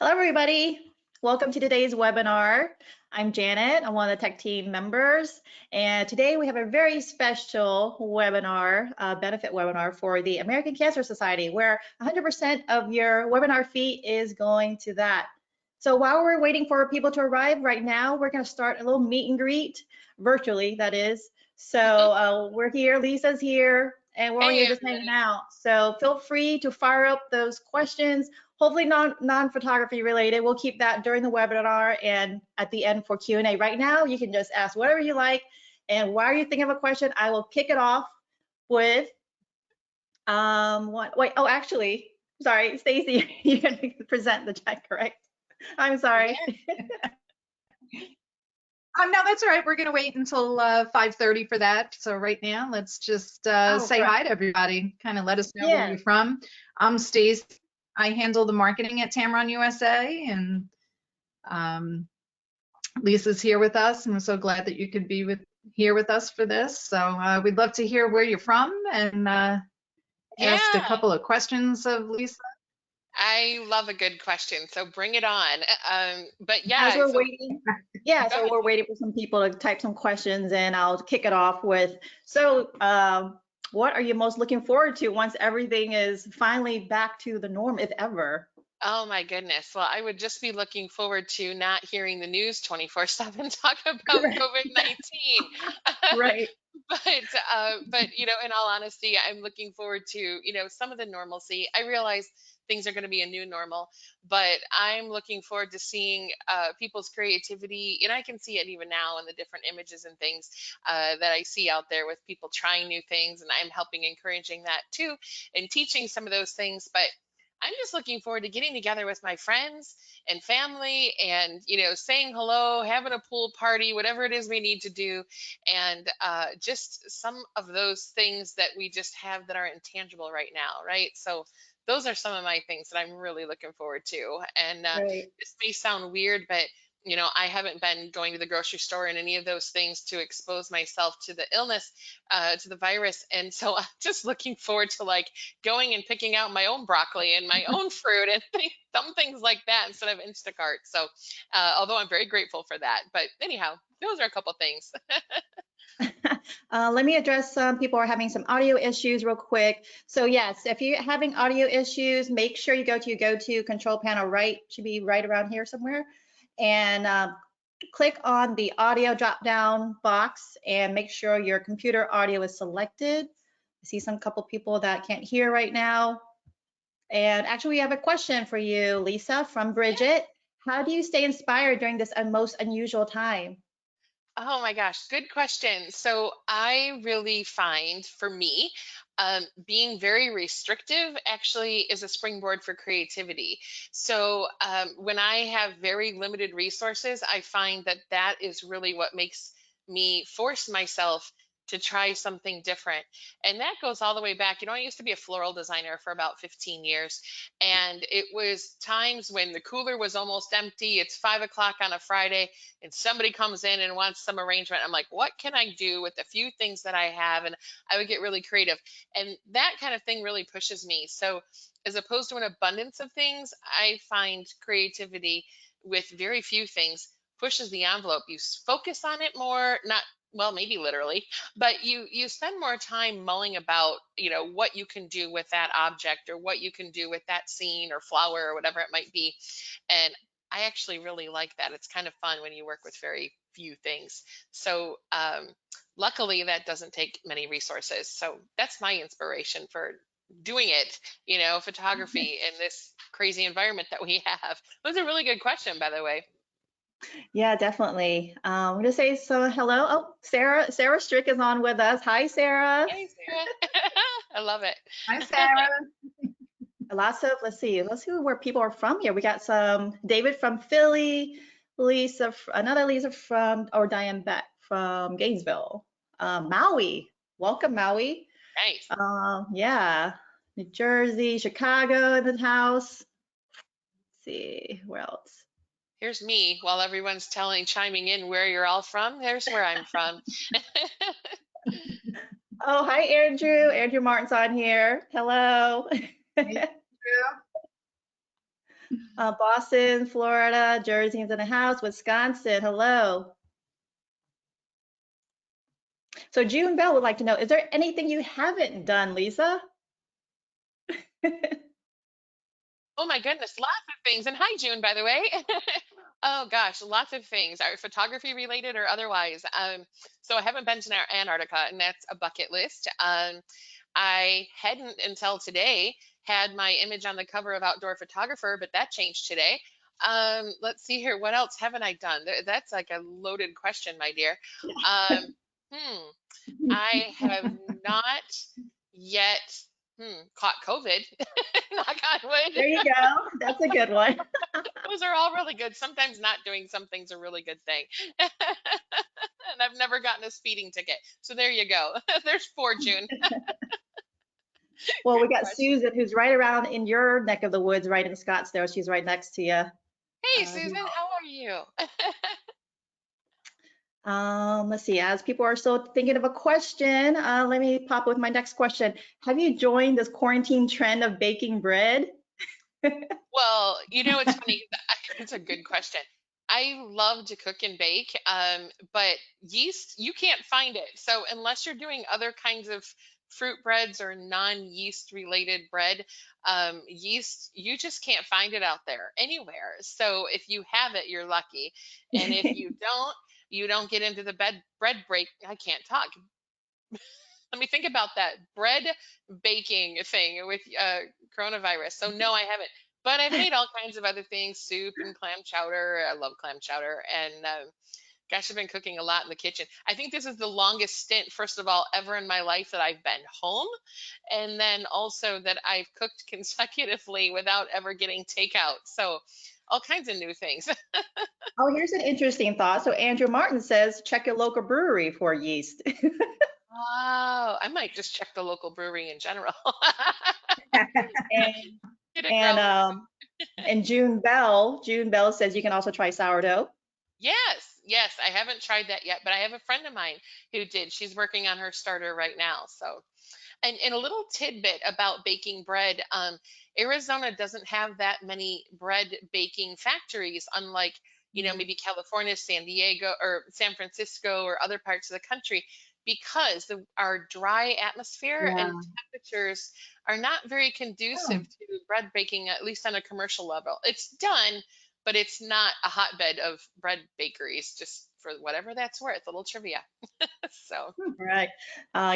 Hello, everybody. Welcome to today's webinar. I'm Janet. I'm one of the tech team members. And today we have a very special webinar, benefit webinar for the American Cancer Society, where 100% of your webinar fee is going to that. So while we're waiting for people to arrive right now, we're going to start a little meet and greet, virtually, that is. So we're here, Lisa's here, and we're all here just hanging out. So feel free to fire up those questions. Hopefully non-photography related. We'll keep that during the webinar and at the end for Q&A. Right now, you can just ask whatever you like. And while you think of a question, I will kick it off with actually, sorry, Stacy, you're going to present the chat, correct? I'm sorry. No, that's all right. We're going to wait until 5:30 for that. So right now, let's just say hi to everybody. Kind of let us know where you're from. I'm Stacy. I handle the marketing at Tamron USA, and Lisa's here with us, and we're so glad that you could be here with us for this. So we'd love to hear where you're from and ask a couple of questions of Lisa. I love a good question, so bring it on. But yeah, as we're waiting, so we're waiting for some people to type some questions, and I'll kick it off with, what are you most looking forward to once everything is finally back to the norm, if ever? Oh my goodness. Well, I would just be looking forward to not hearing the news 24/7 talk about COVID-19. Right. But in all honesty, I'm looking forward to, some of the normalcy. I realize things are going to be a new normal, but I'm looking forward to seeing people's creativity, and I can see it even now in the different images and things that I see out there with people trying new things, and I'm helping encouraging that too and teaching some of those things. But I'm just looking forward to getting together with my friends and family and, saying hello, having a pool party, whatever it is we need to do. And just some of those things that we just have that are intangible right now, right? So those are some of my things that I'm really looking forward to. And this may sound weird, but I haven't been going to the grocery store and any of those things to expose myself to the illness, to the virus. And so I'm just looking forward to going and picking out my own broccoli and my own fruit and some things like that instead of Instacart. So although I'm very grateful for that, but anyhow, those are a couple things. Let me address some people are having some audio issues real quick. So yes, if you're having audio issues, make sure you go to your go-to control panel, right? Should be right around here somewhere. And click on the audio drop-down box and make sure your computer audio is selected. I see some couple people that can't hear right now. And actually, we have a question for you, Lisa, from Bridget. How do you stay inspired during this most unusual time? Oh my gosh, good question. So I really find for me, being very restrictive actually is a springboard for creativity. So when I have very limited resources, I find that that is really what makes me force myself to try something different. And that goes all the way back. I used to be a floral designer for about 15 years. And it was times when the cooler was almost empty. It's 5 o'clock on a Friday and somebody comes in and wants some arrangement. I'm like, what can I do with the few things that I have? And I would get really creative. And that kind of thing really pushes me. So as opposed to an abundance of things, I find creativity with very few things pushes the envelope. You focus on it more, not well, maybe literally, but you spend more time mulling about, what you can do with that object or what you can do with that scene or flower or whatever it might be. And I actually really like that. It's kind of fun when you work with very few things. So luckily that doesn't take many resources. So that's my inspiration for doing it, photography in this crazy environment that we have. It was a really good question, by the way. Yeah, definitely. I'm going to say hello. Oh, Sarah Strick is on with us. Hi, Sarah. Hey, Sarah. I love it. Hi, Sarah. Let's see where people are from here. We got some David from Philly, another Lisa or Diane Beck from Gainesville, Maui. Welcome, Maui. Nice. Yeah, New Jersey, Chicago in the house. Let's see, where else? Here's me while everyone's chiming in where you're all from. There's where I'm from. Oh, hi, Andrew. Andrew Martin's on here. Hello. Hey, Andrew. Boston, Florida, Jersey's in the house, Wisconsin, hello. So June Bell would like to know, is there anything you haven't done, Lisa? Oh my goodness, lots of things. And hi, June, by the way. Oh gosh, lots of things. Are photography related or otherwise? So I haven't been to Antarctica, and that's a bucket list. I hadn't until today had my image on the cover of Outdoor Photographer, but that changed today. Let's see here. What else haven't I done? That's like a loaded question, my dear. Um, hmm. I have not yet caught COVID. Knock on wood. There you go. That's a good one. Those are all really good. Sometimes not doing something's a really good thing. And I've never gotten a speeding ticket. So there you go. There's 4 June. Well, we Good got question. Susan, who's right around in your neck of the woods, right in Scottsdale. She's right next to you. Hey, Susan, how are you? Let's see, as people are still thinking of a question, let me pop with my next question. Have you joined this quarantine trend of baking bread? Well, it's funny. It's a good question. I love to cook and bake, but yeast, you can't find it. So unless you're doing other kinds of fruit breads or non-yeast related bread, yeast, you just can't find it out there anywhere. So if you have it, you're lucky. And if you don't get into the bread break. I can't talk. Let me think about that bread baking thing with coronavirus. So no, I haven't. But I've made all kinds of other things, soup and clam chowder. I love clam chowder, and gosh, I've been cooking a lot in the kitchen. I think this is the longest stint, first of all, ever in my life that I've been home, and then also that I've cooked consecutively without ever getting takeout. So all kinds of new things. Oh, here's an interesting thought. So Andrew Martin says, check your local brewery for yeast. Oh, I might just check the local brewery in general. And Get a and growler. um and June Bell says you can also try sourdough. Yes, yes, I haven't tried that yet, but I have a friend of mine who did. She's working on her starter right now. So, and a little tidbit about baking bread. Arizona doesn't have that many bread baking factories, unlike, Mm. maybe California, San Diego, or San Francisco, or other parts of the country, because our dry atmosphere and Yeah. temperatures are not very Oh, conducive to bread baking, at least on a commercial level. It's done, but it's not a hotbed of bread bakeries, just for whatever that's worth. A little trivia. So. all right.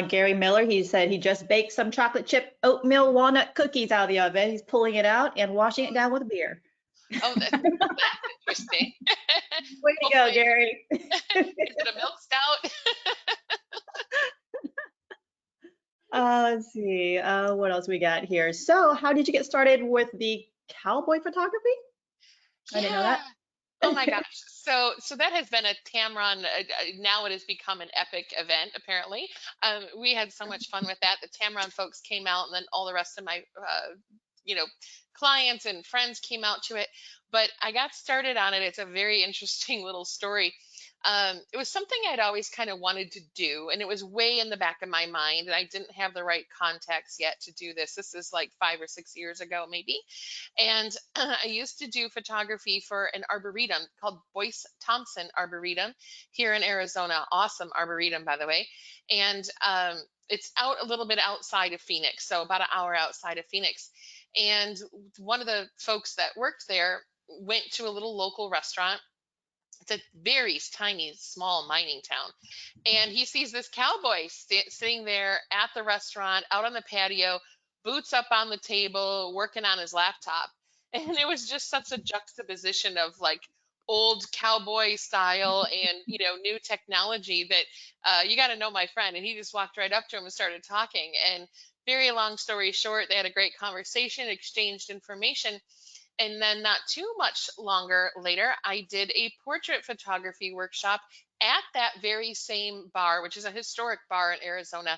Gary Miller, he said he just baked some chocolate chip oatmeal walnut cookies out of the oven. He's pulling it out and washing it down with a beer. Oh, that's interesting. Way to go, Hopefully, Gary. is it a milk stout? Let's see. What else we got here? So, how did you get started with the cowboy photography? I didn't know Yeah. that. Oh my gosh. So that has been a Tamron. Now it has become an epic event. Apparently, we had so much fun with that. The Tamron folks came out, and then all the rest of my, you know, clients and friends came out to it. But I got started on it. It's a very interesting little story. It was something I'd always kind of wanted to do, and it was way in the back of my mind, and I didn't have the right context yet to do this. This is like 5 or 6 years ago, maybe. And I used to do photography for an arboretum called Boyce Thompson Arboretum here in Arizona. Awesome arboretum, by the way. And it's out a little bit outside of Phoenix, so about an hour outside of Phoenix. And one of the folks that worked there went to a little local restaurant. It's a very tiny, small mining town. And he sees this cowboy sitting there at the restaurant, out on the patio, boots up on the table, working on his laptop. And it was just such a juxtaposition of like old cowboy style and new technology that you got to know my friend. And he just walked right up to him and started talking. And very long story short, they had a great conversation, exchanged information, and then not too much longer later, I did a portrait photography workshop at that very same bar, which is a historic bar in Arizona.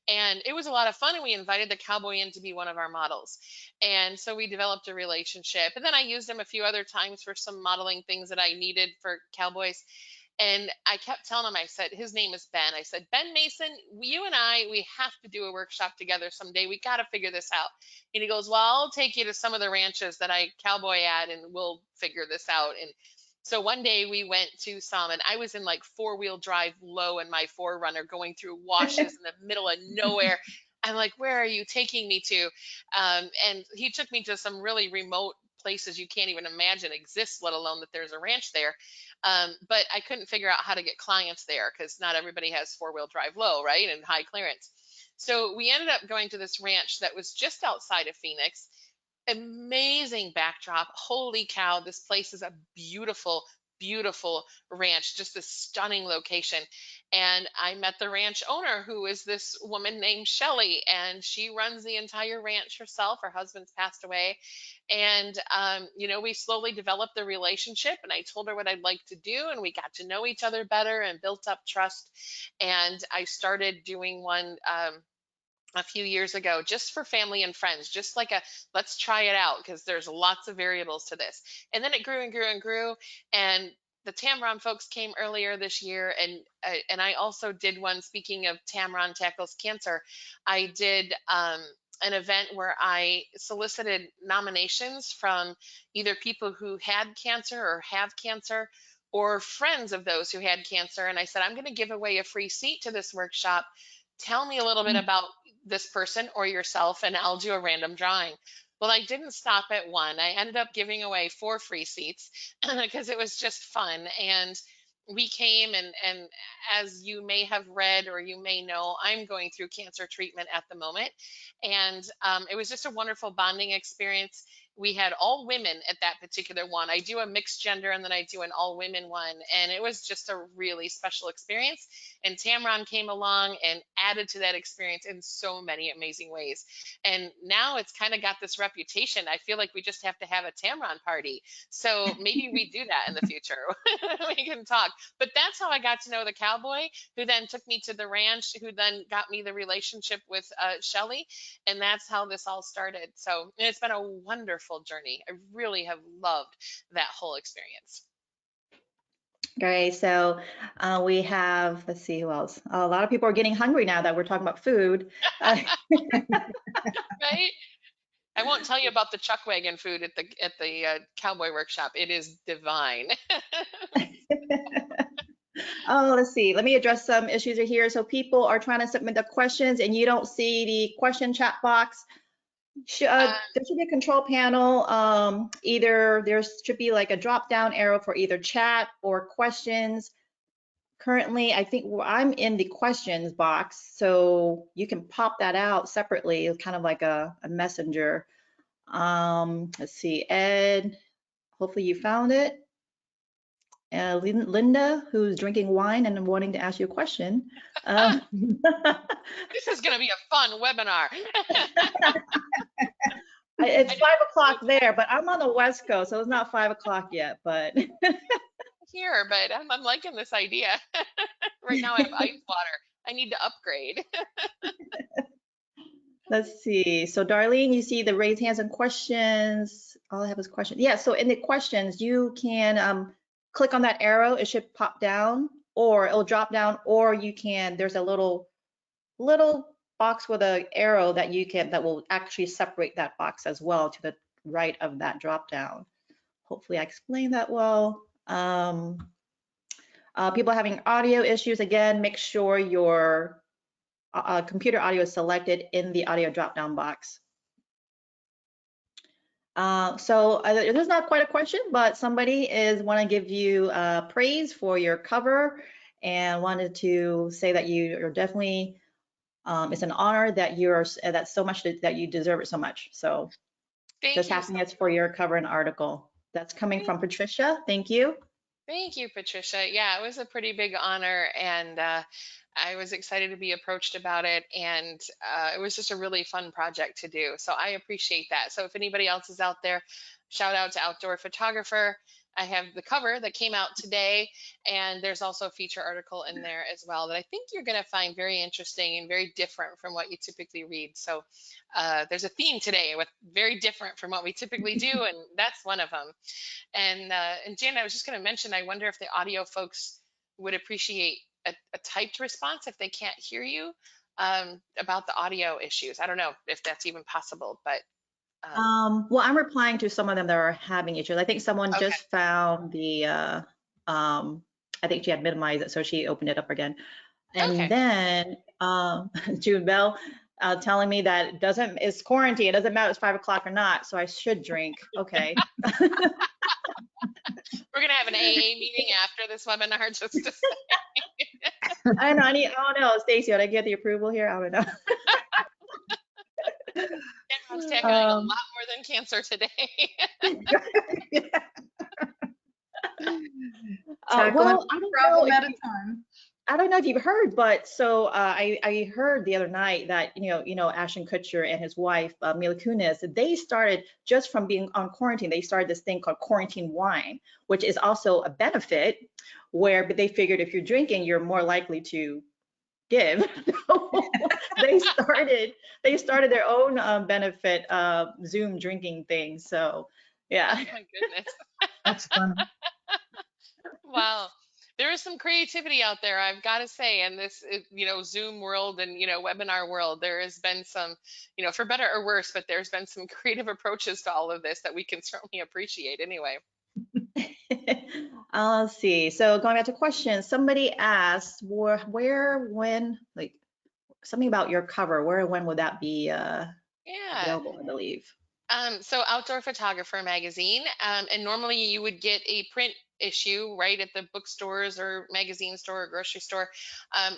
And it was a lot of fun. And we invited the cowboy in to be one of our models. And so we developed a relationship. And then I used him a few other times for some modeling things that I needed for cowboys. And I kept telling him, I said, his name is Ben. I said, Ben Mason, you and I, we have to do a workshop together someday. We got to figure this out. And he goes, well, I'll take you to some of the ranches that I cowboy at and we'll figure this out. And so one day we went to some, and I was in like four-wheel drive low in my Forerunner going through washes in the middle of nowhere. I'm like, where are you taking me to? And he took me to some really remote places you can't even imagine exist, let alone that there's a ranch there. But I couldn't figure out how to get clients there because not everybody has four-wheel drive low, right? And high clearance. So we ended up going to this ranch that was just outside of Phoenix. Amazing backdrop. Holy cow, this place is a beautiful, beautiful ranch, just a stunning location. And I met the ranch owner, who is this woman named Shelly, and she runs the entire ranch herself. Her husband's passed away. And, we slowly developed the relationship, and I told her what I'd like to do, and we got to know each other better and built up trust. And I started doing one. A few years ago just for family and friends, just like a let's try it out because there's lots of variables to this. And then it grew and grew and grew. And the Tamron folks came earlier this year, and I also did one. Speaking of Tamron tackles cancer, I did an event where I solicited nominations from either people who had cancer or have cancer or friends of those who had cancer. And I said, I'm going to give away a free seat to this workshop. Tell me a little bit about this person or yourself, and I'll do a random drawing. Well, I didn't stop at one. I ended up giving away 4 free seats because it was just fun. And we came, and as you may have read or you may know, I'm going through cancer treatment at the moment. And it was just a wonderful bonding experience. We had all women at that particular one. I do a mixed gender and then I do an all women one. And it was just a really special experience. And Tamron came along and added to that experience in so many amazing ways. And now it's kind of got this reputation. I feel like we just have to have a Tamron party. So maybe we do that in the future. We can talk. But that's how I got to know the cowboy, who then took me to the ranch, who then got me the relationship with Shelly. And that's how this all started. So it's been a wonderful journey. I really have loved that whole experience. Great. So we have, let's see who else. A lot of people are getting hungry now that we're talking about food. Right? I won't tell you about the chuck wagon food at the cowboy workshop. It is divine. Oh, let's see. Let me address some issues here. So people are trying to submit the questions and you don't see the question chat box. There should be a control panel. Either there should be like a drop down arrow for either chat or questions. Currently, I think I'm in the questions box, so you can pop that out separately. It's kind of like a messenger. Let's see, Ed, hopefully you found it. Linda, who's drinking wine and wanting to ask you a question. This is going to be a fun webinar. It's 5 o'clock there, but I'm on the West Coast, so it's not 5 o'clock yet, but. Here, but I'm liking this idea. Right now I have ice water. I need to upgrade. Let's see. So Darlene, you see the raise hands and questions. All I have is questions. Yeah, so in the questions, you can click on that arrow. It should pop down or it'll drop down, or you can, there's a little box with an arrow that will actually separate that box as well to the right of that drop down. Hopefully I explained that well. People having audio issues, again, make sure your computer audio is selected in the audio drop-down box. So there's not quite a question, but somebody is want to give you praise for your cover and wanted to say that you're definitely, it's an honor that that's so much that you deserve it so much. So just happiness for your cover and article. That's coming from Patricia. Thank you. Thank you, Patricia. Yeah, it was a pretty big honor, and I was excited to be approached about it, and it was just a really fun project to do. So I appreciate that. So if anybody else is out there, shout out to Outdoor Photographer. I have the cover that came out today, and there's also a feature article in there as well that I think you're going to find very interesting and very different from what you typically read. So there's a theme today with very different from what we typically do, and that's one of them. And Jan, I was just going to mention, I wonder if the audio folks would appreciate a typed response if they can't hear you about the audio issues. I don't know if that's even possible, but Well, I'm replying to some of them that are having issues. I think someone okay. just found the, I think she had minimized it, so she opened it up again. And Okay. then June Bell telling me that it's quarantine. It doesn't matter if it's 5 o'clock or not, so I should drink. Okay. We're gonna have an AA meeting after this webinar just to say. I don't know. I don't know, Stacy. Did I get the approval here? I don't know. Cameron's tackling a lot more than cancer today. Tackling Well, I don't problem know at a time. I don't know if you've heard, but so I heard the other night that Ashton Kutcher and his wife Mila Kunis, they started just from being on quarantine. They started this thing called quarantine wine, which is also a benefit, but they figured if you're drinking, you're more likely to give. So they started their own benefit Zoom drinking thing. So yeah. Oh my goodness. That's fun. Wow. There is some creativity out there, I've got to say, in this, Zoom world and, webinar world. There has been some, for better or worse, but there's been some creative approaches to all of this that we can certainly appreciate anyway. Let's see. So going back to questions, somebody asked where, when, like something about your cover. Where and when would that be available, I believe? So Outdoor Photographer magazine, and normally you would get a print issue right at the bookstores or magazine store or grocery store,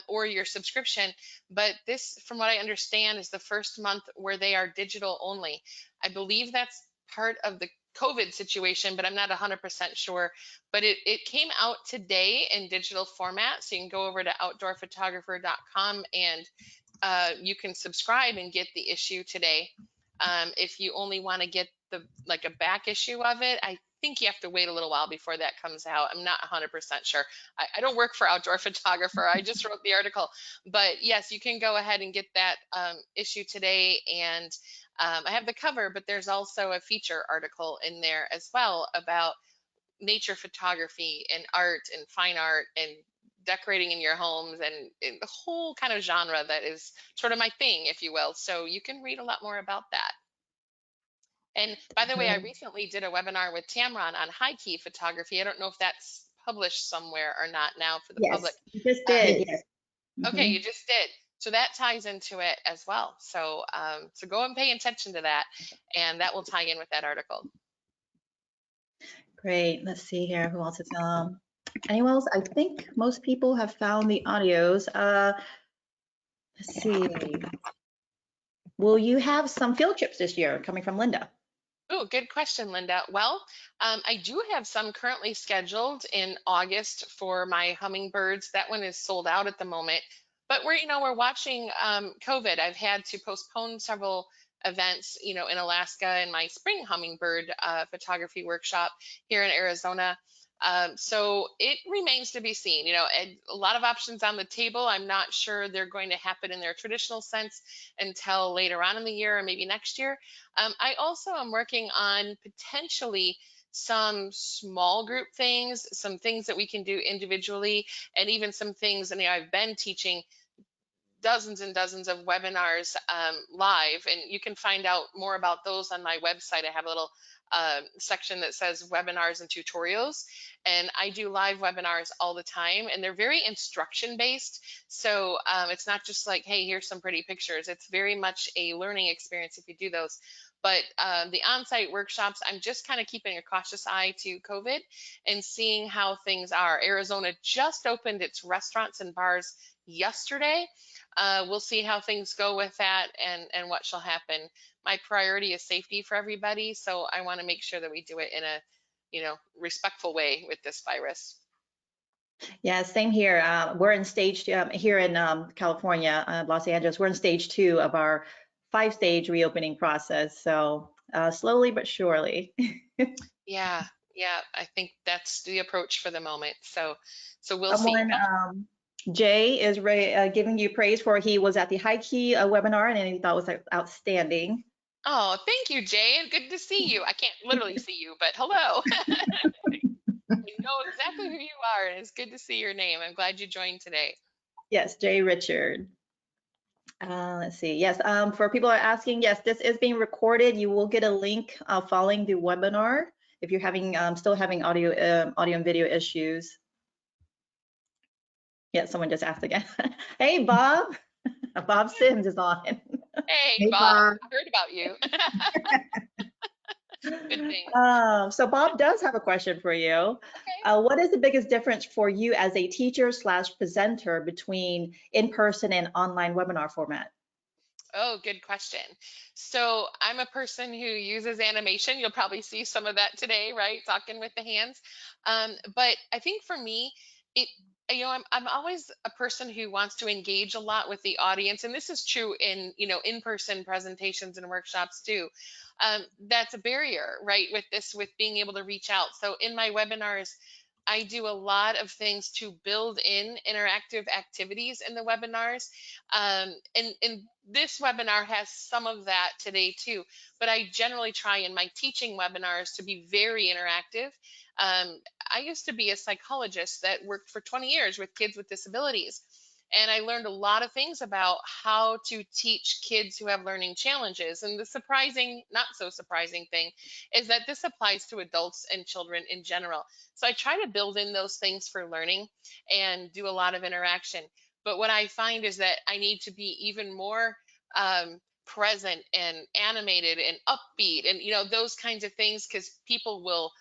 or your subscription. But this, from what I understand, is the first month where they are digital only. I believe that's part of the COVID situation, but I'm not 100% sure. But it came out today in digital format, so you can go over to outdoorphotographer.com and you can subscribe and get the issue today. If you only want to get a back issue of it, I think you have to wait a little while before that comes out. I'm not 100% sure. I don't work for Outdoor Photographer. I just wrote the article. But yes, you can go ahead and get that issue today. And I have the cover, but there's also a feature article in there as well about nature photography and art and fine art and decorating in your homes and the whole kind of genre that is sort of my thing, if you will. So you can read a lot more about that. And by the way, I recently did a webinar with Tamron on high key photography. I don't know if that's published somewhere or not now for the public. You just did. Yes. Okay, you just did. So that ties into it as well. So so go and pay attention to that, and that will tie in with that article. Great. Let's see here. Who else is anyone else? I think most people have found the audios. Let's see. Will you have some field trips this year coming from Linda? Oh, good question, Linda. Well, I do have some currently scheduled in August for my hummingbirds. That one is sold out at the moment, but we're watching COVID. I've had to postpone several events, in Alaska and my spring hummingbird photography workshop here in Arizona. So it remains to be seen, a lot of options on the table. I'm not sure they're going to happen in their traditional sense until later on in the year or maybe next year. I also am working on potentially some small group things, some things that we can do individually, and even some things, and I've been teaching dozens and dozens of webinars live, and you can find out more about those on my website. I have a little section that says webinars and tutorials, and I do live webinars all the time, and they're very instruction based. So it's not just like, hey, here's some pretty pictures. It's very much a learning experience if you do those. But the on-site workshops, I'm just kind of keeping a cautious eye to COVID and seeing how things are. Arizona just opened its restaurants and bars yesterday. We'll see how things go with that and what shall happen. My priority is safety for everybody, so I want to make sure that we do it in a respectful way with this virus. Yeah, same here. We're in stage here in California, Los Angeles. We're in stage 2 of our 5-stage reopening process. So slowly but surely. Yeah, I think that's the approach for the moment. So we'll see. Jay is giving you praise for he was at the high key webinar and he thought it was outstanding. Oh, thank you, Jay. Good to see you. I can't literally see you, but hello. know exactly who you are, and it's good to see your name. I'm glad you joined today. Yes, Jay Richard. Let's see. Yes, for people who are asking, yes, this is being recorded. You will get a link following the webinar if you're having still having audio and video issues. Yeah, someone just asked again. Hey, Bob. Bob Sims is on. Hey, Hey, Bob, Bob. I heard about you. Good thing. So Bob does have a question for you. Okay. What is the biggest difference for you as a teacher slash presenter between in-person and online webinar format? Oh, good question. So I'm a person who uses animation. You'll probably see some of that today, right? Talking with the hands. But I think for me, it, I'm always a person who wants to engage a lot with the audience, and this is true in, in-person presentations and workshops too. That's a barrier, right? With this, with being able to reach out. So in my webinars, I do a lot of things to build in interactive activities in the webinars. And this webinar has some of that today too, but I generally try in my teaching webinars to be very interactive. I used to be a psychologist that worked for 20 years with kids with disabilities. And I learned a lot of things about how to teach kids who have learning challenges. And the surprising, not so surprising thing is that this applies to adults and children in general. So I try to build in those things for learning and do a lot of interaction. But what I find is that I need to be even more present and animated and upbeat and those kinds of things, because people will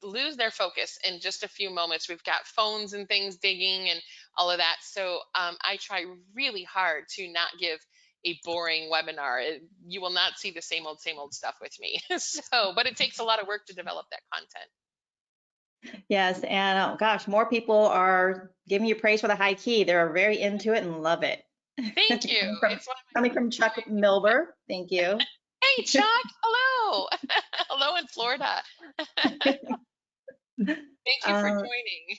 lose their focus in just a few moments. We've got phones and things digging and all of that. So I try really hard to not give a boring webinar. You will not see the same old stuff with me. So, but it takes a lot of work to develop that content. Yes, and oh gosh, more people are giving you praise for the high key. They're very into it and love it. Thank you. Coming from, It's one of my coming from Chuck Milber, thank you. Hey, Chuck. Hello. Hello in Florida. Thank you for Uh, joining.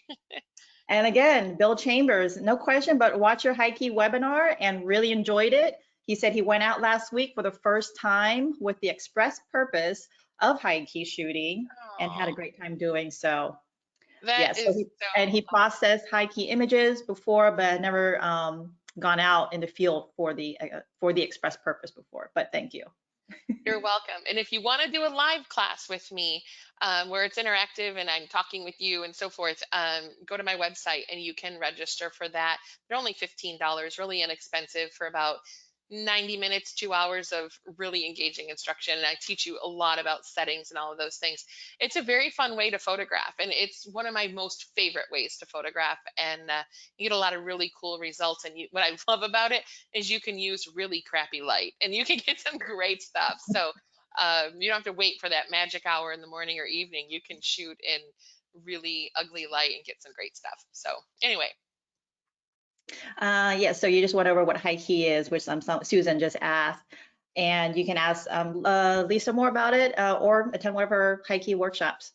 and again, Bill Chambers, no question, but watch your high key webinar and really enjoyed it. He said he went out last week for the first time with the express purpose of high key shooting and had a Oh, great time doing so. that Yes, is so he processed high key images before, but had never gone out in the field for the express purpose before. But thank you. You're welcome. And if you want to do a live class with me, where it's interactive and I'm talking with you and so forth, go to my website and you can register for that. They're only $15, really inexpensive, for about 90 minutes, 2 hours of really engaging instruction. And I teach you a lot about settings and all of those things. It's a very fun way to photograph, and it's one of my most favorite ways to photograph. And you get a lot of really cool results. And what I love about it is you can use really crappy light and you can get some great stuff. So you don't have to wait for that magic hour in the morning or evening. You can shoot in really ugly light and get some great stuff. So anyway, Yeah, so you just went over what high key is, which Susan just asked. And you can ask Lisa more about it or attend one of her high key workshops.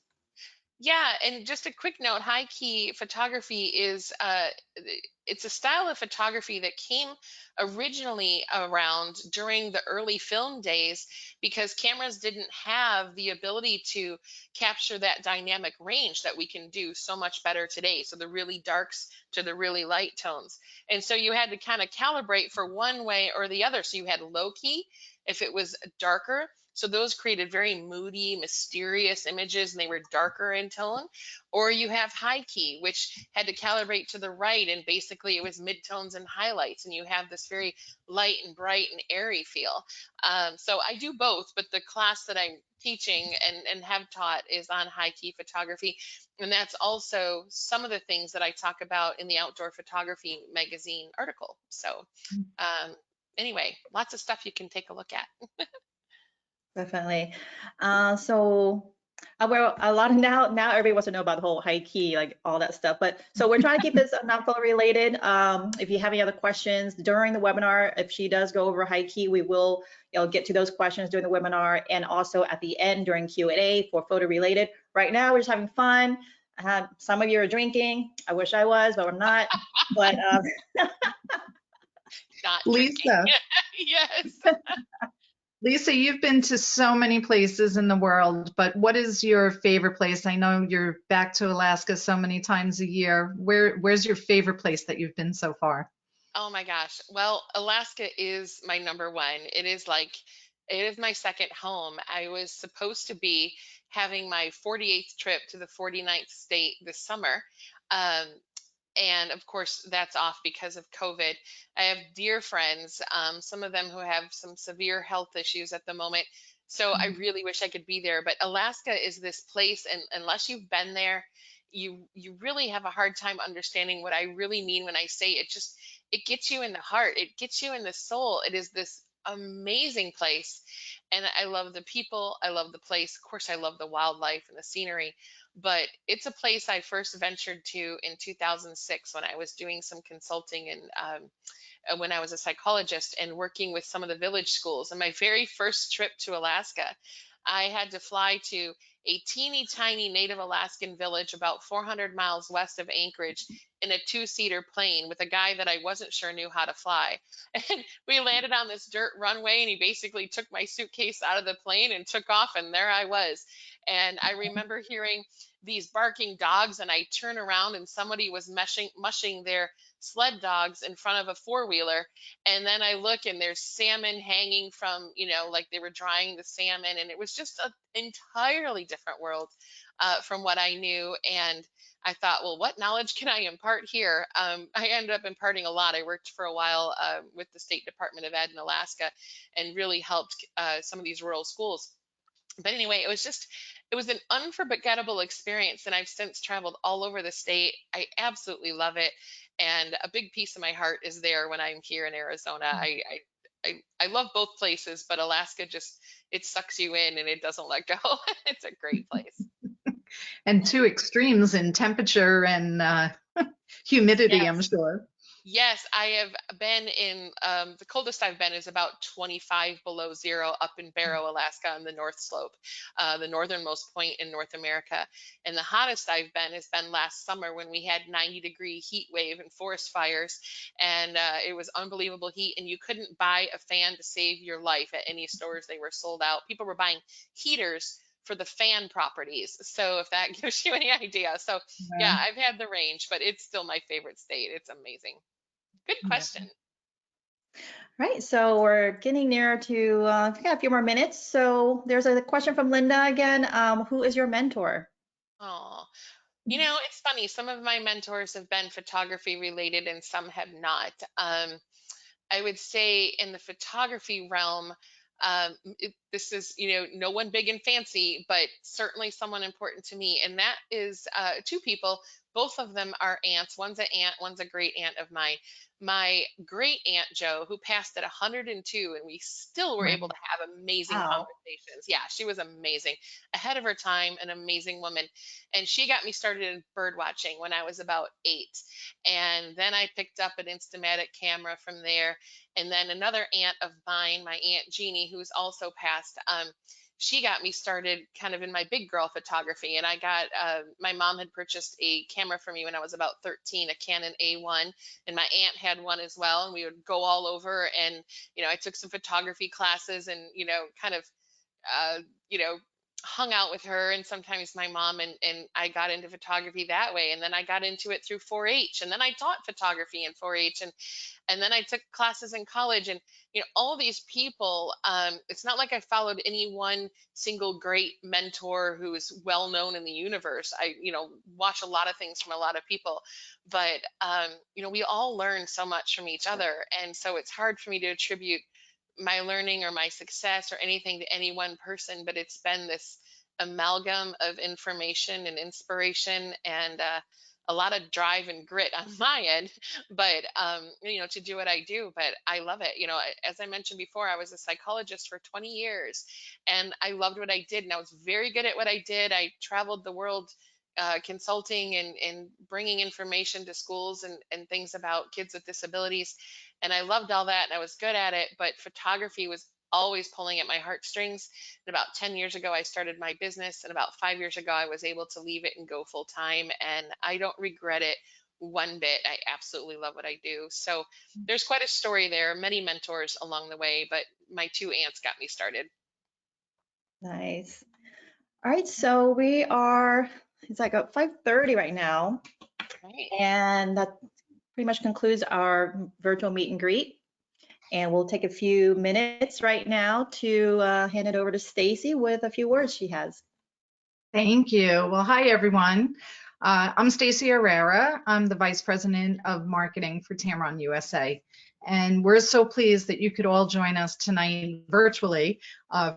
yeah, and just a quick note, high key photography is it's a style of photography that came originally around during the early film days, because cameras didn't have the ability to capture that dynamic range that we can do so much better today. So the really darks to the really light tones. And so you had to kind of calibrate for one way or the other. So you had low key if it was darker. So those created very moody, mysterious images, and they were darker in tone. Or you have high key, which had to calibrate to the right, and basically it was midtones and highlights, and you have this very light and bright and airy feel. So I do both, but the class that I'm teaching and have taught is on high key photography. And that's also some of the things that I talk about in the Outdoor Photography magazine article. So anyway, lots of stuff you can take a look at. Definitely. So well, a lot of now everybody wants to know about the whole high key, like all that stuff. But so we're trying to keep this not photo related. If you have any other questions during the webinar, if she does go over high key, we will get to those questions during the webinar, and also at the end during Q&A for photo related. Right now we're just having fun. Some of you are drinking. I wish I was, but I'm not. But Not drinking. Lisa, Yes. Lisa, you've been to so many places in the world, but what is your favorite place? I know you're back to Alaska so many times a year. Where's your favorite place that you've been so far? Oh my gosh. Well, Alaska is my number one. It is my second home. I was supposed to be having my 48th trip to the 49th state this summer. Um, and of course, that's off because of COVID. I have dear friends, some of them who have some severe health issues at the moment. So I really wish I could be there. But Alaska is this place, and unless you've been there, you really have a hard time understanding what I really mean when I say it. Just it gets you in the heart, it gets you in the soul. It is this amazing place, and I love the people. I love the place. Of course, I love the wildlife and the scenery, but it's a place I first ventured to in 2006 when I was doing some consulting and when I was a psychologist and working with some of the village schools. And my very first trip to Alaska, I had to fly to a teeny tiny native Alaskan village about 400 miles west of Anchorage in a two-seater plane with a guy that I wasn't sure knew how to fly. And we landed on this dirt runway, and he basically took my suitcase out of the plane and took off, and there I was. And I remember hearing these barking dogs, and I turn around and somebody was mushing their sled dogs in front of a four-wheeler, and then I look and there's salmon hanging from, like they were drying the salmon, and it was just an entirely different world from what I knew. And I thought, well, what knowledge can I impart here? I ended up imparting a lot. I worked for a while with the State Department of Ed in Alaska and really helped some of these rural schools. But anyway, it was an unforgettable experience, and I've since traveled all over the state. I absolutely love it, and a big piece of my heart is there when I'm here in Arizona. I love both places, but Alaska just it sucks you in and it doesn't let go. It's a great place. And two extremes in temperature and humidity, I'm Yes. sure. Yes, I have been in the coldest I've been is about 25 below zero up in Barrow, Alaska on the North Slope, the northernmost point in North America. And the hottest I've been has been last summer when we had 90-degree heat wave and forest fires. And it was unbelievable heat. And you couldn't buy a fan to save your life at any stores. They were sold out. People were buying heaters for the fan properties. So if that gives you any idea. So yeah, Yeah. I've had the range, but it's still my favorite state. It's amazing. Good Yeah. question. Right, so we're getting near to, we got a few more minutes. So there's a question from Linda again. Who is your mentor? Oh, it's funny. Some of my mentors have been photography related and some have not. I would say in the photography realm, this is, no one big and fancy, but certainly someone important to me. And that is two people. Both of them are aunts. One's an aunt, one's a great aunt of mine. My great aunt Jo, who passed at 102, and we still were able to have amazing Wow. conversations. Yeah, she was amazing, ahead of her time, an amazing woman. And she got me started in bird watching when I was about 8. And then I picked up an Instamatic camera from there, and then another aunt of mine, my Aunt Jeannie, who's also passed, she got me started kind of in my big girl photography. And I got, my mom had purchased a camera for me when I was about 13, a Canon A1, and my aunt had one as well. And we would go all over, and, I took some photography classes and, kind of uh, you know, hung out with her and sometimes my mom, and I got into photography that way. And then I got into it through 4-H, and then I taught photography in 4-H, and then I took classes in college. And all these people, it's not like I followed any one single great mentor who is well known in the universe. I watch a lot of things from a lot of people, but we all learn so much from each other, and so it's hard for me to attribute my learning or my success or anything to any one person, but it's been this amalgam of information and inspiration and a lot of drive and grit on my end, but to do what I do. But I love it. As I mentioned before, I was a psychologist for 20 years, and I loved what I did, and I was very good at what I did. I traveled the world consulting and bringing information to schools and things about kids with disabilities. And I loved all that and I was good at it, but photography was always pulling at my heartstrings. And about 10 years ago, I started my business. And about 5 years ago, I was able to leave it and go full time. And I don't regret it one bit. I absolutely love what I do. So there's quite a story there, many mentors along the way, but my two aunts got me started. Nice. All right, so we are, it's like 5:30 right now, Right. and that pretty much concludes our virtual meet and greet. And we'll take a few minutes right now to hand it over to Stacy with a few words she has. Thank you. Well, hi, everyone. I'm Stacy Herrera. I'm the Vice President of Marketing for Tamron USA. And we're so pleased that you could all join us tonight virtually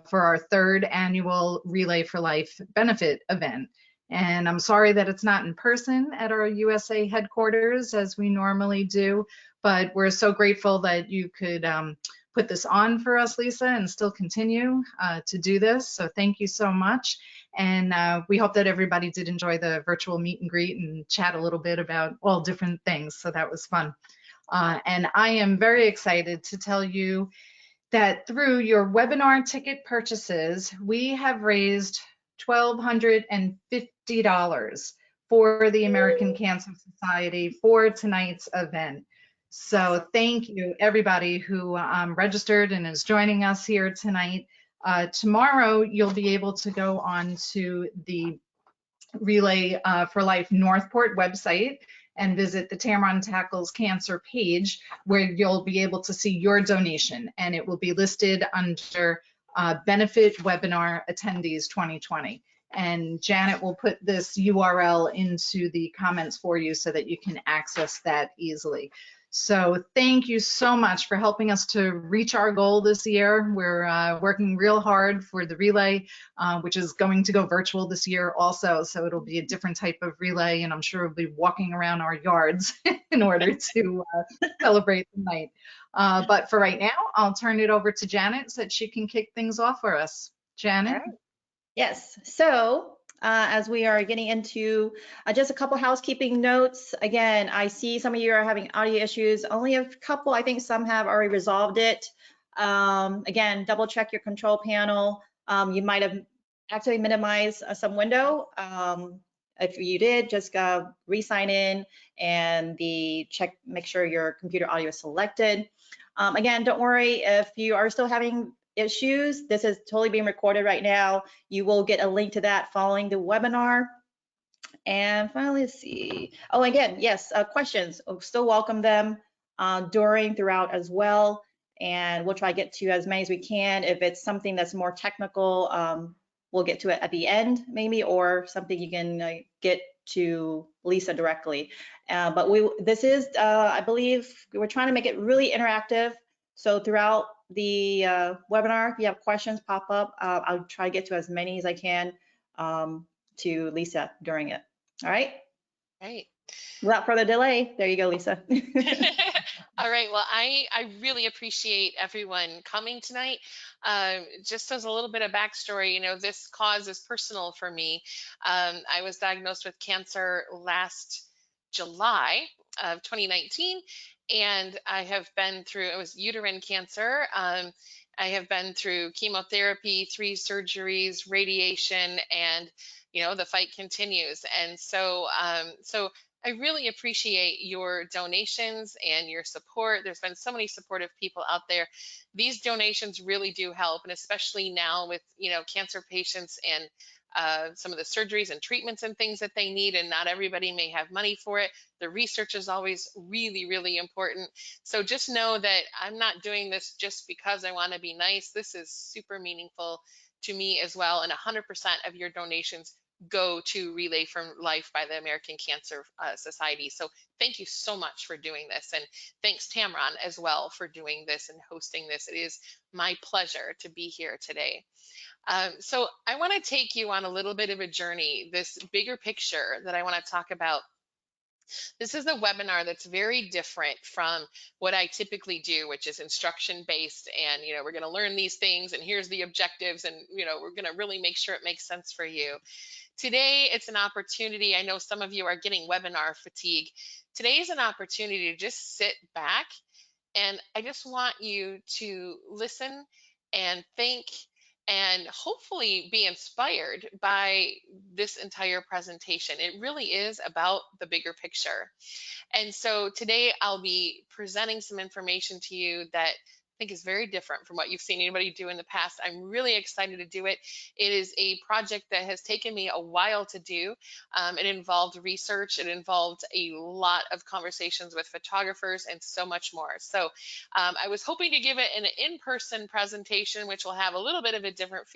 for our third annual Relay for Life benefit event. And I'm sorry that it's not in person at our USA headquarters as we normally do, but we're so grateful that you could put this on for us, Lisa, and still continue to do this. So thank you so much. And we hope that everybody did enjoy the virtual meet and greet and chat a little bit about all different things. So that was fun. And I am very excited to tell you that through your webinar ticket purchases, we have raised $1,250 for the American Cancer Society for tonight's event. So thank you, everybody who registered and is joining us here tonight. Tomorrow, you'll be able to go on to the Relay for Life Northport website and visit the Tamron Tackles Cancer page, where you'll be able to see your donation, and it will be listed under Benefit Webinar Attendees 2020. And Janet will put this URL into the comments for you so that you can access that easily. So thank you so much for helping us to reach our goal this year. We're working real hard for the relay, which is going to go virtual this year also. So it'll be a different type of relay, and I'm sure we'll be walking around our yards in order to celebrate the night. But for right now, I'll turn it over to Janet so that she can kick things off for us. Janet? Yes, so as we are getting into just a couple housekeeping notes, again, I see some of you are having audio issues. Only a couple, I think some have already resolved it. Again, double check your control panel. You might have accidentally minimized some window. If you did, just re-sign in and make sure your computer audio is selected. Again, don't worry if you are still having issues. This is totally being recorded right now. You will get a link to that following the webinar. And finally, let's see. Oh, again, yes, questions. We'll still welcome them throughout as well. And we'll try to get to as many as we can. If it's something that's more technical, we'll get to it at the end maybe, or something you can get to Lisa directly. But this is, I believe, we're trying to make it really interactive. So throughout the webinar, if you have questions pop up, I'll try to get to as many as I can to Lisa during it. All right? Right. Without further delay, there you go, Lisa. All right. Well, I really appreciate everyone coming tonight. Just as a little bit of backstory, you know, this cause is personal for me. I was diagnosed with cancer last July of 2019, and I have been through, it was uterine cancer. I have been through chemotherapy, 3 surgeries, radiation, and you know the fight continues. And so I really appreciate your donations and your support. There's been so many supportive people out there. These donations really do help, and especially now with, you know, cancer patients and some of the surgeries and treatments and things that they need, and not everybody may have money for it. The research is always really, really important. So just know that I'm not doing this just because I want to be nice. This is super meaningful to me as well, and 100% of your donations go to Relay for Life by the American Cancer Society. So thank you so much for doing this. And thanks Tamron as well for doing this and hosting this. It is my pleasure to be here today. So I want to take you on a little bit of a journey, this bigger picture that I want to talk about. This is a webinar that's very different from what I typically do, which is instruction based. And, you know, we're going to learn these things and here's the objectives, and, you know, we're going to really make sure it makes sense for you. Today, it's an opportunity. I know some of you are getting webinar fatigue. Today is an opportunity to just sit back, and I just want you to listen and think and hopefully be inspired by this entire presentation. It really is about the bigger picture. And so today I'll be presenting some information to you that think is very different from what you've seen anybody do in the past. I'm really excited to do it. It is a project that has taken me a while to do. It involved research, it involved a lot of conversations with photographers and so much more. So I was hoping to give it an in-person presentation, which will have a little bit of a different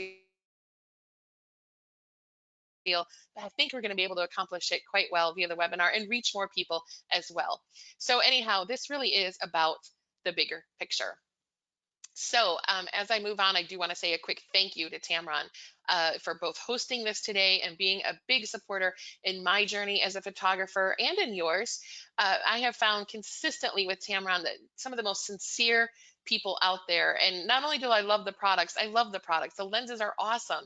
feel, but I think we're going to be able to accomplish it quite well via the webinar and reach more people as well. So anyhow, this really is about the bigger picture. So as I move on, I do want to say a quick thank you to Tamron for both hosting this today and being a big supporter in my journey as a photographer and in yours. I have found consistently with Tamron that some of the most sincere people out there. And not only do I love the products, I love the products. The lenses are awesome,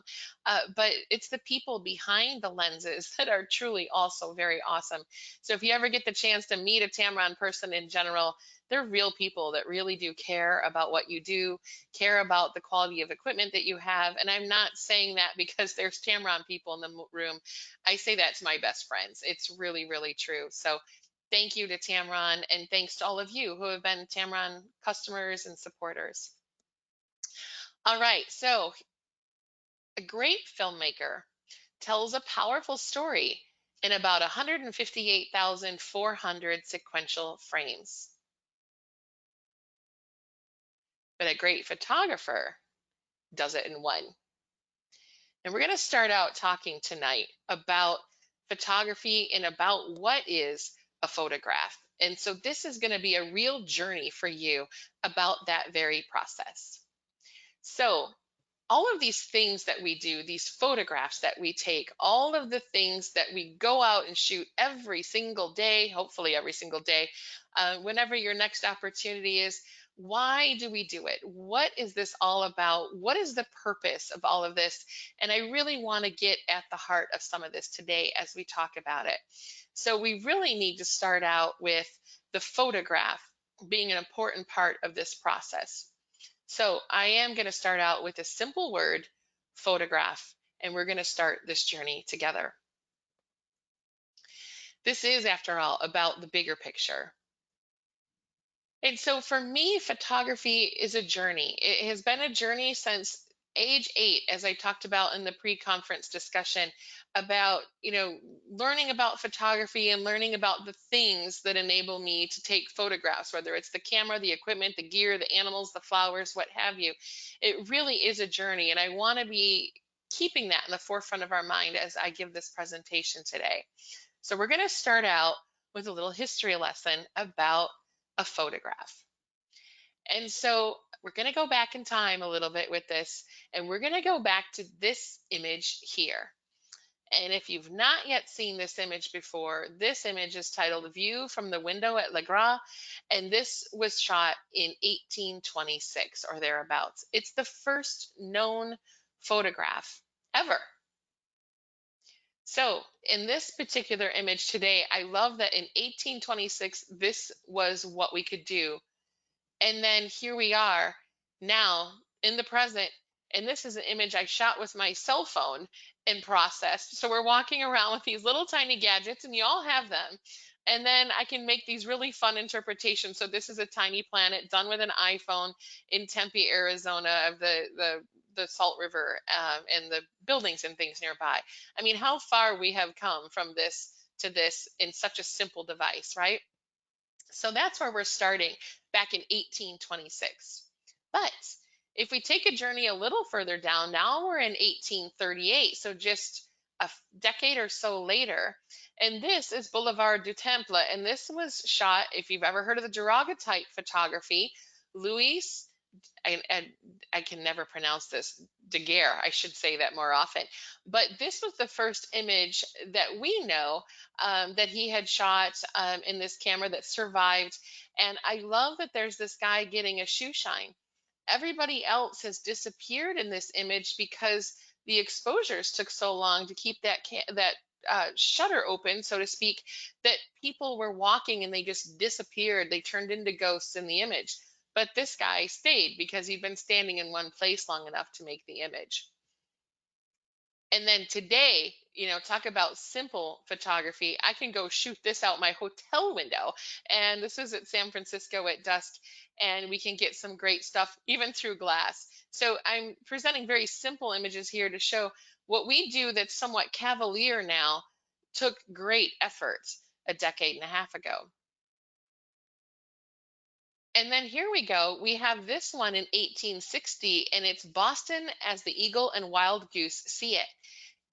but it's the people behind the lenses that are truly also very awesome. So if you ever get the chance to meet a Tamron person in general, they're real people that really do care about what you do, care about the quality of equipment that you have. And I'm not saying that because there's Tamron people in the room. I say that to my best friends. It's really, really true. So thank you to Tamron, and thanks to all of you who have been Tamron customers and supporters. All right, so a great filmmaker tells a powerful story in about 158,400 sequential frames. But a great photographer does it in one. And we're going to start out talking tonight about photography and about what is a photograph. And so this is going to be a real journey for you about that very process. So all of these things that we do, these photographs that we take, all of the things that we go out and shoot every single day, hopefully every single day, whenever your next opportunity is, why do we do it? What is this all about? What is the purpose of all of this? And I really want to get at the heart of some of this today as we talk about it. So we really need to start out with the photograph being an important part of this process. So I am going to start out with a simple word, photograph, and we're going to start this journey together. This is, after all, about the bigger picture. And so for me, photography is a journey. It has been a journey since age 8, as I talked about in the pre-conference discussion about, learning about photography and learning about the things that enable me to take photographs, whether it's the camera, the equipment, the gear, the animals, the flowers, what have you. It really is a journey, and I want to be keeping that in the forefront of our mind as I give this presentation today. So we're going to start out with a little history lesson about a photograph. And so we're going to go back in time a little bit with this, and we're going to go back to this image here. And if you've not yet seen this image before, this image is titled View from the Window at Langell, and this was shot in 1826 or thereabouts. It's the first known photograph ever. So in this particular image today, I love that in 1826, this was what we could do. And then here we are now in the present. And this is an image I shot with my cell phone and processed. So we're walking around with these little tiny gadgets, and you all have them. And then I can make these really fun interpretations. So this is a tiny planet done with an iPhone in Tempe, Arizona, of the Salt River and the buildings and things nearby. I mean, how far we have come from this to this in such a simple device, right? So that's where we're starting back in 1826. But if we take a journey a little further down, now we're in 1838, so just a decade or so later. And this is Boulevard du Temple, and this was shot, if you've ever heard of the daguerreotype photography, Louis, I can never pronounce this, Daguerre, I should say that more often. But this was the first image that we know that he had shot in this camera that survived. And I love that there's this guy getting a shoe shine. Everybody else has disappeared in this image because the exposures took so long to keep that shutter open, so to speak, that people were walking and they just disappeared. They turned into ghosts in the image. But this guy stayed because he'd been standing in one place long enough to make the image. And then today, talk about simple photography. I can go shoot this out my hotel window. And this is at San Francisco at dusk, and we can get some great stuff even through glass. So I'm presenting very simple images here to show what we do that's somewhat cavalier now took great effort a decade and a half ago. And then here we go. We have this one in 1860, and it's Boston as the eagle and wild goose see it.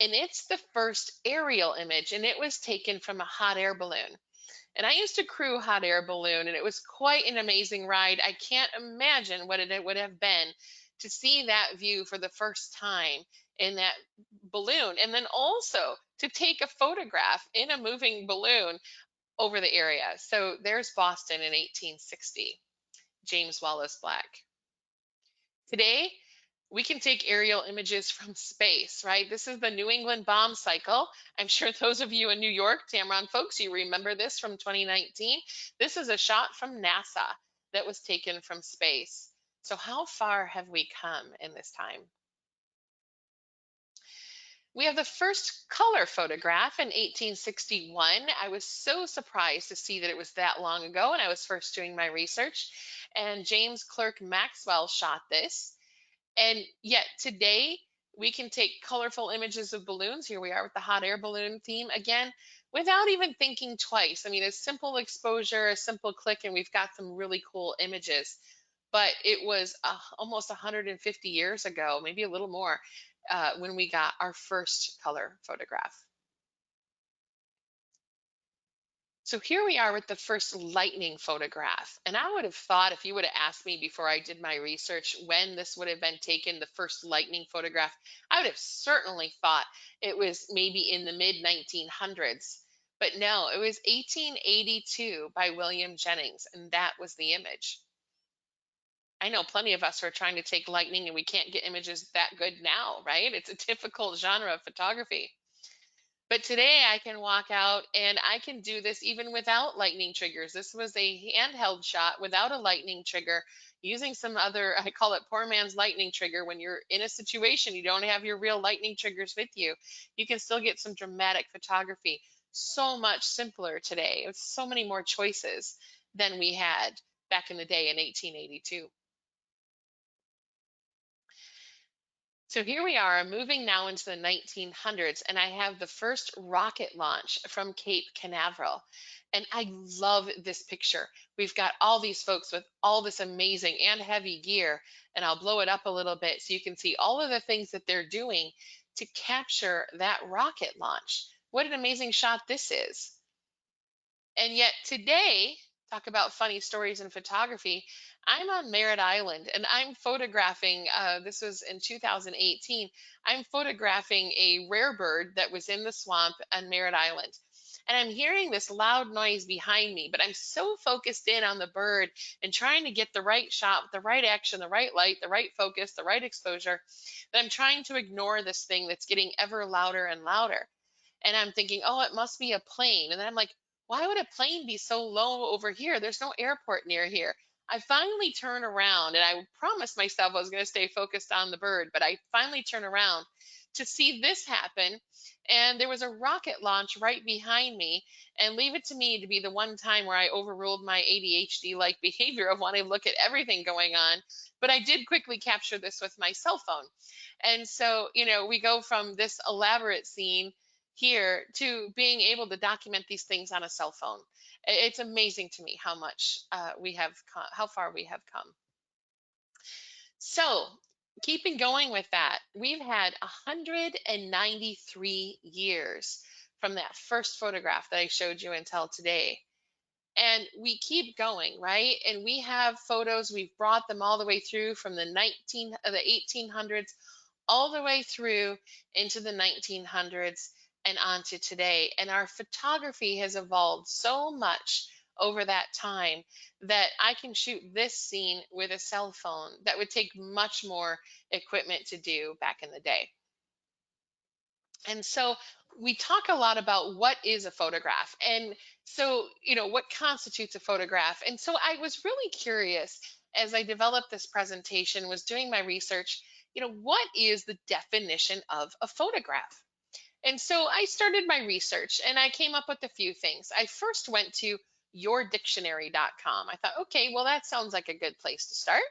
And it's the first aerial image, and it was taken from a hot air balloon. And I used to crew hot air balloon, and it was quite an amazing ride. I can't imagine what it would have been to see that view for the first time in that balloon, and then also to take a photograph in a moving balloon over the area. So there's Boston in 1860, James Wallace Black. Today, we can take aerial images from space, right? This is the New England bomb cycle. I'm sure those of you in New York, Tamron folks, you remember this from 2019. This is a shot from NASA that was taken from space. So how far have we come in this time? We have the first color photograph in 1861. I was so surprised to see that it was that long ago when I was first doing my research. And James Clerk Maxwell shot this. And yet today we can take colorful images of balloons. Here we are with the hot air balloon theme again, without even thinking twice. I mean, a simple exposure, a simple click, and we've got some really cool images. But it was almost 150 years ago, maybe a little more, when we got our first color photograph. So here we are with the first lightning photograph. And I would have thought, if you would have asked me before I did my research when this would have been taken, the first lightning photograph, I would have certainly thought it was maybe in the mid 1900s. But no, it was 1882 by William Jennings, and that was the image. I know plenty of us are trying to take lightning and we can't get images that good now, right? It's a difficult genre of photography. But today I can walk out and I can do this even without lightning triggers. This was a handheld shot without a lightning trigger, using some other, I call it poor man's lightning trigger. When you're in a situation, you don't have your real lightning triggers with you, you can still get some dramatic photography. So much simpler today. It's so many more choices than we had back in the day in 1882. So here we are moving now into the 1900s, and I have the first rocket launch from Cape Canaveral. And I love this picture. We've got all these folks with all this amazing and heavy gear, and I'll blow it up a little bit so you can see all of the things that they're doing to capture that rocket launch. What an amazing shot this is. And yet today, talk about funny stories in photography. I'm on Merritt Island and I'm photographing, this was in 2018, I'm photographing a rare bird that was in the swamp on Merritt Island. And I'm hearing this loud noise behind me, but I'm so focused in on the bird and trying to get the right shot, the right action, the right light, the right focus, the right exposure, that I'm trying to ignore this thing that's getting ever louder and louder. And I'm thinking, oh, it must be a plane. And then I'm like, why would a plane be so low over here? There's no airport near here. I finally turn around and I promised myself I was going to stay focused on the bird, but I finally turn around to see this happen. And there was a rocket launch right behind me. And leave it to me to be the one time where I overruled my ADHD like behavior of wanting to look at everything going on. But I did quickly capture this with my cell phone. And so, we go from this elaborate scene here to being able to document these things on a cell phone. It's amazing to me how much how far we have come. So, keeping going with that, we've had 193 years from that first photograph that I showed you until today. And we keep going, right? And we have photos, we've brought them all the way through from the 1800s all the way through into the 1900s and on to today. And our photography has evolved so much over that time that I can shoot this scene with a cell phone that would take much more equipment to do back in the day. And so we talk a lot about what is a photograph. And so, what constitutes a photograph? And so I was really curious as I developed this presentation, was doing my research, what is the definition of a photograph? And so I started my research and I came up with a few things. I first went to yourdictionary.com. I thought, okay, well, that sounds like a good place to start.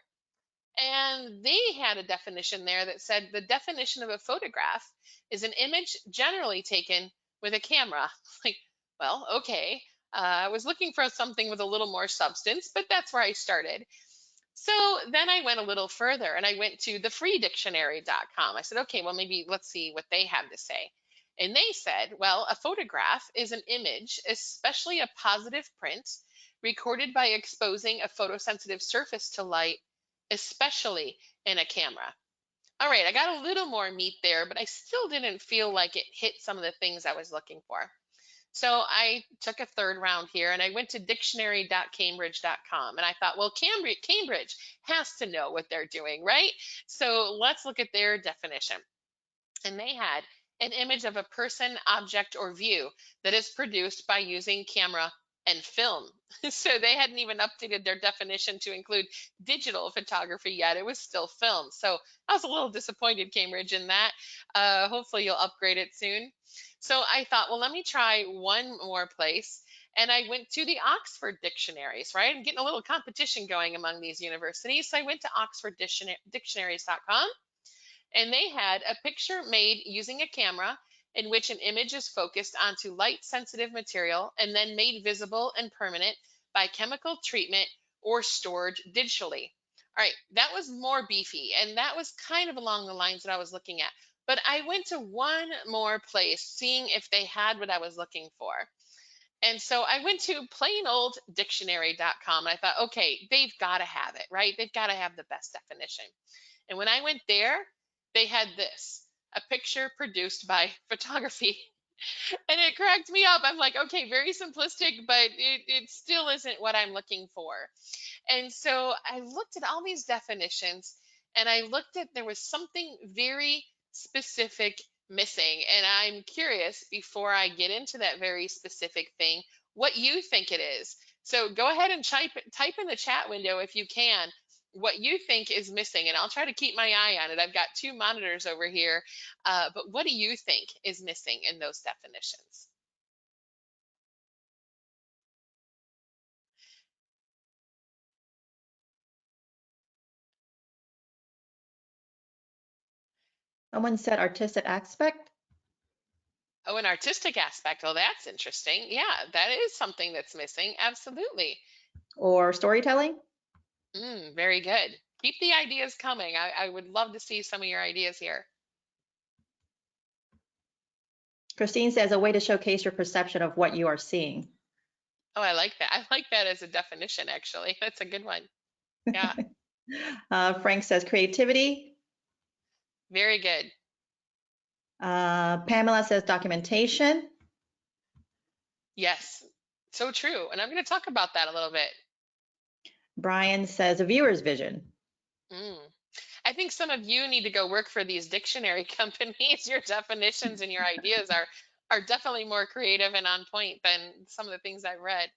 And they had a definition there that said the definition of a photograph is an image generally taken with a camera. Like, well, okay. I was looking for something with a little more substance, but that's where I started. So then I went a little further and I went to thefreedictionary.com. I said, okay, well, maybe let's see what they have to say. And they said, well, a photograph is an image, especially a positive print, recorded by exposing a photosensitive surface to light, especially in a camera. All right, I got a little more meat there, but I still didn't feel like it hit some of the things I was looking for. So I took a third round here and I went to dictionary.cambridge.com and I thought, well, Cambridge has to know what they're doing, right? So let's look at their definition. And they had an image of a person, object, or view that is produced by using camera and film. So they hadn't even updated their definition to include digital photography yet. It was still film. So I was a little disappointed, Cambridge, in that. Hopefully you'll upgrade it soon. So I thought, well, let me try one more place. And I went to the Oxford dictionaries, right? I'm getting a little competition going among these universities. So I went to oxforddictionaries.com and they had a picture made using a camera in which an image is focused onto light sensitive material and then made visible and permanent by chemical treatment or stored digitally. All right, that was more beefy, and that was kind of along the lines that I was looking at. But I went to one more place, seeing if they had what I was looking for. And so I went to plainolddictionary.com and I thought, okay, they've got to have it, right? They've got to have the best definition. And when I went there, they had this, a picture produced by photography. And it cracked me up. I'm like, okay, very simplistic, but it still isn't what I'm looking for. And so I looked at all these definitions and I looked at there was something very specific missing. And I'm curious, before I get into that very specific thing, what you think it is. So go ahead and type in the chat window if you can what you think is missing, and I'll try to keep my eye on it. I've got two monitors over here, but what do you think is missing in those definitions? Someone said artistic aspect. Oh, an artistic aspect. Oh, that's interesting. Yeah, that is something that's missing. Absolutely. Or storytelling. Very good. Keep the ideas coming. I would love to see some of your ideas here. Christine says a way to showcase your perception of what you are seeing. Oh, I like that. I like that as a definition, actually. That's a good one. Yeah. Frank says creativity. Very good. Pamela says documentation. Yes, so true. And I'm going to talk about that a little bit. Brian says a viewer's vision. I think some of you need to go work for these dictionary companies. Your definitions and your ideas are definitely more creative and on point than some of the things I've read.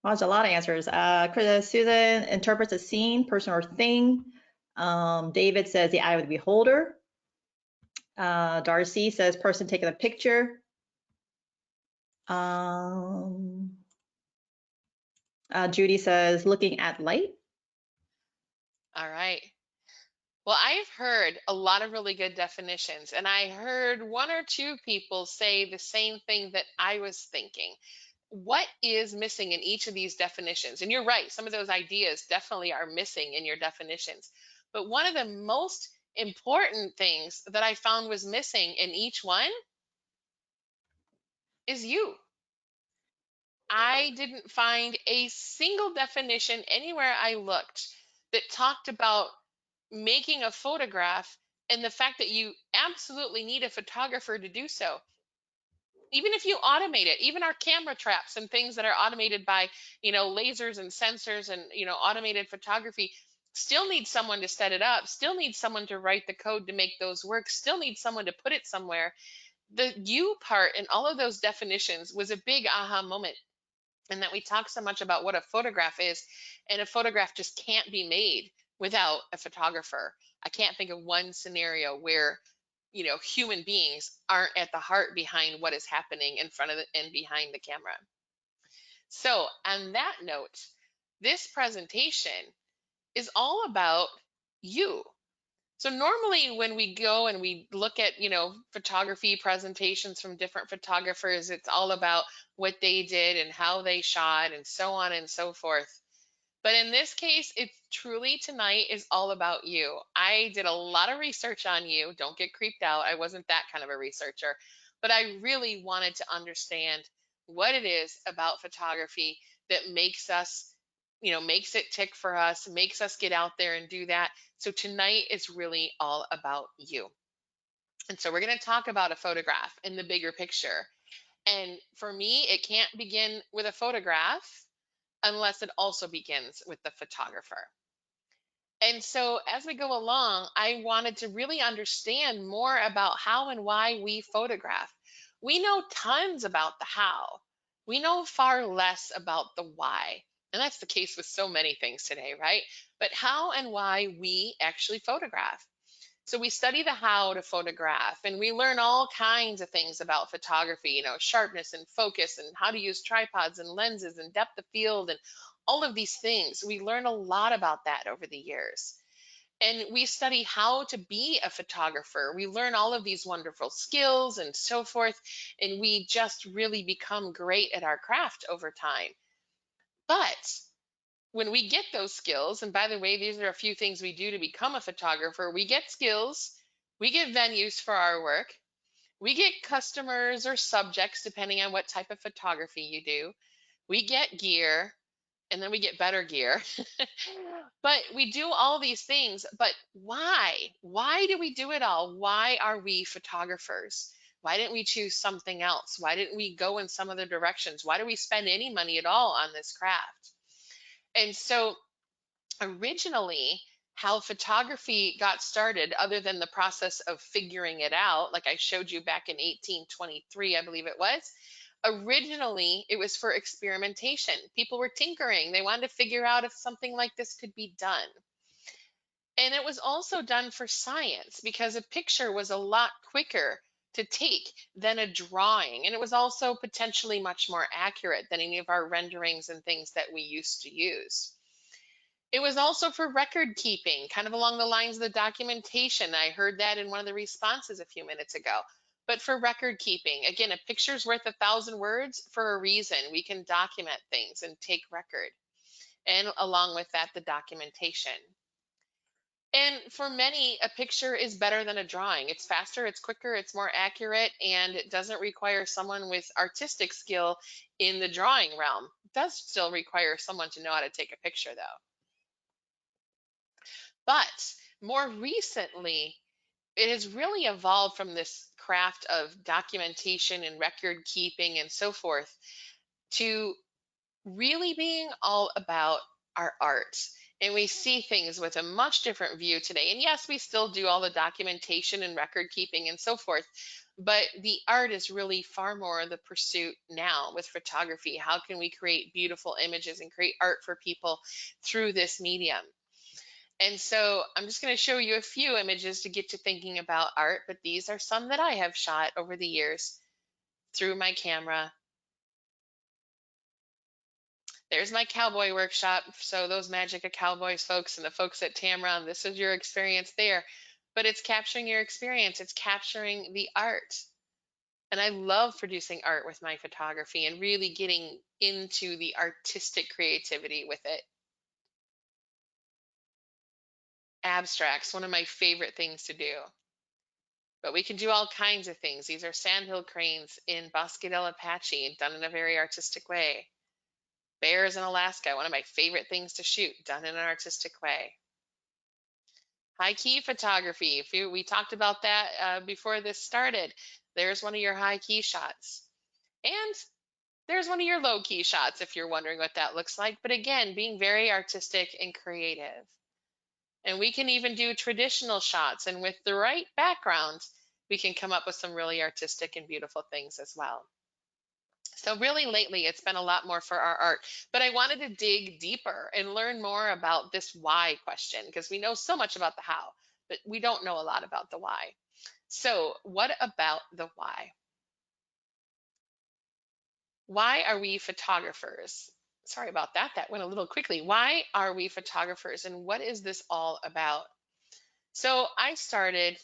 Well, there's a lot of answers. Susan interprets a scene, person, or thing. David says the eye of the beholder. Darcy says person taking a picture. Judy says looking at light. All right. Well, I've heard a lot of really good definitions, and I heard one or two people say the same thing that I was thinking. What is missing in each of these definitions? And you're right, some of those ideas definitely are missing in your definitions. But one of the most important things that I found was missing in each one is you. I didn't find a single definition anywhere I looked that talked about making a photograph and the fact that you absolutely need a photographer to do so. Even if you automate it, even our camera traps and things that are automated by, lasers and sensors and, automated photography still need someone to set it up, still need someone to write the code to make those work, still need someone to put it somewhere. The you part in all of those definitions was a big aha moment. And that we talk so much about what a photograph is, and a photograph just can't be made without a photographer. I can't think of one scenario where, human beings aren't at the heart behind what is happening in front of and behind the camera. So, on that note, this presentation is all about you. So normally when we go and we look at, photography presentations from different photographers, it's all about what they did and how they shot and so on and so forth. But in this case, it's truly tonight is all about you. I did a lot of research on you. Don't get creeped out. I wasn't that kind of a researcher, but I really wanted to understand what it is about photography that makes us, makes it tick for us, makes us get out there and do that. So tonight is really all about you. And so we're going to talk about a photograph in the bigger picture. And for me, it can't begin with a photograph unless it also begins with the photographer. And so as we go along, I wanted to really understand more about how and why we photograph. We know tons about the how. We know far less about the why. And that's the case with so many things today, right? But how and why we actually photograph. So we study the how to photograph, and we learn all kinds of things about photography, sharpness and focus and how to use tripods and lenses and depth of field and all of these things. We learn a lot about that over the years. And we study how to be a photographer. We learn all of these wonderful skills and so forth, and we just really become great at our craft over time. But when we get those skills, and by the way, these are a few things we do to become a photographer. We get skills, we get venues for our work, we get customers or subjects, depending on what type of photography you do. We get gear, and then we get better gear. But we do all these things. But why? Why do we do it all? Why are we photographers? Why didn't we choose something else? Why didn't we go in some other directions? Why do we spend any money at all on this craft? And so originally, how photography got started, other than the process of figuring it out, like I showed you back in 1823, I believe it was, originally it was for experimentation. People were tinkering. They wanted to figure out if something like this could be done. And it was also done for science because a picture was a lot quicker to take than a drawing. And it was also potentially much more accurate than any of our renderings and things that we used to use. It was also for record keeping, kind of along the lines of the documentation. I heard that in one of the responses a few minutes ago. But for record keeping, again, a picture's worth 1,000 words for a reason. We can document things and take record. And along with that, the documentation. And for many, a picture is better than a drawing. It's faster, it's quicker, it's more accurate, and it doesn't require someone with artistic skill in the drawing realm. It does still require someone to know how to take a picture, though. But more recently, it has really evolved from this craft of documentation and record keeping and so forth to really being all about our art. And we see things with a much different view today. And yes, we still do all the documentation and record keeping and so forth, but the art is really far more the pursuit now with photography. How can we create beautiful images and create art for people through this medium? And so I'm just going to show you a few images to get you thinking about art, but these are some that I have shot over the years through my camera. There's my cowboy workshop. So those Magic of Cowboys folks and the folks at Tamron, this is your experience there. But it's capturing your experience. It's capturing the art. And I love producing art with my photography and really getting into the artistic creativity with it. Abstracts, one of my favorite things to do. But we can do all kinds of things. These are sandhill cranes in Bosque del Apache, done in a very artistic way. Bears in Alaska, one of my favorite things to shoot, done in an artistic way. High key photography. We talked about that before this started. There's one of your high key shots. And there's one of your low key shots if you're wondering what that looks like. But again, being very artistic and creative. And we can even do traditional shots. And with the right background, we can come up with some really artistic and beautiful things as well. So really lately, it's been a lot more for our art, but I wanted to dig deeper and learn more about this why question because we know so much about the how, but we don't know a lot about the why. So what about the why? Why are we photographers? Sorry about that. That went a little quickly. Why are we photographers and what is this all about? So I started,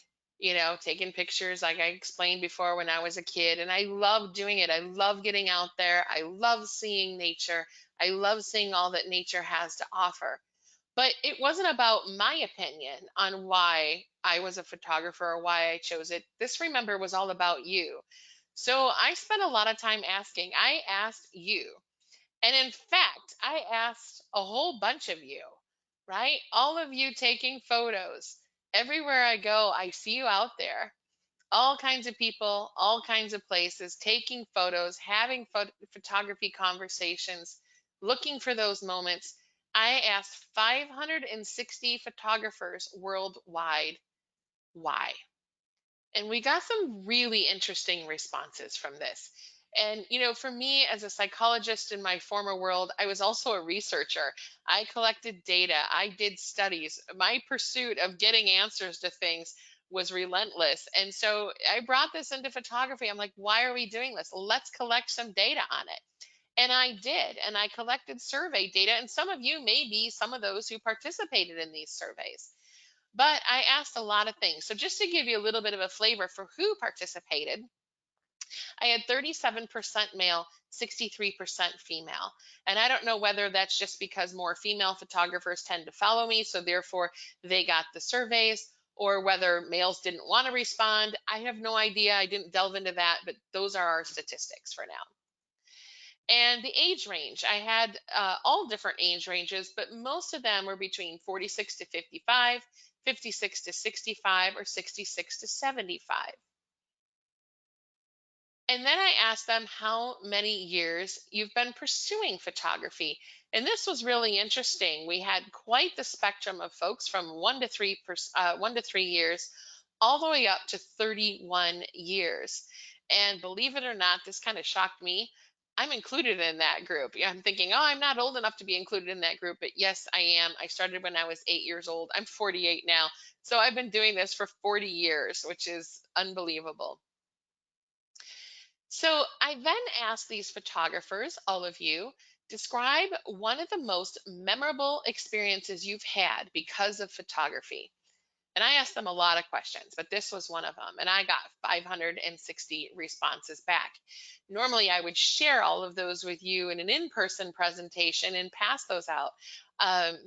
taking pictures like I explained before when I was a kid, and I love doing it. I love getting out there. I love seeing nature. I love seeing all that nature has to offer. But it wasn't about my opinion on why I was a photographer or why I chose it. This, remember, was all about you. So I spent a lot of time asking. I asked you. And in fact, I asked a whole bunch of you, right? All of you taking photos. Everywhere I go, I see you out there. All kinds of people, all kinds of places, taking photos, having photography conversations, looking for those moments. I asked 560 photographers worldwide why. And we got some really interesting responses from this. And, for me as a psychologist in my former world, I was also a researcher. I collected data, I did studies. My pursuit of getting answers to things was relentless. And so I brought this into photography. I'm like, why are we doing this? Let's collect some data on it. And I did. And I collected survey data. And some of you may be some of those who participated in these surveys. But I asked a lot of things. So just to give you a little bit of a flavor for who participated, I had 37% male, 63% female. And I don't know whether that's just because more female photographers tend to follow me, so therefore they got the surveys, or whether males didn't want to respond. I have no idea. I didn't delve into that, but those are our statistics for now. And the age range, I had all different age ranges, but most of them were between 46 to 55, 56 to 65, or 66 to 75. And then I asked them how many years you've been pursuing photography. And this was really interesting. We had quite the spectrum of folks from 1 to 3 years, all the way up to 31 years. And believe it or not, this kind of shocked me. I'm included in that group. Yeah, I'm thinking, oh, I'm not old enough to be included in that group, but yes, I am. I started when I was 8 years old. I'm 48 now. So I've been doing this for 40 years, which is unbelievable. So I then asked these photographers, all of you, describe one of the most memorable experiences you've had because of photography. And I asked them a lot of questions, but this was one of them. And I got 560 responses back. Normally, I would share all of those with you in an in-person presentation and pass those out.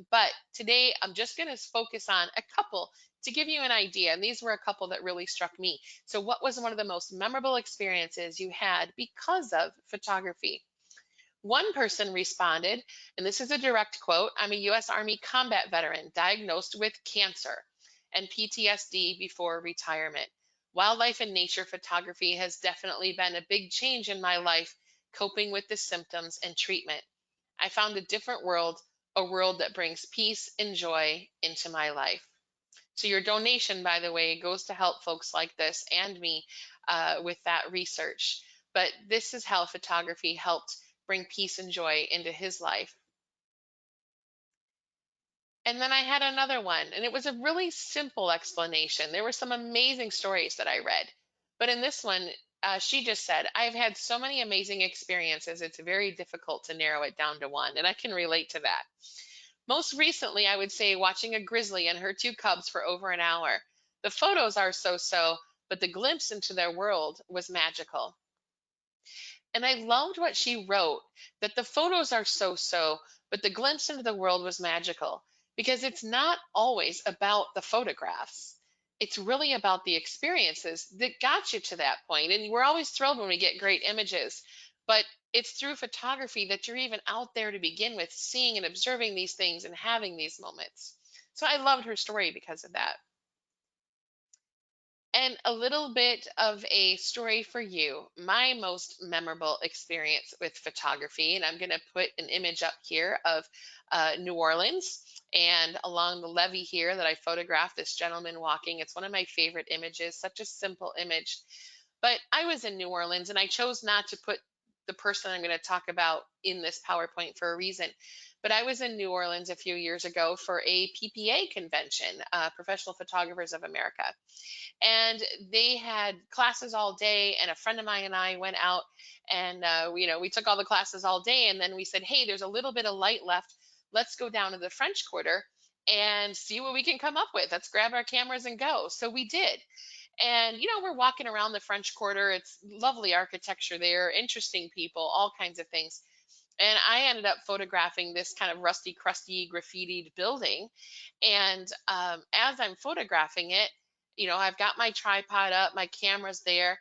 But today, I'm just going to focus on a couple to give you an idea. And these were a couple that really struck me. So what was one of the most memorable experiences you had because of photography? One person responded, and this is a direct quote, I'm a U.S. Army combat veteran diagnosed with cancer and PTSD before retirement. Wildlife and nature photography has definitely been a big change in my life, coping with the symptoms and treatment. I found a different world, a world that brings peace and joy into my life. So your donation, by the way, goes to help folks like this and me with that research. But this is how photography helped bring peace and joy into his life. And then I had another one, and it was a really simple explanation. There were some amazing stories that I read. But in this one, she just said, I've had so many amazing experiences, it's very difficult to narrow it down to one. And I can relate to that. Most recently, I would say watching a grizzly and her two cubs for over an hour. The photos are so-so, but the glimpse into their world was magical. And I loved what she wrote, that the photos are so-so, but the glimpse into the world was magical, because it's not always about the photographs. It's really about the experiences that got you to that point. And we're always thrilled when we get great images, but it's through photography that you're even out there to begin with, seeing and observing these things and having these moments. So I loved her story because of that. And a little bit of a story for you, my most memorable experience with photography. And I'm going to put an image up here of New Orleans and along the levee here that I photographed this gentleman walking. It's one of my favorite images, such a simple image. But I was in New Orleans and I chose not to put the person I'm going to talk about in this PowerPoint for a reason. But I was in New Orleans a few years ago for a PPA convention, Professional Photographers of America, and they had classes all day. And a friend of mine and I went out, and we took all the classes all day, and then we said, hey, there's a little bit of light left. Let's go down to the French Quarter and see what we can come up with. Let's grab our cameras and go. So we did. And we're walking around the French Quarter. It's lovely architecture there, interesting people, all kinds of things. And I ended up photographing this kind of rusty, crusty, graffitied building. And as I'm photographing it, I've got my tripod up, my camera's there.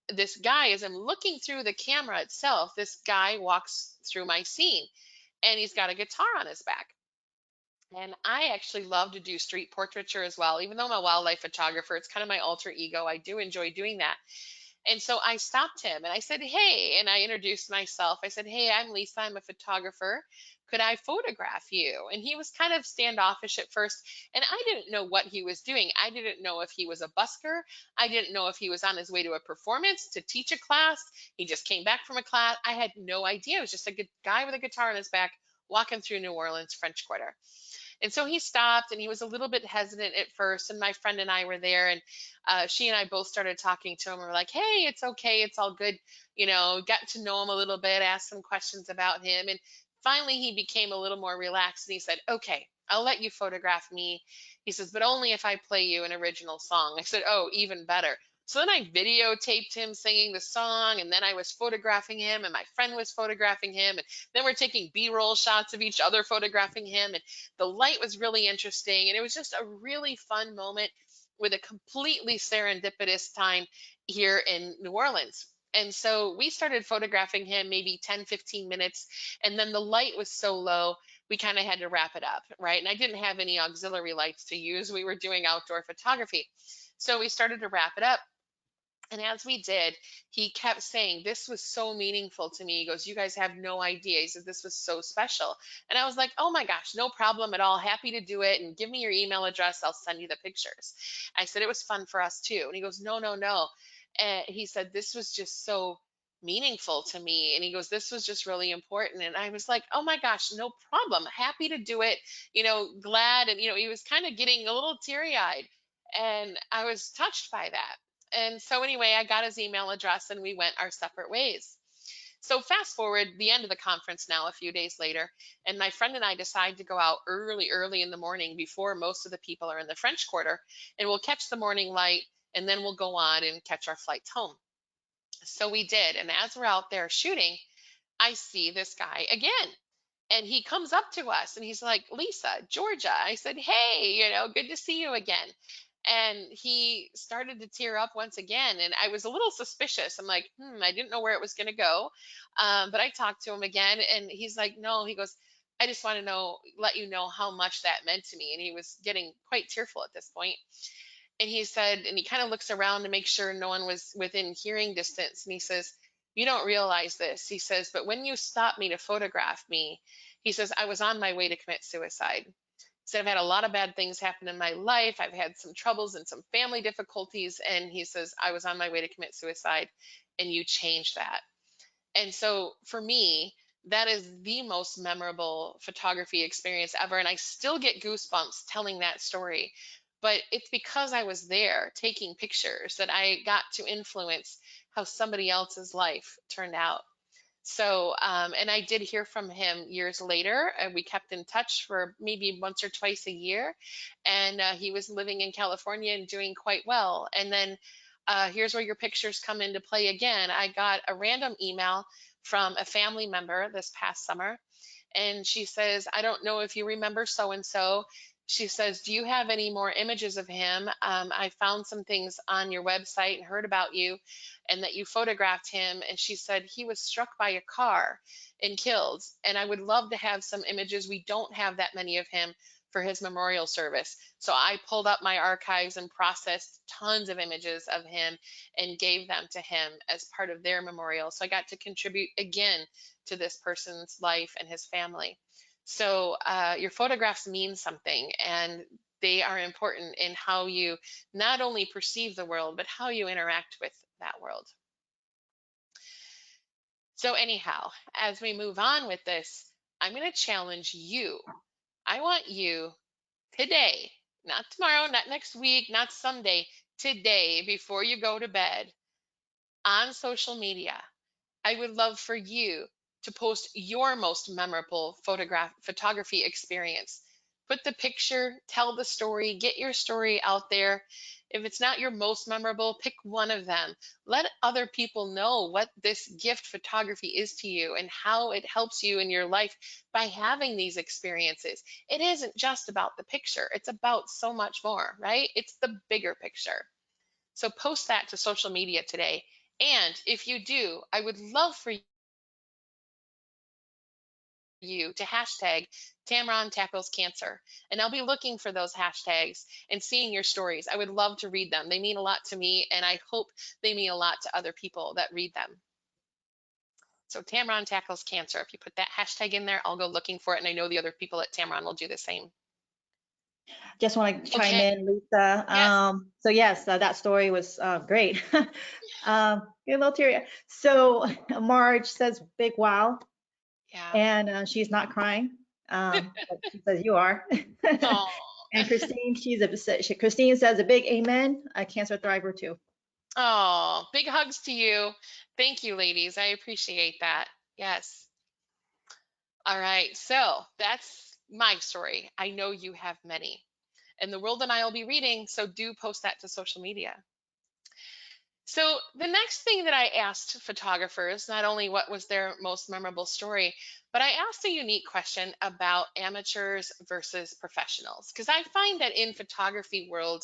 This guy, as I'm looking through the camera itself, this guy walks through my scene, and he's got a guitar on his back. And I actually love to do street portraiture as well. Even though I'm a wildlife photographer, it's kind of my alter ego. I do enjoy doing that. And so I stopped him and I said, hey, and I introduced myself. I said, hey, I'm Lisa. I'm a photographer. Could I photograph you? And he was kind of standoffish at first. And I didn't know what he was doing. I didn't know if he was a busker. I didn't know if he was on his way to a performance to teach a class. He just came back from a class. I had no idea. It was just a good guy with a guitar on his back walking through New Orleans French Quarter. And so he stopped, and he was a little bit hesitant at first. And my friend and I were there, and she and I both started talking to him. And we're like, hey, it's okay. It's all good. Got to know him a little bit, asked some questions about him. And finally, he became a little more relaxed. And he said, okay, I'll let you photograph me. He says, but only if I play you an original song. I said, oh, even better. So then I videotaped him singing the song, and then I was photographing him, and my friend was photographing him, and then we're taking B-roll shots of each other photographing him, and the light was really interesting, and it was just a really fun moment with a completely serendipitous time here in New Orleans. And so we started photographing him maybe 10, 15 minutes, and then the light was so low, we kind of had to wrap it up, right? And I didn't have any auxiliary lights to use. We were doing outdoor photography. So we started to wrap it up. And as we did, he kept saying, this was so meaningful to me. He goes, you guys have no idea. He said, this was so special. And I was like, oh my gosh, no problem at all. Happy to do it. And give me your email address. I'll send you the pictures. I said, it was fun for us too. And he goes, no, no, no. And he said, this was just so meaningful to me. And he goes, this was just really important. And I was like, oh my gosh, no problem. Happy to do it. Glad. And, he was kind of getting a little teary eyed. And I was touched by that. And so anyway, I got his email address and we went our separate ways. So fast forward the end of the conference now, a few days later, and my friend and I decide to go out early in the morning before most of the people are in the French Quarter, and we'll catch the morning light, and then we'll go on and catch our flights home. So we did, and as we're out there shooting, I see this guy again. And he comes up to us and he's like, Lisa, Georgia. I said, hey, good to see you again. And he started to tear up once again. And I was a little suspicious. I'm like, I didn't know where it was going to go. But I talked to him again and he's like, no, he goes, I just want to let you know how much that meant to me. And he was getting quite tearful at this point. And he said, and he kind of looks around to make sure no one was within hearing distance. And he says, you don't realize this. He says, but when you stopped me to photograph me, he says, I was on my way to commit suicide. He said, I've had a lot of bad things happen in my life. I've had some troubles and some family difficulties. And he says, I was on my way to commit suicide and you changed that. And so for me, that is the most memorable photography experience ever. And I still get goosebumps telling that story. But it's because I was there taking pictures that I got to influence how somebody else's life turned out. So, and I did hear from him years later. We kept in touch for maybe once or twice a year. And he was living in California and doing quite well. And then here's where your pictures come into play again. I got a random email from a family member this past summer. And she says, I don't know if you remember so and so. She says, do you have any more images of him? I found some things on your website and heard about you and that you photographed him. And she said, he was struck by a car and killed. And I would love to have some images. We don't have that many of him for his memorial service. So I pulled up my archives and processed tons of images of him and gave them to him as part of their memorial. So I got to contribute again to this person's life and his family. So your photographs mean something, and they are important in how you not only perceive the world, but how you interact with that world. So anyhow, as we move on with this, I'm going to challenge you. I want you today, not tomorrow, not next week, not someday, today, before you go to bed, on social media, I would love for you to post your most memorable photography experience. Put the picture, tell the story, get your story out there. If it's not your most memorable, pick one of them. Let other people know what this gift photography is to you and how it helps you in your life by having these experiences. It isn't just about the picture, it's about so much more, right? It's the bigger picture. So post that to social media today. And if you do, I would love for you to hashtag Tamron Tackles Cancer. And I'll be looking for those hashtags and seeing your stories. I would love to read them. They mean a lot to me, and I hope they mean a lot to other people that read them. So Tamron Tackles Cancer. If you put that hashtag in there, I'll go looking for it. And I know the other people at Tamron will do the same. Just want to chime Okay. in, Lisa. Yes. So yes, that story was great. Get a little teary. So Marge says big wow, Yeah. and she's not crying. But she says you are. Oh. And Christine says a big amen, a cancer thriver too. Oh, big hugs to you. Thank you, ladies. I appreciate that. Yes. All right. So that's my story. I know you have many. And the world and I will be reading, so do post that to social media. So the next thing that I asked photographers, not only what was their most memorable story, but I asked a unique question about amateurs versus professionals. Because I find that in photography world,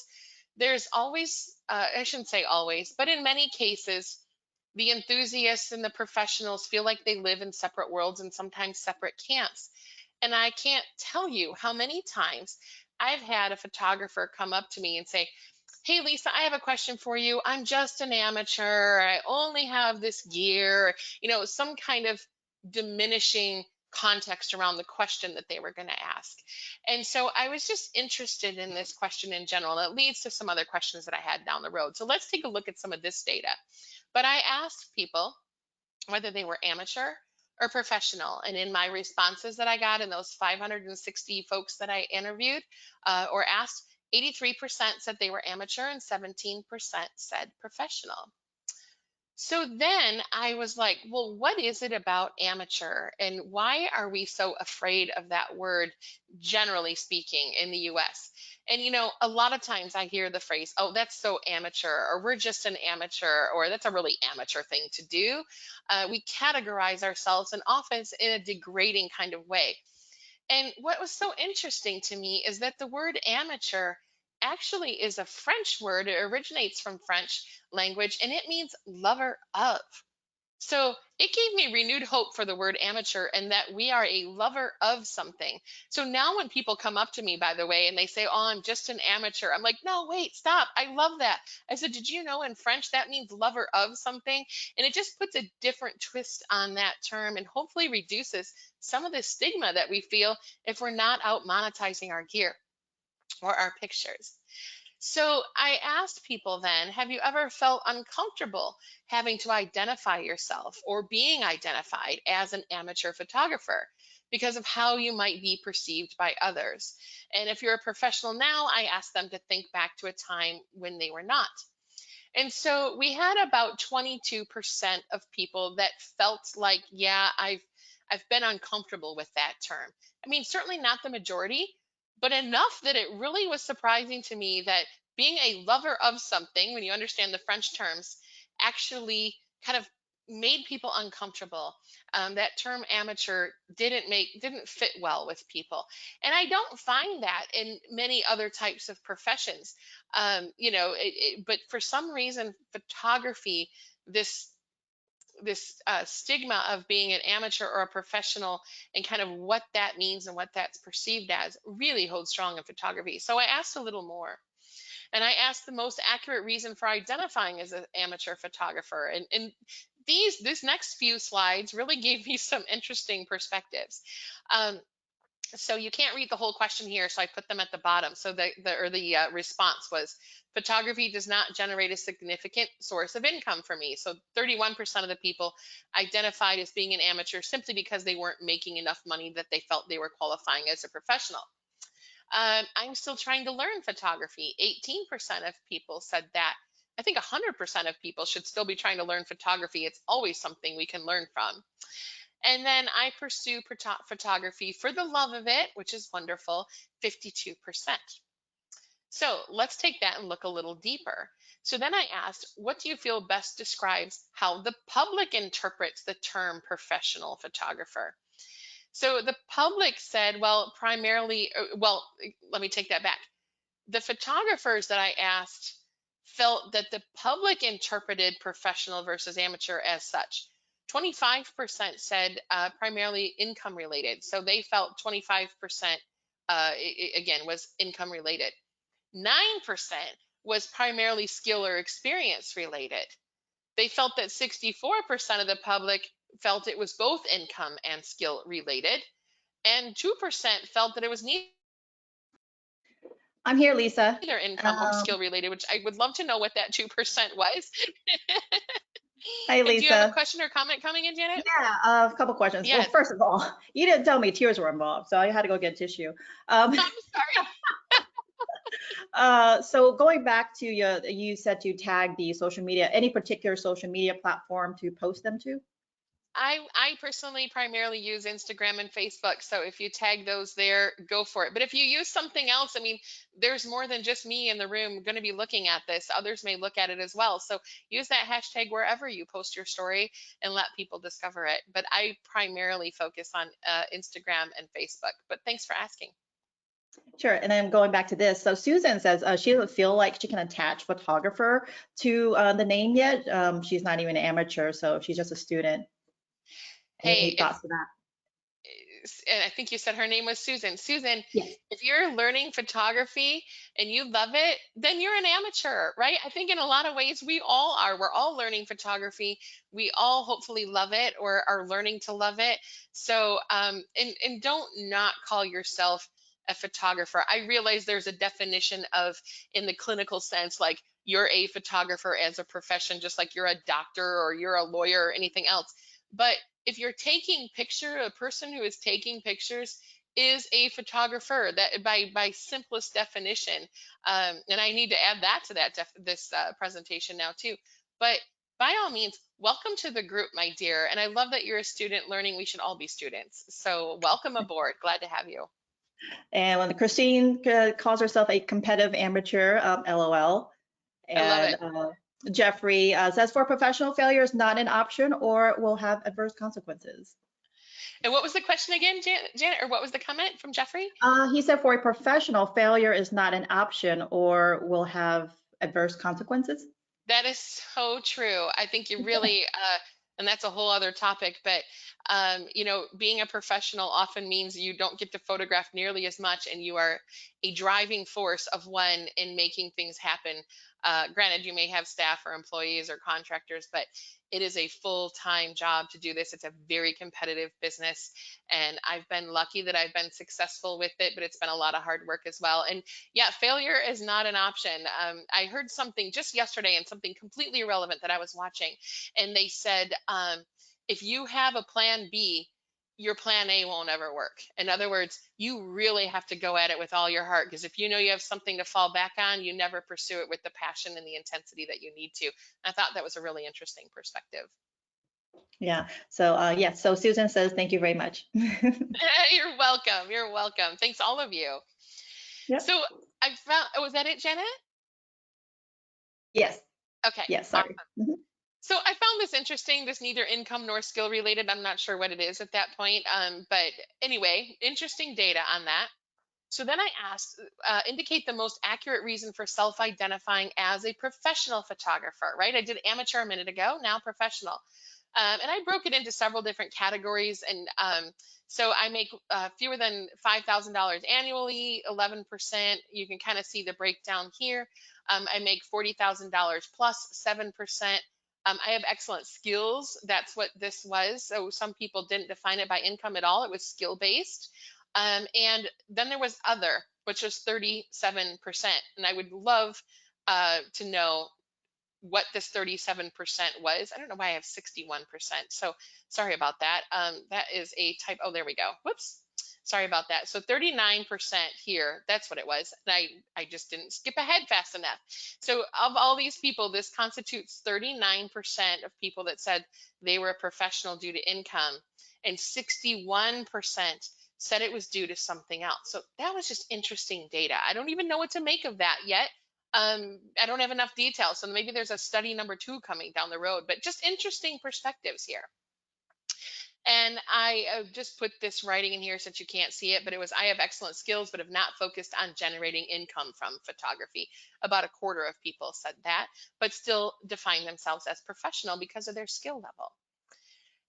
there's always, I shouldn't say always, but in many cases, the enthusiasts and the professionals feel like they live in separate worlds and sometimes separate camps. And I can't tell you how many times I've had a photographer come up to me and say, "Hey, Lisa, I have a question for you. I'm just an amateur. I only have this gear," some kind of diminishing context around the question that they were going to ask. And so I was just interested in this question in general. And it leads to some other questions that I had down the road. So let's take a look at some of this data. But I asked people whether they were amateur or professional. And in my responses that I got in those 560 folks that I interviewed or asked, 83% said they were amateur and 17% said professional. So then I was like, well, what is it about amateur and why are we so afraid of that word, generally speaking, in the US? And a lot of times I hear the phrase, "Oh, that's so amateur," or "We're just an amateur," or "That's a really amateur thing to do." We categorize ourselves and often in a degrading kind of way. And what was so interesting to me is that the word amateur actually is a French word. It originates from French language and it means lover of. So it gave me renewed hope for the word amateur and that we are a lover of something. So now when people come up to me, by the way, and they say, "Oh, I'm just an amateur," I'm like, "No, wait, stop. I love that." I said, "Did you know in French that means lover of something?" And it just puts a different twist on that term and hopefully reduces some of the stigma that we feel if we're not out monetizing our gear or our pictures. So I asked people then, have you ever felt uncomfortable having to identify yourself or being identified as an amateur photographer because of how you might be perceived by others? And if you're a professional now, I asked them to think back to a time when they were not. And so we had about 22% of people that felt like, yeah, I've been uncomfortable with that term. I mean, certainly not the majority, but enough that it really was surprising to me that being a lover of something, when you understand the French terms, actually kind of made people uncomfortable. That term amateur didn't fit well with people, and I don't find that in many other types of professions. But for some reason, photography, this stigma of being an amateur or a professional and kind of what that means and what that's perceived as really holds strong in photography. So I asked a little more. And I asked the most accurate reason for identifying as an amateur photographer. And this next few slides really gave me some interesting perspectives. Um, So you can't read the whole question here, so I put them at the bottom. So the response was, photography does not generate a significant source of income for me. So 31% of the people identified as being an amateur simply because they weren't making enough money that they felt they were qualifying as a professional. I'm still trying to learn photography. 18% of people said that. I think 100% of people should still be trying to learn photography. It's always something we can learn from. And then I pursue photography for the love of it, which is wonderful, 52%. So let's take that and look a little deeper. So then I asked, what do you feel best describes how the public interprets the term professional photographer? So the public said, well, primarily, let me take that back. The photographers that I asked felt that the public interpreted professional versus amateur as such. 25% said primarily income related. So they felt 25% again was income related. 9% was primarily skill or experience related. They felt that 64% of the public felt it was both income and skill related, and 2% felt that it was neither I'm here, Lisa. income or skill related, which I would love to know what that 2% was. Hi, And do you have a Lisa. question or comment coming in, Janet? Yeah, a couple questions. Well, Yes. first of all, you didn't tell me tears were involved, so I had to go get tissue. I'm sorry. So going back to you said to tag the social media, any particular social media platform to post them to? I personally primarily use Instagram and Facebook. So if you tag those there, go for it. But if you use something else, I mean, there's more than just me in the room going to be looking at this. Others may look at it as well. So use that hashtag wherever you post your story and let people discover it. But I primarily focus on Instagram and Facebook. But thanks for asking. Sure. And then going back to this, so Susan says she doesn't feel like she can attach photographer to the name yet. She's not even an amateur, so she's just a student. Any Hey, thoughts to that? and I think you said her name was Susan. Susan, Yes. if you're learning photography and you love it, then you're an amateur, right? I think in a lot of ways we all are. We're all learning photography. We all hopefully love it or are learning to love it. So, and don't not call yourself a photographer. I realize there's a definition of, in the clinical sense, like you're a photographer as a profession, just like you're a doctor or you're a lawyer or anything else. But if you're taking picture, a person who is taking pictures is a photographer, that by simplest definition. And I need to add that to this presentation now too. But by all means, welcome to the group, my dear. And I love that you're a student learning. We should all be students. So welcome aboard. Glad to have you. And when Christine calls herself a competitive amateur, LOL. I love And Jeffrey says for professional failure is not an option or will have adverse consequences. And what was the question again, Janet, or what was the comment from Jeffrey? He said for a professional, failure is not an option or will have adverse consequences. That is so true. I think you really, and that's a whole other topic, but you know, being a professional often means you don't get to photograph nearly as much, and you are a driving force of one in making things happen. Granted, you may have staff or employees or contractors, but it is a full-time job to do this. It's a very competitive business, and I've been lucky that I've been successful with it, but it's been a lot of hard work as well. And yeah, failure is not an option. I heard something just yesterday and something completely irrelevant that I was watching, and they said, if you have a plan B, your plan A won't ever work. In other words, you really have to go at it with all your heart, because if you know you have something to fall back on, you never pursue it with the passion and the intensity that you need to. And I thought that was a really interesting perspective. Yeah. So yeah. So Susan says thank you very much. You're welcome. You're welcome. Thanks, all of you. Yep. So I found. Oh, was that it, Janet? Yes. Okay. Yes. Sorry. Awesome. So I found this interesting, this neither income nor skill related. I'm not sure what it is at that point. But anyway, interesting data on that. So then I asked, indicate the most accurate reason for self-identifying as a professional photographer, right? I did amateur a minute ago, now professional. And I broke it into several different categories. And so I make fewer than $5,000 annually, 11%. You can kind of see the breakdown here. I make $40,000 plus 7%. I have excellent skills. That's what this was. So some people didn't define it by income at all. It was skill based. And then there was other, which was 37%. And I would love to know what this 37% was. I don't know why I have 61%. So sorry about that. That is a type. Oh, there we go. Whoops. Sorry about that. So 39% here, that's what it was. And I just didn't skip ahead fast enough. So of all these people, this constitutes 39% of people that said they were a professional due to income, and 61% said it was due to something else. So that was just interesting data. I don't even know what to make of that yet. I don't have enough details, so maybe there's a study number 2 coming down the road, but just interesting perspectives here. And I just put this writing in here since you can't see it, but it was, I have excellent skills, but have not focused on generating income from photography. About a quarter of people said that, but still define themselves as professional because of their skill level.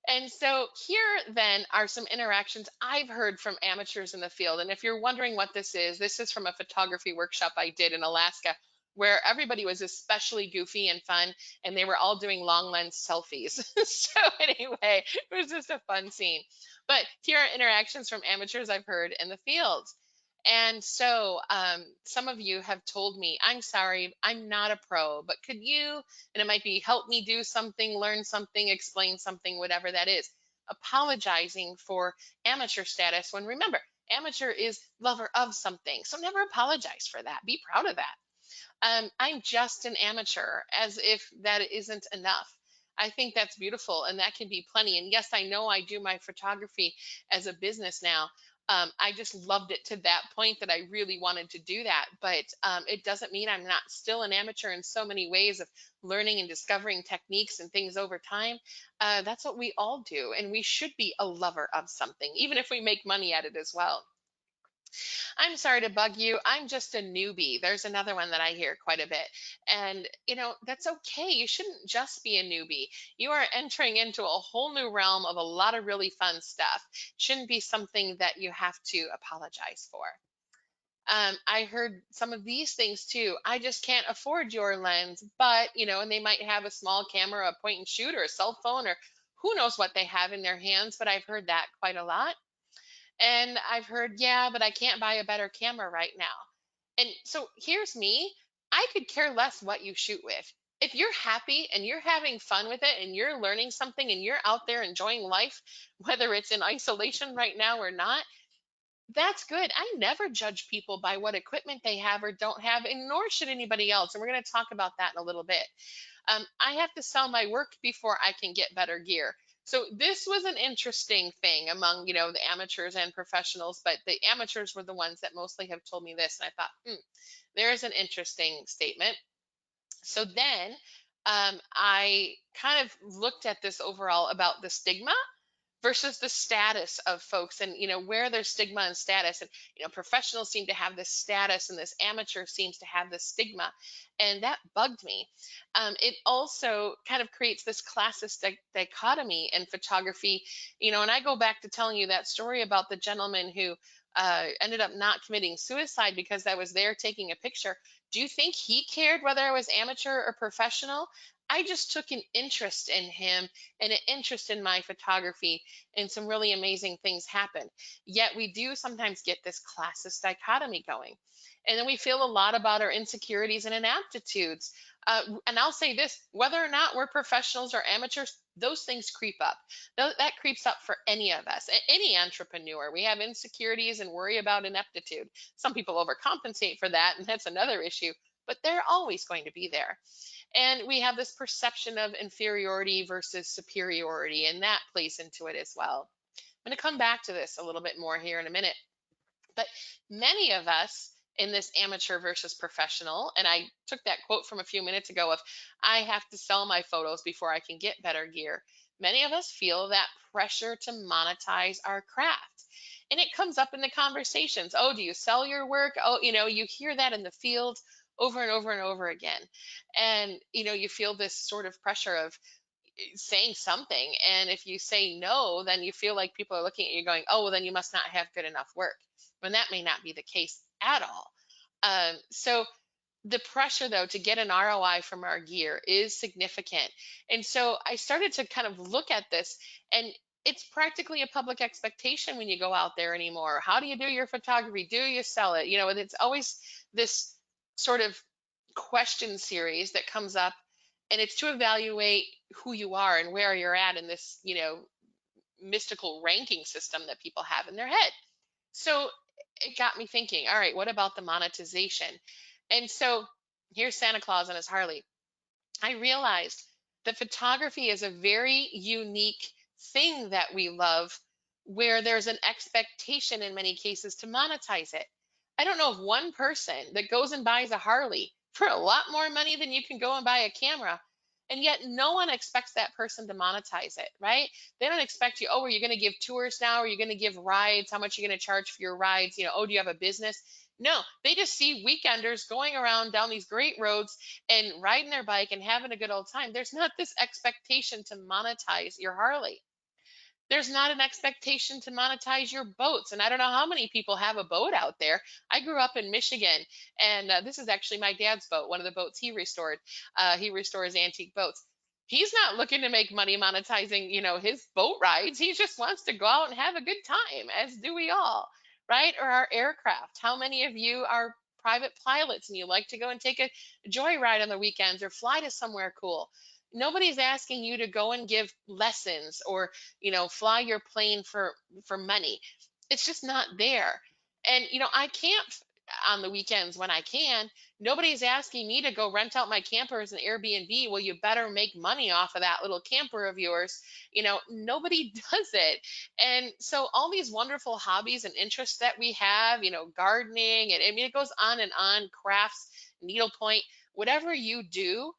And so here then are some interactions I've heard from amateurs in the field. And if you're wondering what this is from a photography workshop I did in Alaska, where everybody was especially goofy and fun, and they were all doing long lens selfies. So anyway, it was just a fun scene. But here are interactions from amateurs I've heard in the field. And so some of you have told me, I'm sorry, I'm not a pro, but could you, and it might be help me do something, learn something, explain something, whatever that is, apologizing for amateur status when remember, amateur is lover of something. So never apologize for that. Be proud of that. I'm just an amateur, as if that isn't enough. I think that's beautiful, and that can be plenty. And yes, I know I do my photography as a business now. I just loved it to that point that I really wanted to do that. But it doesn't mean I'm not still an amateur in so many ways of learning and discovering techniques and things over time. That's what we all do. And we should be a lover of something, even if we make money at it as well. I'm sorry to bug you. I'm just a newbie. There's another one that I hear quite a bit. And, that's okay. You shouldn't just be a newbie. You are entering into a whole new realm of a lot of really fun stuff. Shouldn't be something that you have to apologize for. I heard some of these things too. I just can't afford your lens, but, and they might have a small camera, a point and shoot, or a cell phone, or who knows what they have in their hands, but I've heard that quite a lot. And I've heard, yeah, but I can't buy a better camera right now. And so here's me. I could care less what you shoot with. If you're happy and you're having fun with it and you're learning something and you're out there enjoying life, whether it's in isolation right now or not, that's good. I never judge people by what equipment they have or don't have, and nor should anybody else. And we're going to talk about that in a little bit. I have to sell my work before I can get better gear. So this was an interesting thing among, the amateurs and professionals, but the amateurs were the ones that mostly have told me this. And I thought, there's an interesting statement. So then I kind of looked at this overall about the stigma versus the status of folks, and where there's stigma and status, and professionals seem to have this status and this amateur seems to have this stigma, and that bugged me. It also kind of creates this classist dichotomy in photography, and I go back to telling you that story about the gentleman who ended up not committing suicide because I was there taking a picture. Do you think he cared whether I was amateur or professional? I just took an interest in him and an interest in my photography, and some really amazing things happened. Yet we do sometimes get this classist dichotomy going. And then we feel a lot about our insecurities and inaptitudes. And I'll say this, whether or not we're professionals or amateurs, those things creep up. That creeps up for any of us, any entrepreneur. We have insecurities and worry about ineptitude. Some people overcompensate for that, and that's another issue, but they're always going to be there. And we have this perception of inferiority versus superiority, and that plays into it as well. I'm going to come back to this a little bit more here in a minute. But many of us in this amateur versus professional, and I took that quote from a few minutes ago of, I have to sell my photos before I can get better gear. Many of us feel that pressure to monetize our craft. And it comes up in the conversations. Oh, do you sell your work? Oh, you hear that in the field over and over and over again. And, you feel this sort of pressure of saying something. And if you say no, then you feel like people are looking at you going, oh, well, then you must not have good enough work. When that may not be the case at all. So the pressure, though, to get an ROI from our gear is significant. And so I started to kind of look at this, and it's practically a public expectation when you go out there anymore. How do you do your photography? Do you sell it? And it's always this sort of question series that comes up, and it's to evaluate who you are and where you're at in this, mystical ranking system that people have in their head. So it got me thinking, all right, what about the monetization? And so here's Santa Claus on his Harley. I realized that photography is a very unique thing that we love, where there's an expectation in many cases to monetize it. I don't know of one person that goes and buys a Harley for a lot more money than you can go and buy a camera. And yet no one expects that person to monetize it, right? They don't expect you, oh, are you going to give tours now? Are you going to give rides? How much are you going to charge for your rides? Oh, do you have a business? No, they just see weekenders going around down these great roads and riding their bike and having a good old time. There's not this expectation to monetize your Harley. There's not an expectation to monetize your boats. And I don't know how many people have a boat out there. I grew up in Michigan, and this is actually my dad's boat, one of the boats he restored. He restores antique boats. He's not looking to make money monetizing, his boat rides. He just wants to go out and have a good time, as do we all, right? Or our aircraft. How many of you are private pilots and you like to go and take a joyride on the weekends or fly to somewhere cool? Nobody's asking you to go and give lessons or fly your plane for money. It's just not there. And I camp on the weekends when I can. Nobody's asking me to go rent out my camper as an Airbnb. Well, you better make money off of that little camper of yours. Nobody does it. And so all these wonderful hobbies and interests that we have, gardening, and I mean it goes on, crafts, needlepoint, whatever you do,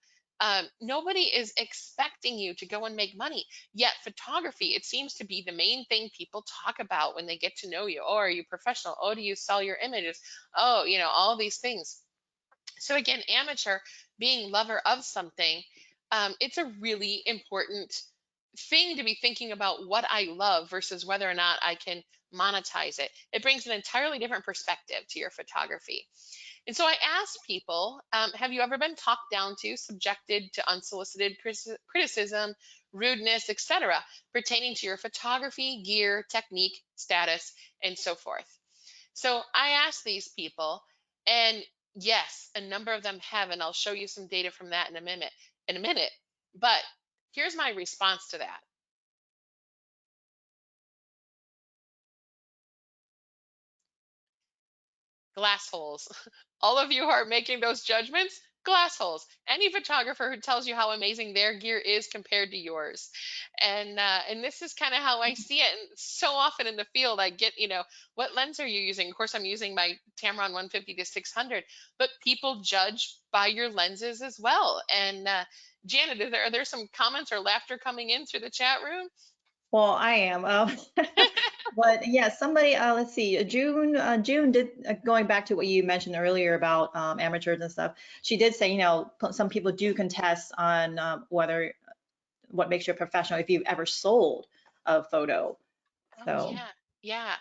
nobody is expecting you to go and make money. Yet photography, it seems to be the main thing people talk about when they get to know you. Oh, are you professional? Oh, do you sell your images? Oh, all these things. So again, amateur, being lover of something, it's a really important thing to be thinking about what I love versus whether or not I can monetize it. It brings an entirely different perspective to your photography. And so I asked people, have you ever been talked down to, subjected to unsolicited criticism, rudeness, etc., pertaining to your photography, gear, technique, status, and so forth? So I asked these people, and yes, a number of them have, and I'll show you some data from that in a minute. But here's my response to that. Glass holes. All of you who are making those judgments, glass holes. Any photographer who tells you how amazing their gear is compared to yours. And this is kind of how I see it. And so often in the field, I get, what lens are you using? Of course, I'm using my Tamron 150 to 600, but people judge by your lenses as well. And Janet, are there some comments or laughter coming in through the chat room? Well, I am. But yeah, somebody, let's see, June did, going back to what you mentioned earlier about amateurs and stuff, she did say, some people do contest on what makes you a professional if you've ever sold a photo. Oh, So, yeah.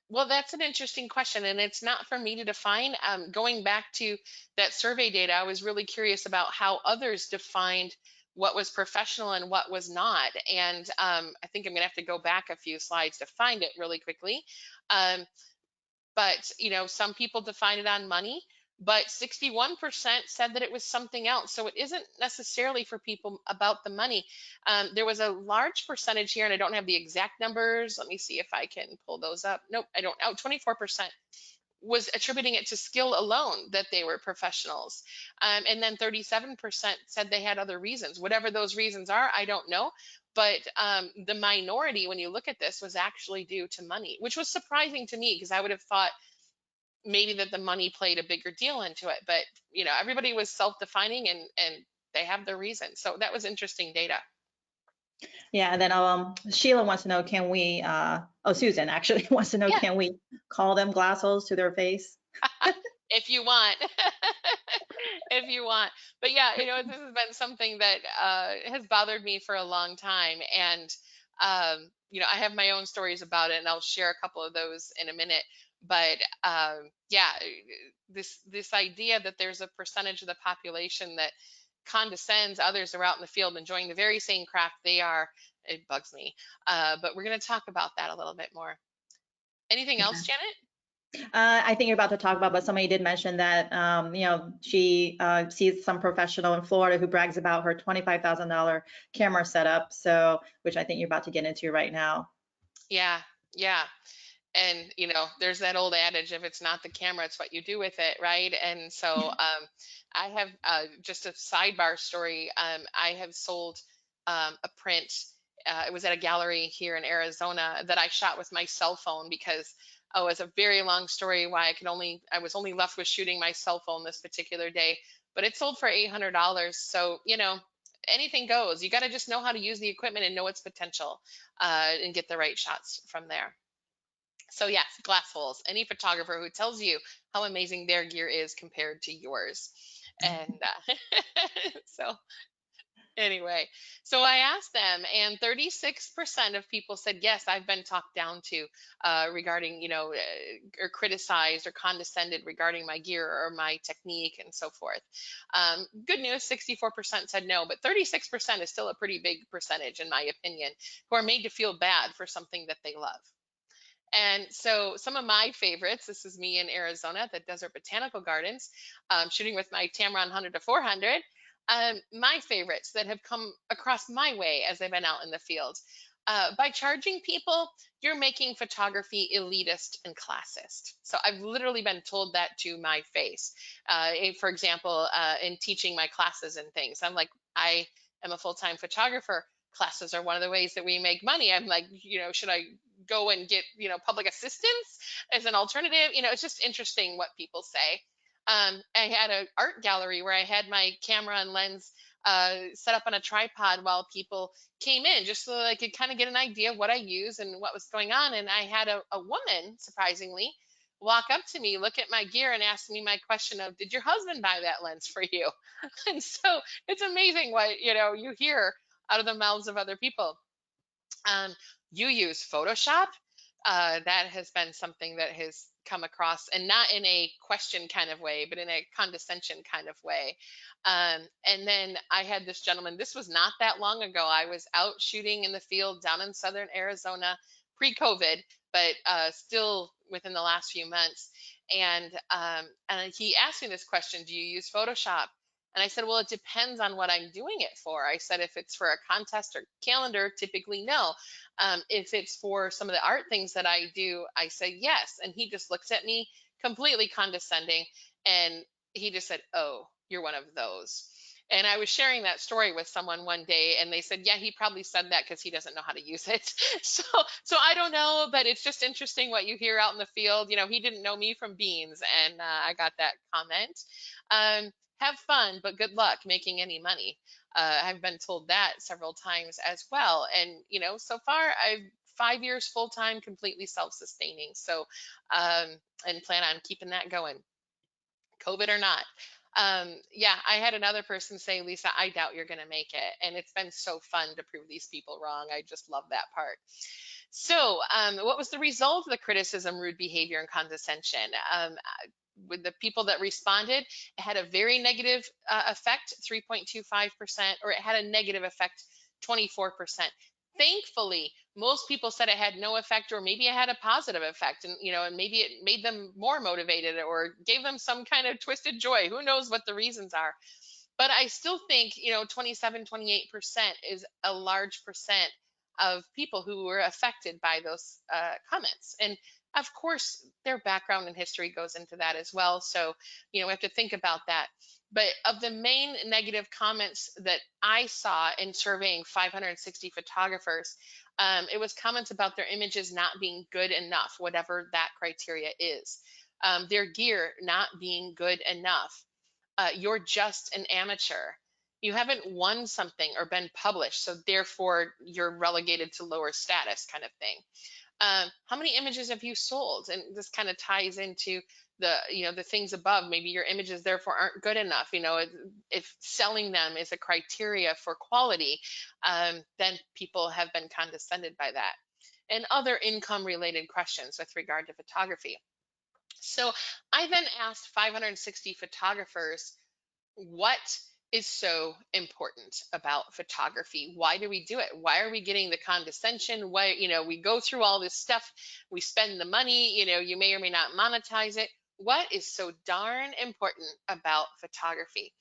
Well, that's an interesting question, and it's not for me to define. Going back to that survey data, I was really curious about how others defined what was professional and what was not. And I think I'm going to have to go back a few slides to find it really quickly. But some people define it on money, but 61% said that it was something else. So it isn't necessarily for people about the money. There was a large percentage here, and I don't have the exact numbers. Let me see if I can pull those up. Nope, I don't. Oh, 24% was attributing it to skill alone that they were professionals. And then 37% said they had other reasons. Whatever those reasons are, I don't know. But the minority, when you look at this, was actually due to money, which was surprising to me because I would have thought maybe that the money played a bigger deal into it. But everybody was self-defining, and they have their reasons. So that was interesting data. yeah, and then Sheila wants to know, can we, Susan actually wants to know, Yeah. can we call them glass holes to their face? If you want. If you want. But yeah, this has been something that has bothered me for a long time. And, I have my own stories about it, and I'll share a couple of those in a minute. But yeah, this idea that there's a percentage of the population that condescends, others are out in the field enjoying the very same craft they are, It bugs me. But we're going to talk about that a little bit more. Anything else, Janet? I think you're about to talk about, but somebody did mention that, she sees some professional in Florida who brags about her $25,000 camera setup. So, which I think you're about to get into right now. Yeah, yeah. And there's that old adage, if it's not the camera, it's what you do with it, right? And so I have just a sidebar story. I have sold a print. It was at a gallery here in Arizona that I shot with my cell phone because, oh, it's a very long story why I was only left with shooting my cell phone this particular day, but it sold for $800. So, anything goes. You got to just know how to use the equipment and know its potential, and get the right shots from there. So yes, glass holes. Any photographer who tells you how amazing their gear is compared to yours. And so anyway, so I asked them, and 36% of people said, yes, I've been talked down to regarding, or criticized or condescended regarding my gear or my technique and so forth. Good news, 64% said no, but 36% is still a pretty big percentage, in my opinion, who are made to feel bad for something that they love. And so some of my favorites, this is me in Arizona at the Desert Botanical Gardens, shooting with my Tamron 100 to 400. My favorites that have come across my way as I've been out in the field. By charging people, you're making photography elitist and classist. So I've literally been told that to my face. For example, in teaching my classes and things, I'm like, I am a full-time photographer. Classes are one of the ways that we make money. I'm like, should I go and get public assistance as an alternative? It's just interesting what people say. I had an art gallery where I had my camera and lens set up on a tripod while people came in, just so that I could kind of get an idea of what I use and what was going on. And I had a woman, surprisingly, walk up to me, look at my gear, and ask me my question of, did your husband buy that lens for you? And so it's amazing what you hear out of the mouths of other people. You use Photoshop. That has been something that has come across, and not in a question kind of way, but in a condescension kind of way. And then I had this gentleman, this was not that long ago. I was out shooting in the field down in southern Arizona pre-COVID, but still within the last few months. And he asked me this question, do you use Photoshop? And I said, well, it depends on what I'm doing it for. I said, if it's for a contest or calendar, typically no. If it's for some of the art things that I do, I say yes. And he just looks at me completely condescending. And he just said, oh, you're one of those. And I was sharing that story with someone one day, and they said, yeah, he probably said that because he doesn't know how to use it. So I don't know, but it's just interesting what you hear out in the field. He didn't know me from beans, and I got that comment. Have fun, but good luck making any money. I've been told that several times as well. And, so far I've 5 years full-time, completely self-sustaining. So, and plan on keeping that going, COVID or not. Yeah, I had another person say, Lisa, I doubt you're going to make it. And it's been so fun to prove these people wrong. I just love that part. So, what was the result of the criticism, rude behavior, and condescension? With the people that responded, it had a very negative effect, 3.25%, or it had a negative effect, 24%. Thankfully, most people said it had no effect, or maybe it had a positive effect, and maybe it made them more motivated or gave them some kind of twisted joy. Who knows what the reasons are? But I still think, 27, 28% is a large percent of people who were affected by those comments. And of course, their background and history goes into that as well. So, we have to think about that. But of the main negative comments that I saw in surveying 560 photographers, it was comments about their images not being good enough, whatever that criteria is. Their gear not being good enough. You're just an amateur. You haven't won something or been published, so therefore you're relegated to lower status, kind of thing. How many images have you sold? And this kind of ties into the things above. Maybe your images therefore aren't good enough. If selling them is a criteria for quality, then people have been condescended by that. And other income related questions with regard to photography. So I then asked 560 photographers what is so important about photography? Why do we do it? Why are we getting the condescension? Why, we go through all this stuff, we spend the money, you may or may not monetize it. What is so darn important about photography?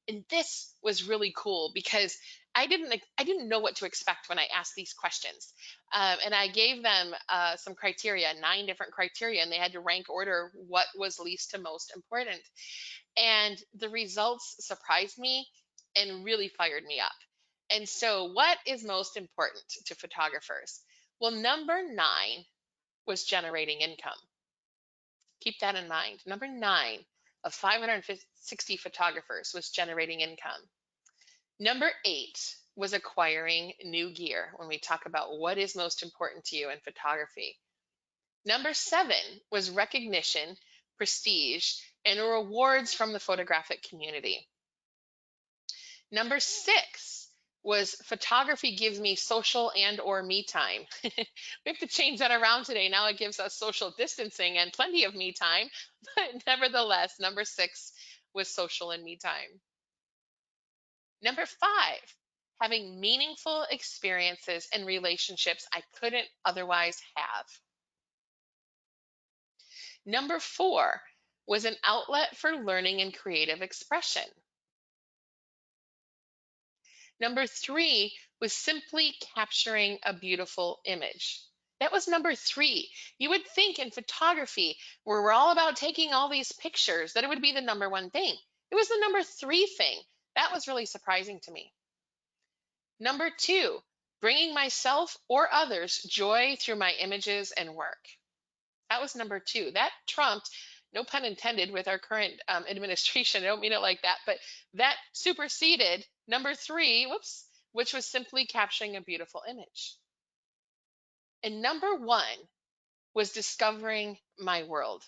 And this was really cool because I didn't know what to expect when I asked these questions, and I gave them some criteria, 9 different criteria, and they had to rank order what was least to most important. And the results surprised me and really fired me up. And so, what is most important to photographers? Well, number 9 was generating income. Keep that in mind. Number 9 of 560 photographers was generating income. Number 8 was acquiring new gear when we talk about what is most important to you in photography. Number 7 was recognition, prestige, and rewards from the photographic community. Number 6 was photography gives me social and or me time. We have to change that around today. Now it gives us social distancing and plenty of me time, but nevertheless, number 6 was social and me time. Number 5, having meaningful experiences and relationships I couldn't otherwise have. Number 4 was an outlet for learning and creative expression. Number 3 was simply capturing a beautiful image. That was number 3. You would think in photography, where we're all about taking all these pictures, that it would be the number 1 thing. It was the number 3 thing. That was really surprising to me. Number 2, bringing myself or others joy through my images and work. That was number 2. That trumped, no pun intended, with our current administration. I don't mean it like that, but that superseded number 3, which was simply capturing a beautiful image. And number 1 was discovering my world.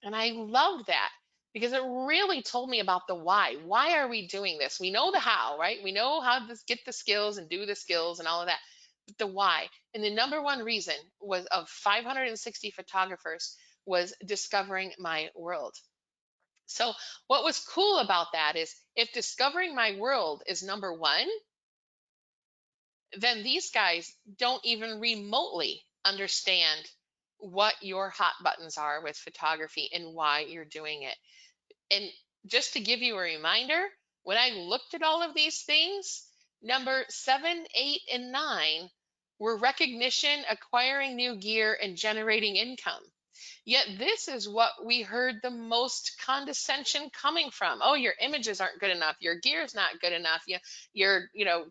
And I loved that because it really told me about the why. Why are we doing this? We know the how, right? We know how to get the skills and do the skills and all of that. But the why. And the number 1 reason was of 560 photographers was discovering my world. So what was cool about that is if discovering my world is number 1, then these guys don't even remotely understand what your hot buttons are with photography and why you're doing it. And just to give you a reminder, when I looked at all of these things, number 7, 8, and 9 were recognition, acquiring new gear, and generating income. Yet this is what we heard the most condescension coming from. Oh, your images aren't good enough. Your gear's not good enough. Your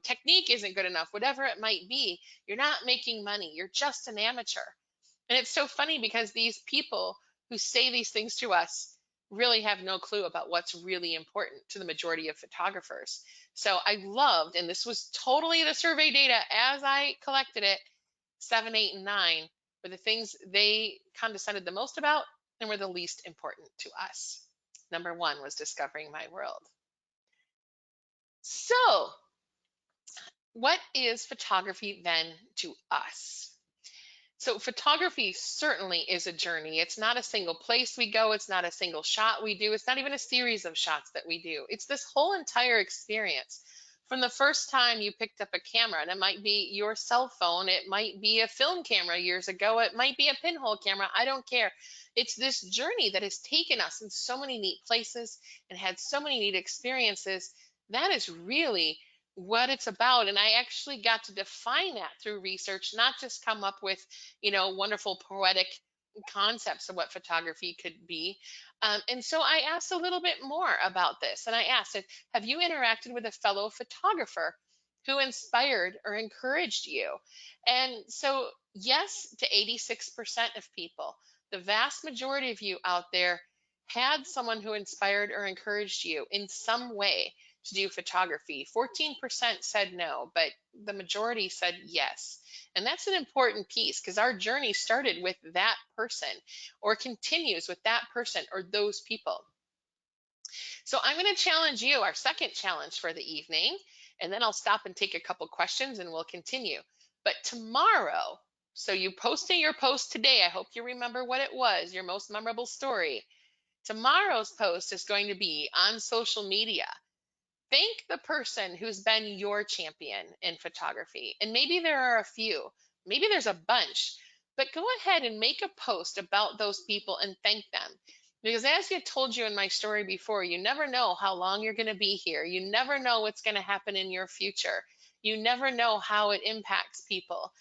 technique isn't good enough. Whatever it might be, you're not making money. You're just an amateur. And it's so funny because these people who say these things to us really have no clue about what's really important to the majority of photographers. So I loved, and this was totally the survey data as I collected it, 7, 8, and 9 were the things they condescended the most about and were the least important to us. Number 1 was discovering my world. So, what is photography then to us? So photography certainly is a journey. It's not a single place we go. It's not a single shot we do. It's not even a series of shots that we do. It's this whole entire experience. From the first time you picked up a camera, and it might be your cell phone, it might be a film camera years ago, it might be a pinhole camera, I don't care. It's this journey that has taken us in so many neat places and had so many neat experiences. That is really what it's about. And I actually got to define that through research, not just come up with, wonderful poetic concepts of what photography could be. And so I asked a little bit more about this. And I asked, have you interacted with a fellow photographer who inspired or encouraged you? And so, yes, to 86% of people, the vast majority of you out there had someone who inspired or encouraged you in some way to do photography. 14% said no, but the majority said yes. And that's an important piece because our journey started with that person or continues with that person or those people. So I'm going to challenge you, our second challenge for the evening, and then I'll stop and take a couple questions and we'll continue. But tomorrow, so you posted your post today, I hope you remember what it was, your most memorable story. Tomorrow's post is going to be on social media. thank the person who's been your champion in photography. And maybe there are a few, maybe there's a bunch, but go ahead and make a post about those people and thank them. Because as I told you in my story before, you never know how long you're going to be here. You never know what's going to happen in your future. You never know how it impacts people.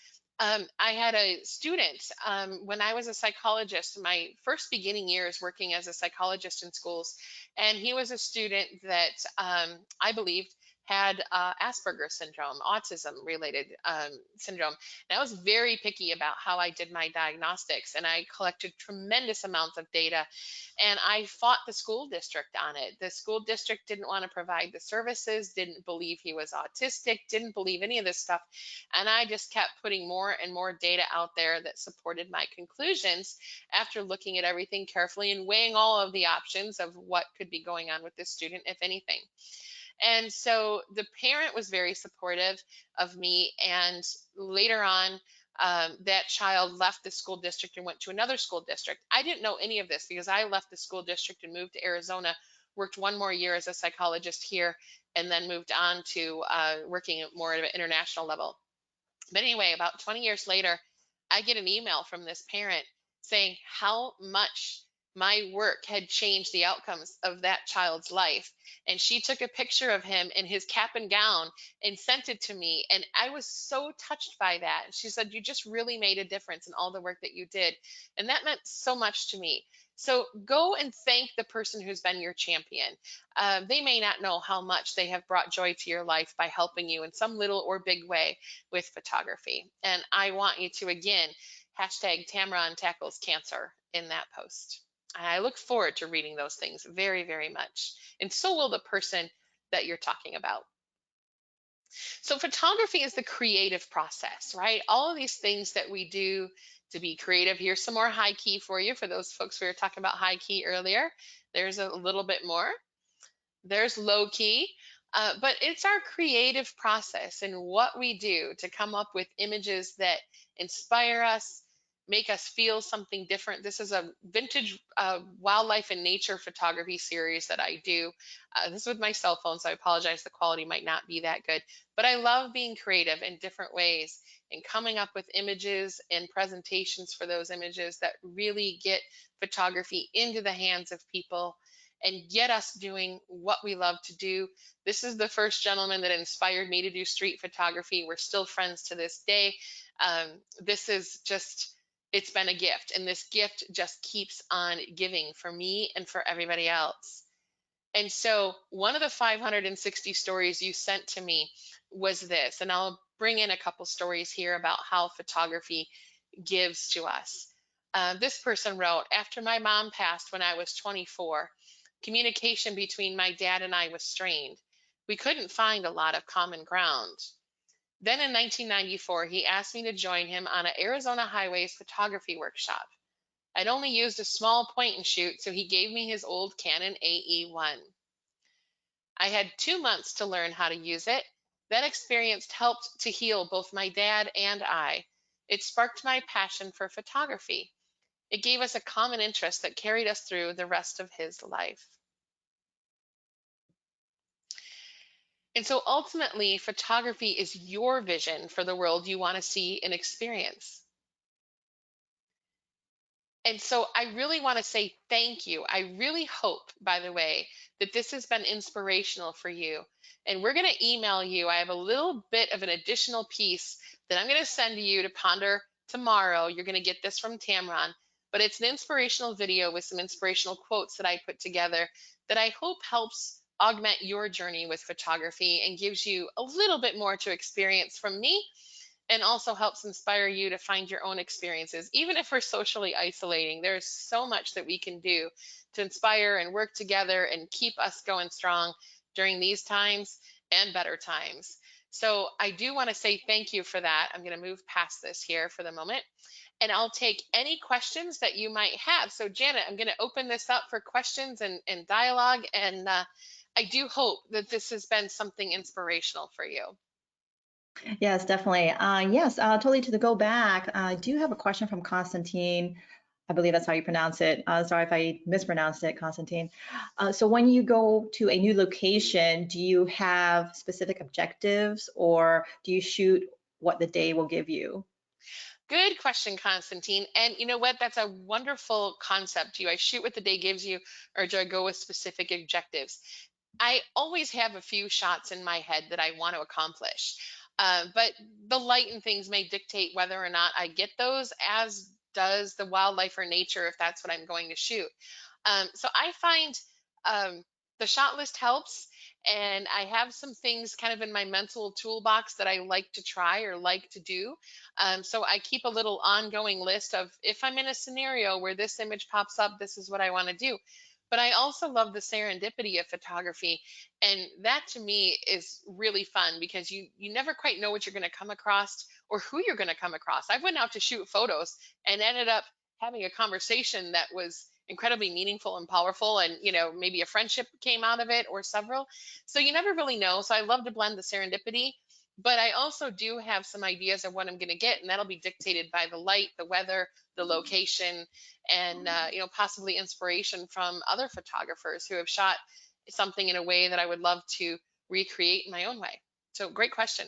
I had a student when I was a psychologist, my first beginning years working as a psychologist in schools, and he was a student that I believed had Asperger's syndrome, autism related syndrome. And I was very picky about how I did my diagnostics, and I collected tremendous amounts of data, and I fought the school district on it. The school district didn't want to provide the services, didn't believe he was autistic, didn't believe any of this stuff. And I just kept putting more and more data out there that supported my conclusions after looking at everything carefully and weighing all of the options of what could be going on with this student, if anything. And so the parent was very supportive of me. And later on, that child left the school district and went to another school district. I didn't know any of this because I left the school district and moved to Arizona, worked one more year as a psychologist here, and then moved on to working at more at an international level. But anyway, about 20 years later, I get an email from this parent saying how much my work had changed the outcomes of that child's life. And she took a picture of him in his cap and gown and sent it to me. And I was so touched by that. She said, "You just really made a difference in all the work that you did." And that meant so much to me. So go and thank the person who's been your champion. They may not know how much they have brought joy to your life by helping you in some little or big way with photography. And I want you to, again, hashtag Tamron tackles cancer in that post. I look forward to reading those things very, very much. And so will the person that you're talking about. So photography is the creative process, right? All of these things that we do to be creative. Here's some more high key for you. For those folks we were talking about high key earlier, there's a little bit more. There's low key. But it's our creative process and what we do to come up with images that inspire us, make us feel something different. This is a vintage wildlife and nature photography series that I do. This is with my cell phone, so I apologize, the quality might not be that good. But I love being creative in different ways and coming up with images and presentations for those images that really get photography into the hands of people and get us doing what we love to do. This is the first gentleman that inspired me to do street photography. We're still friends to this day. This is just, it's been a gift, and this gift just keeps on giving for me and for everybody else. And so one of the 560 stories you sent to me was this, and I'll bring in a couple stories here about how photography gives to us. This person wrote, "After my mom passed when I was 24, communication between my dad and I was strained. We couldn't find a lot of common ground. Then in 1994, he asked me to join him on an Arizona highways photography workshop. I'd only used a small point and shoot, so he gave me his old Canon AE1. I had 2 months to learn how to use it. That experience helped to heal both my dad and I. It sparked my passion for photography. It gave us a common interest that carried us through the rest of his life." And so ultimately, photography is your vision for the world you want to see and experience. And so I really want to say thank you. I really hope, by the way, that this has been inspirational for you. And we're going to email you. I have a little bit of an additional piece that I'm going to send to you to ponder tomorrow. You're going to get this from Tamron, but it's an inspirational video with some inspirational quotes that I put together that I hope helps augment your journey with photography and gives you a little bit more to experience from me, and also helps inspire you to find your own experiences. Even if we're socially isolating, there's so much that we can do to inspire and work together and keep us going strong during these times and better times. So I do want to say thank you for that. I'm going to move past this here for the moment, and I'll take any questions that you might have. So Janet, I'm going to open this up for questions and dialogue, and I do hope that this has been something inspirational for you. Yes, definitely. Yes, totally to go back. I do have a question from Constantine. I believe that's how you pronounce it. Sorry if I mispronounced it, Constantine. So when you go to a new location, do you have specific objectives or do you shoot what the day will give you? Good question, Constantine. And you know what? That's a wonderful concept. Do I shoot what the day gives you, or do I go with specific objectives? I always have a few shots in my head that I want to accomplish. But the light and things may dictate whether or not I get those, as does the wildlife or nature if that's what I'm going to shoot. So I find um, the shot list helps, and I have some things kind of in my mental toolbox that I like to try or like to do. So I keep a little ongoing list of if I'm in a scenario where this image pops up, this is what I want to do. But I also love the serendipity of photography, and that to me is really fun because you never quite know what you're going to come across or who you're going to come across. I went out to shoot photos and ended up having a conversation that was incredibly meaningful and powerful, and maybe a friendship came out of it or several. So you never really know. So I love to blend the serendipity, but I also do have some ideas of what I'm going to get, and that'll be dictated by the light, the weather, the location, and possibly inspiration from other photographers who have shot something in a way that I would love to recreate in my own way. So great question.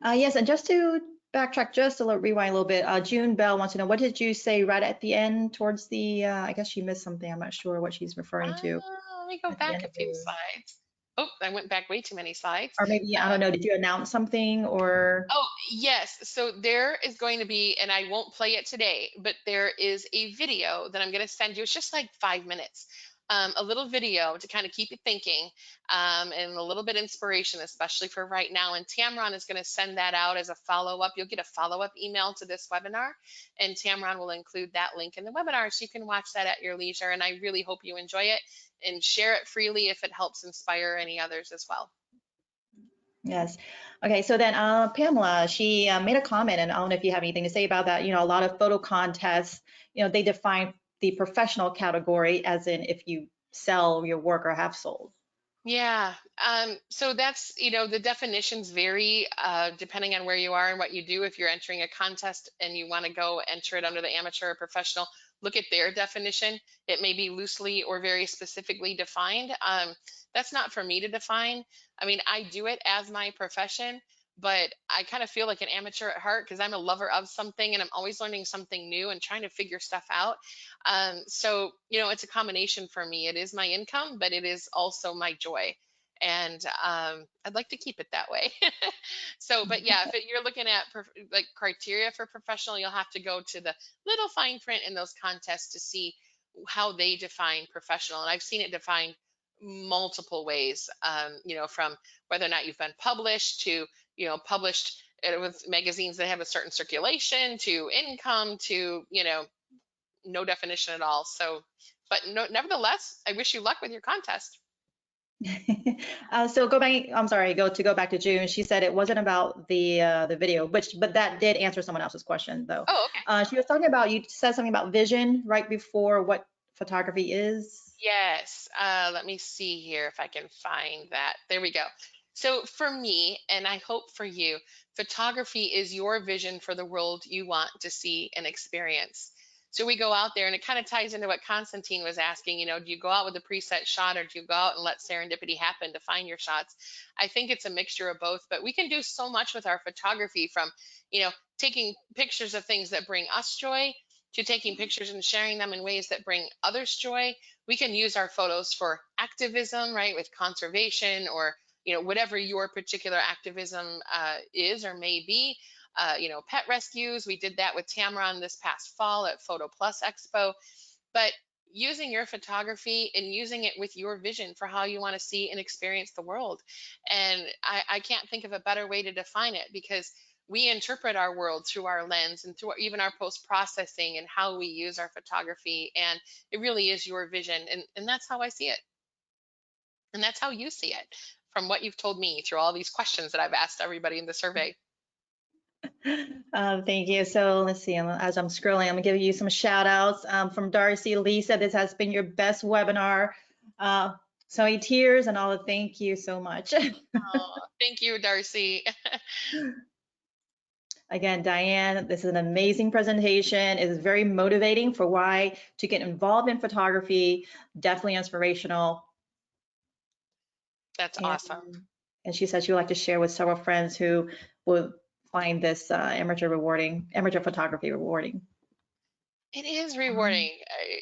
Yes, and just to backtrack just a little, rewind a little bit, June Bell wants to know, what did you say right at the end towards the, I guess she missed something. I'm not sure what she's referring to Let me go at the back end a of few the, slides. Oh, I went back way too many slides. or maybe, I don't know, did you announce something or? Oh, yes. So there is going to be, and I won't play it today, but there is a video that I'm going to send you. It's just like 5 minutes, a little video to kind of keep you thinking, and a little bit inspiration, especially for right now. And Tamron is going to send that out as a follow-up. You'll get a follow-up email to this webinar, and Tamron will include that link in the webinar so you can watch that at your leisure. And I really hope you enjoy it and share it freely if it helps inspire any others as well. Yes. Okay, so then Pamela, she made a comment, and I don't know if you have anything to say about that. A lot of photo contests, they define the professional category as in if you sell your work or have sold. Yeah. So that's, the definitions vary depending on where you are and what you do. If you're entering a contest and you want to go enter it under the amateur or professional, look at their definition. It may be loosely or very specifically defined. That's not for me to define. I mean, I do it as my profession, but I kind of feel like an amateur at heart because I'm a lover of something and I'm always learning something new and trying to figure stuff out. So, it's a combination for me. It is my income, but it is also my joy. And I'd like to keep it that way. So, but yeah, if you're looking at like criteria for professional, you'll have to go to the little fine print in those contests to see how they define professional. And I've seen it defined multiple ways, from whether or not you've been published to, published with magazines that have a certain circulation to income to, no definition at all. So, but no, nevertheless, I wish you luck with your contest. So go back to June. She said it wasn't about the video, but that did answer someone else's question though. Oh, okay. She was talking about, you said something about vision right before what photography is. Yes. Let me see here if I can find that. There we go. So for me, and I hope for you, photography is your vision for the world you want to see and experience. So we go out there, and it kind of ties into what Constantine was asking, do you go out with a preset shot or do you go out and let serendipity happen to find your shots? I think it's a mixture of both, but we can do so much with our photography, from, taking pictures of things that bring us joy to taking pictures and sharing them in ways that bring others joy. We can use our photos for activism, right, with conservation or, whatever your particular activism is or may be. Pet rescues. We did that with Tamron this past fall at Photo Plus Expo. But using your photography and using it with your vision for how you want to see and experience the world. And I can't think of a better way to define it, because we interpret our world through our lens and through even our post-processing and how we use our photography. And it really is your vision. And that's how I see it. And that's how you see it from what you've told me through all these questions that I've asked everybody in the survey. Thank you. So let's see, as I'm scrolling, I'm gonna give you some shout outs from Darcy. Lisa, this has been your best webinar. So many tears and all, thank you so much. Oh, thank you, Darcy. Again, Diane, this is an amazing presentation. It is very motivating for why to get involved in photography, definitely inspirational. That's And, awesome. and she said she would like to share with several friends who would find this amateur photography rewarding. It is rewarding.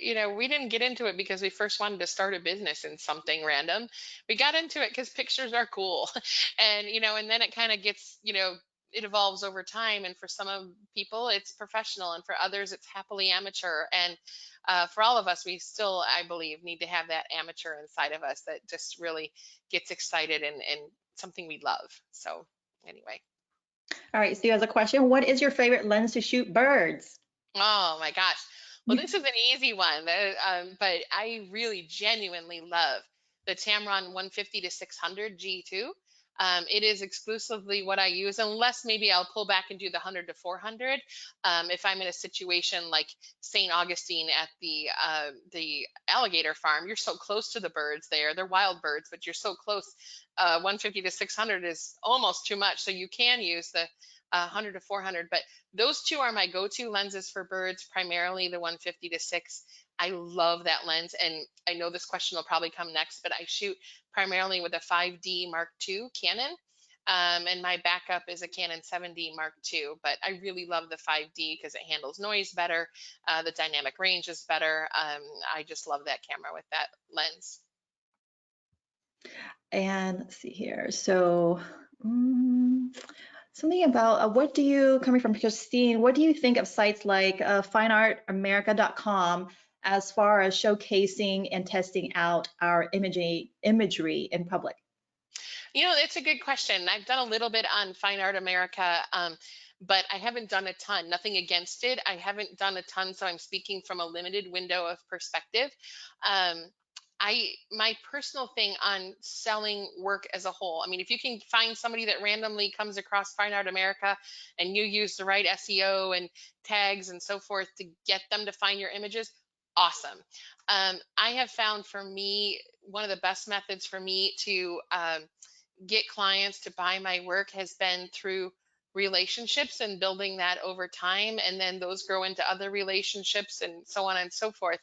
You know, we didn't get into it because we first wanted to start a business in something random. We got into it because pictures are cool. And, you know, and then it kind of gets, you know, it evolves over time. And for some of people, it's professional. And for others, it's happily amateur. And for all of us, we still, I believe, need to have that amateur inside of us that just really gets excited and something we love. So, anyway. All right, Steve has a question. What is your favorite lens to shoot birds? Oh my gosh. Well, this is an easy one, but I really genuinely love the Tamron 150 to 600 G2. It is exclusively what I use, unless maybe I'll pull back and do the 100 to 400. If I'm in a situation like St. Augustine at the alligator farm, you're so close to the birds there. They're wild birds, but you're so close. 150 to 600 is almost too much, so you can use the 100 to 400, but those two are my go-to lenses for birds, primarily the 150 to 6. I love that lens, and I know this question will probably come next, but I shoot primarily with a 5D Mark II Canon, and my backup is a Canon 7D Mark II, but I really love the 5D because it handles noise better, the dynamic range is better. I just love that camera with that lens. And let's see here. So something about what do you, coming from Christine, what do you think of sites like fineartamerica.com as far as showcasing and testing out our imagery in public? You know, it's a good question. I've done a little bit on Fine Art America, but I haven't done a ton. Nothing against it. I haven't done a ton, so I'm speaking from a limited window of perspective. Um, my personal thing on selling work as a whole. I mean, if you can find somebody that randomly comes across Fine Art America and you use the right SEO and tags and so forth to get them to find your images, awesome. I have found for me one of the best methods for me to get clients to buy my work has been through relationships and building that over time, and then those grow into other relationships and so on and so forth.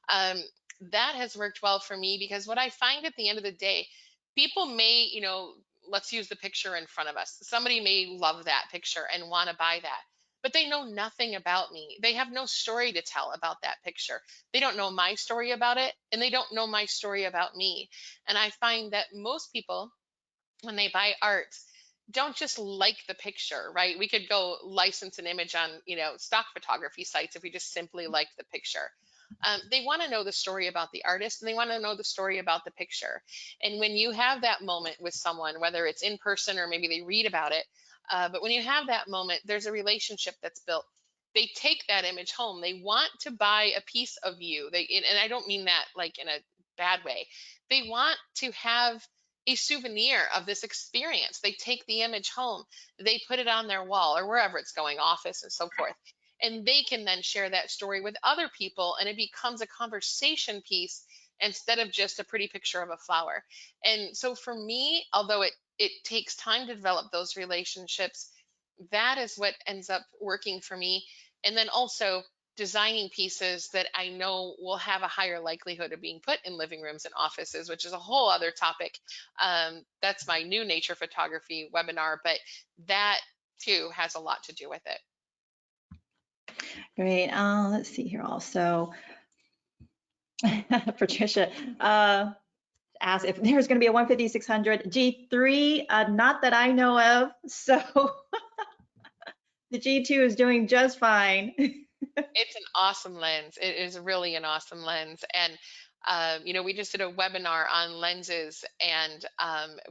um, that has worked well for me because what I find at the end of the day, people may, you know, let's use the picture in front of us, somebody may love that picture and want to buy that, but they know nothing about me. They have no story to tell about that picture. They don't know my story about it, and they don't know my story about me. And I find that most people, when they buy art, don't just like the picture, right? We could go license an image on, you know, stock photography sites if we just simply like the picture. They want to know the story about the artist, and they want to know the story about the picture. And when you have that moment with someone, whether it's in person or maybe they read about it, but when you have that moment, there's a relationship that's built. They take that image home. They want to buy a piece of you. And I don't mean that like in a bad way. They want to have a souvenir of this experience. They take the image home, they put it on their wall or wherever it's going, office and so forth. And they can then share that story with other people, and it becomes a conversation piece instead of just a pretty picture of a flower. And so for me, although it takes time to develop those relationships, that is what ends up working for me. And then also designing pieces that I know will have a higher likelihood of being put in living rooms and offices, which is a whole other topic. That's my new nature photography webinar, but that too has a lot to do with it. Great. Let's see here also. Patricia asked if there's going to be a 150-600 G3. Not that I know of. So the G2 is doing just fine. It's an awesome lens. It is really an awesome lens. And, you know, we just did a webinar on lenses, and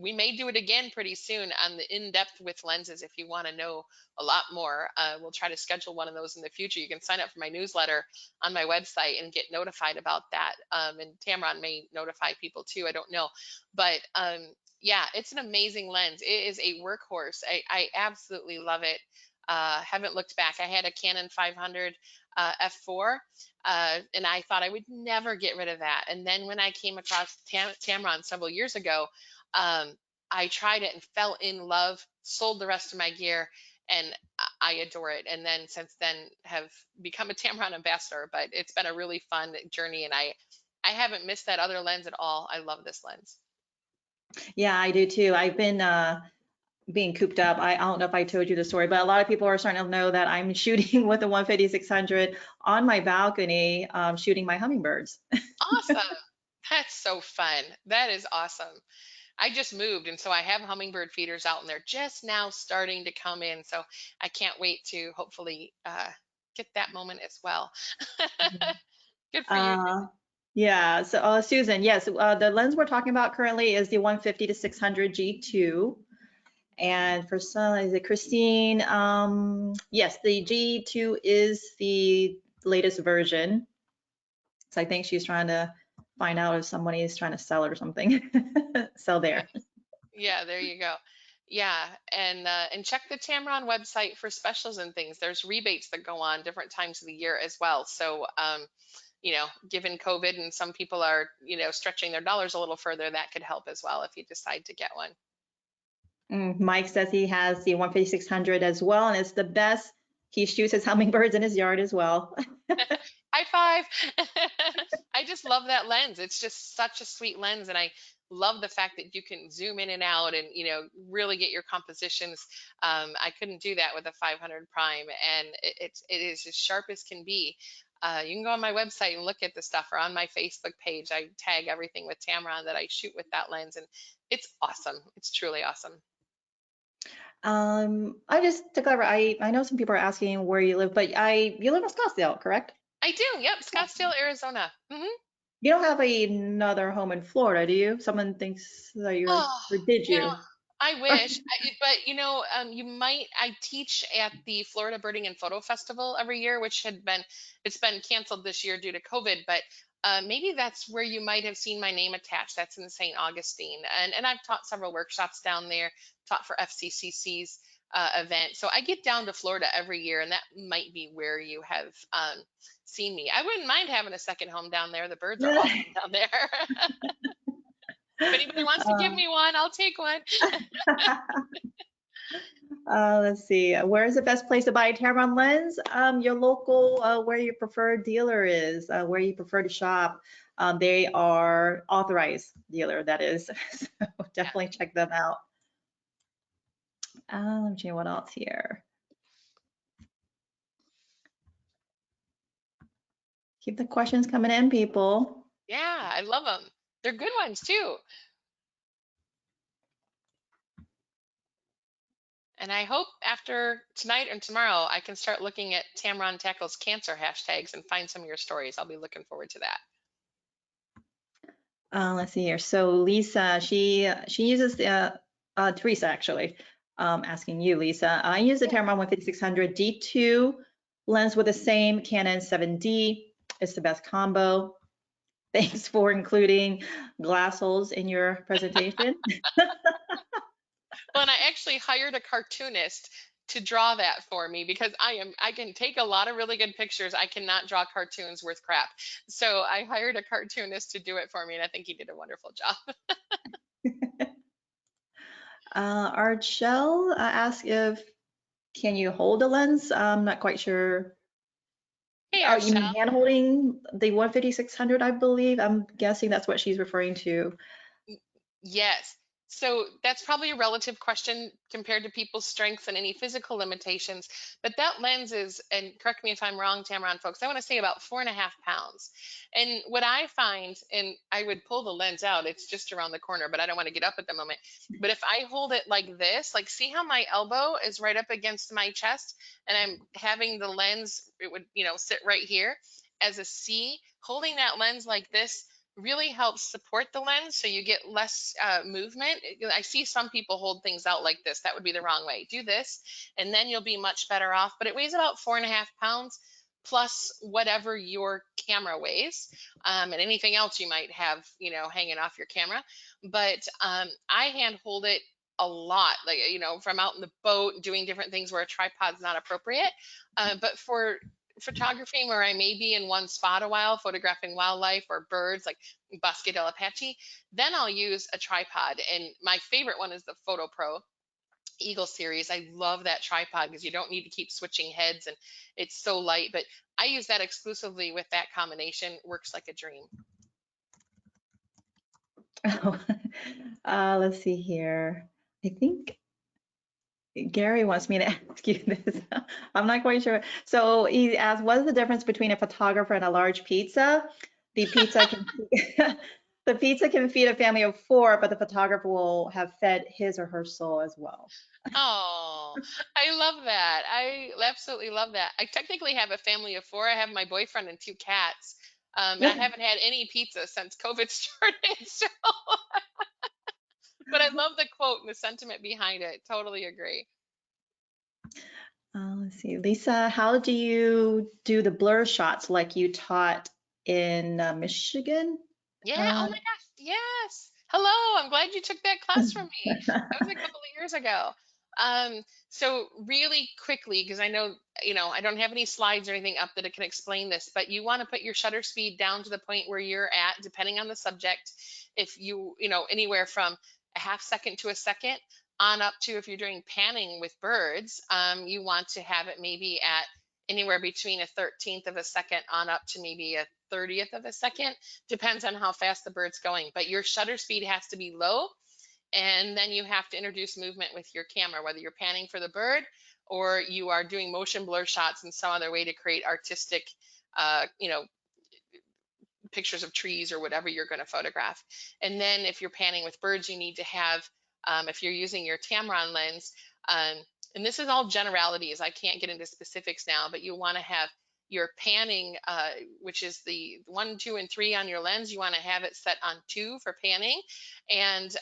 we may do it again pretty soon on the in-depth with lenses. If you want to know a lot more, we'll try to schedule one of those in the future. You can sign up for my newsletter on my website and get notified about that. And Tamron may notify people too. I don't know. But yeah, it's an amazing lens. It is a workhorse. I absolutely love it. Haven't looked back. I had a Canon 500 f4, and I thought I would never get rid of that. And then when I came across Tamron several years ago, I tried it and fell in love, sold the rest of my gear, and I adore it. And then since then have become a Tamron ambassador, but it's been a really fun journey, and I haven't missed that other lens at all. I love this lens. Yeah, I do too. I've been being cooped up. I don't know if I told you the story, but a lot of people are starting to know that I'm shooting with the 150-600 on my balcony, shooting my hummingbirds. Awesome. That's so fun. That is awesome. I just moved, and so I have hummingbird feeders out, and they're just now starting to come in. So I can't wait to hopefully get that moment as well. Good for you. Uh, yeah, so Susan, yes, the lens we're talking about currently is the 150-600 G2. And for some, is it Christine? Yes, the G2 is the latest version. So I think she's trying to find out if somebody is trying to sell or something. Sell there. Yeah, there you go. Yeah, and check the Tamron website for specials and things. There's rebates that go on different times of the year as well. So, given COVID and some people are, stretching their dollars a little further, that could help as well if you decide to get one. Mike says he has the 150-600 as well, and it's the best. He shoots his hummingbirds in his yard as well. High five. I just love that lens. It's just such a sweet lens, and I love the fact that you can zoom in and out and really get your compositions. I couldn't do that with a 500 prime, and it is as sharp as can be. You can go on my website and look at the stuff, or on my Facebook page. I tag everything with Tamron that I shoot with that lens, and it's awesome. It's truly awesome. I just to cover, I know some people are asking where you live, but you live in Scottsdale, correct? I do. Yep, Scottsdale, Arizona. You don't have another home in Florida, do you? Someone thinks that you're, Oh, or did you know, you? I wish, but you might. I teach at the Florida Birding and Photo Festival every year, which it's been canceled this year due to COVID, but maybe that's where you might have seen my name attached. That's in St. Augustine, and I've taught several workshops down there, taught for FCCC's event. So I get down to Florida every year, and that might be where you have seen me. I wouldn't mind having a second home down there. The birds are awesome down there. If anybody wants to give me one, I'll take one. Let's see. Where is the best place to buy a Tamron lens? Your local, where your preferred dealer is, where you prefer to shop. They are authorized dealer, that is. So definitely check them out. Let me see what else here. Keep the questions coming in, people. Yeah, I love them. They're good ones too. And I hope after tonight and tomorrow, I can start looking at Tamron Tackles Cancer hashtags and find some of your stories. I'll be looking forward to that. Let's see here. So Lisa, she uses the Teresa actually, asking you, Lisa. I use the Tamron 15600 D2 lens with the same Canon 7D. It's the best combo. Thanks for including glass holes in your presentation. Well, and I actually hired a cartoonist to draw that for me because I can take a lot of really good pictures. I cannot draw cartoons worth crap. So I hired a cartoonist to do it for me, and I think he did a wonderful job. Archel asked if, can you hold a lens? I'm not quite sure. Hey, Oh, you mean Arshel. hand holding the 150-600, I believe. I'm guessing that's what she's referring to. Yes. So that's probably a relative question compared to people's strengths and any physical limitations. But that lens is, and correct me if I'm wrong, Tamron folks, I want to say about 4.5 pounds. And what I find, and I would pull the lens out, it's just around the corner, but I don't want to get up at the moment. But if I hold it like this, like see how my elbow is right up against my chest and I'm having the lens, it would, sit right here as a C, holding that lens like this really helps support the lens so you get less movement. I see some people hold things out like this. That would be the wrong way. Do this, and then you'll be much better off. But it weighs about 4.5 pounds plus whatever your camera weighs, and anything else you might have, hanging off your camera. But I hand hold it a lot, like, from out in the boat doing different things where a tripod's not appropriate. But for photography where I may be in one spot a while, photographing wildlife or birds like Bosque del Apache, then I'll use a tripod. And my favorite one is the Photo Pro. Eagle series. I love that tripod because you don't need to keep switching heads and it's so light. But I use that exclusively with that combination. Works like a dream. Oh, let's see here. I think Gary wants me to ask you this. I'm not quite sure. So he asked, what is the difference between a photographer and a large pizza? The pizza can the pizza can feed a family of 4, but the photographer will have fed his or her soul as well. Oh, I love that. I absolutely love that. I technically have a family of 4. I have my boyfriend and 2 cats. And I haven't had any pizza since COVID started. So, but I love the quote and the sentiment behind it. Totally agree. Let's see, Lisa, how do you do the blur shots like you taught in Michigan? Yeah. Oh Uh, my gosh. Yes. Hello. I'm glad you took that class from me. That was a couple of years ago. So really quickly, because I know, I don't have any slides or anything up that it can explain this, but you want to put your shutter speed down to the point where you're at, depending on the subject. If anywhere from a half second to a second on up to, if you're doing panning with birds, you want to have it maybe at anywhere between a 13th of a second on up to maybe a 30th of a second. Depends on how fast the bird's going, but your shutter speed has to be low, and then you have to introduce movement with your camera, whether you're panning for the bird or you are doing motion blur shots in some other way to create artistic, uh, you know, pictures of trees or whatever you're going to photograph. And then if you're panning with birds, you need to have, if you're using your Tamron lens, and this is all generalities, I can't get into specifics now, but you want to have your panning, which is the 1, 2, and 3 on your lens, you want to have it set on 2 for panning. And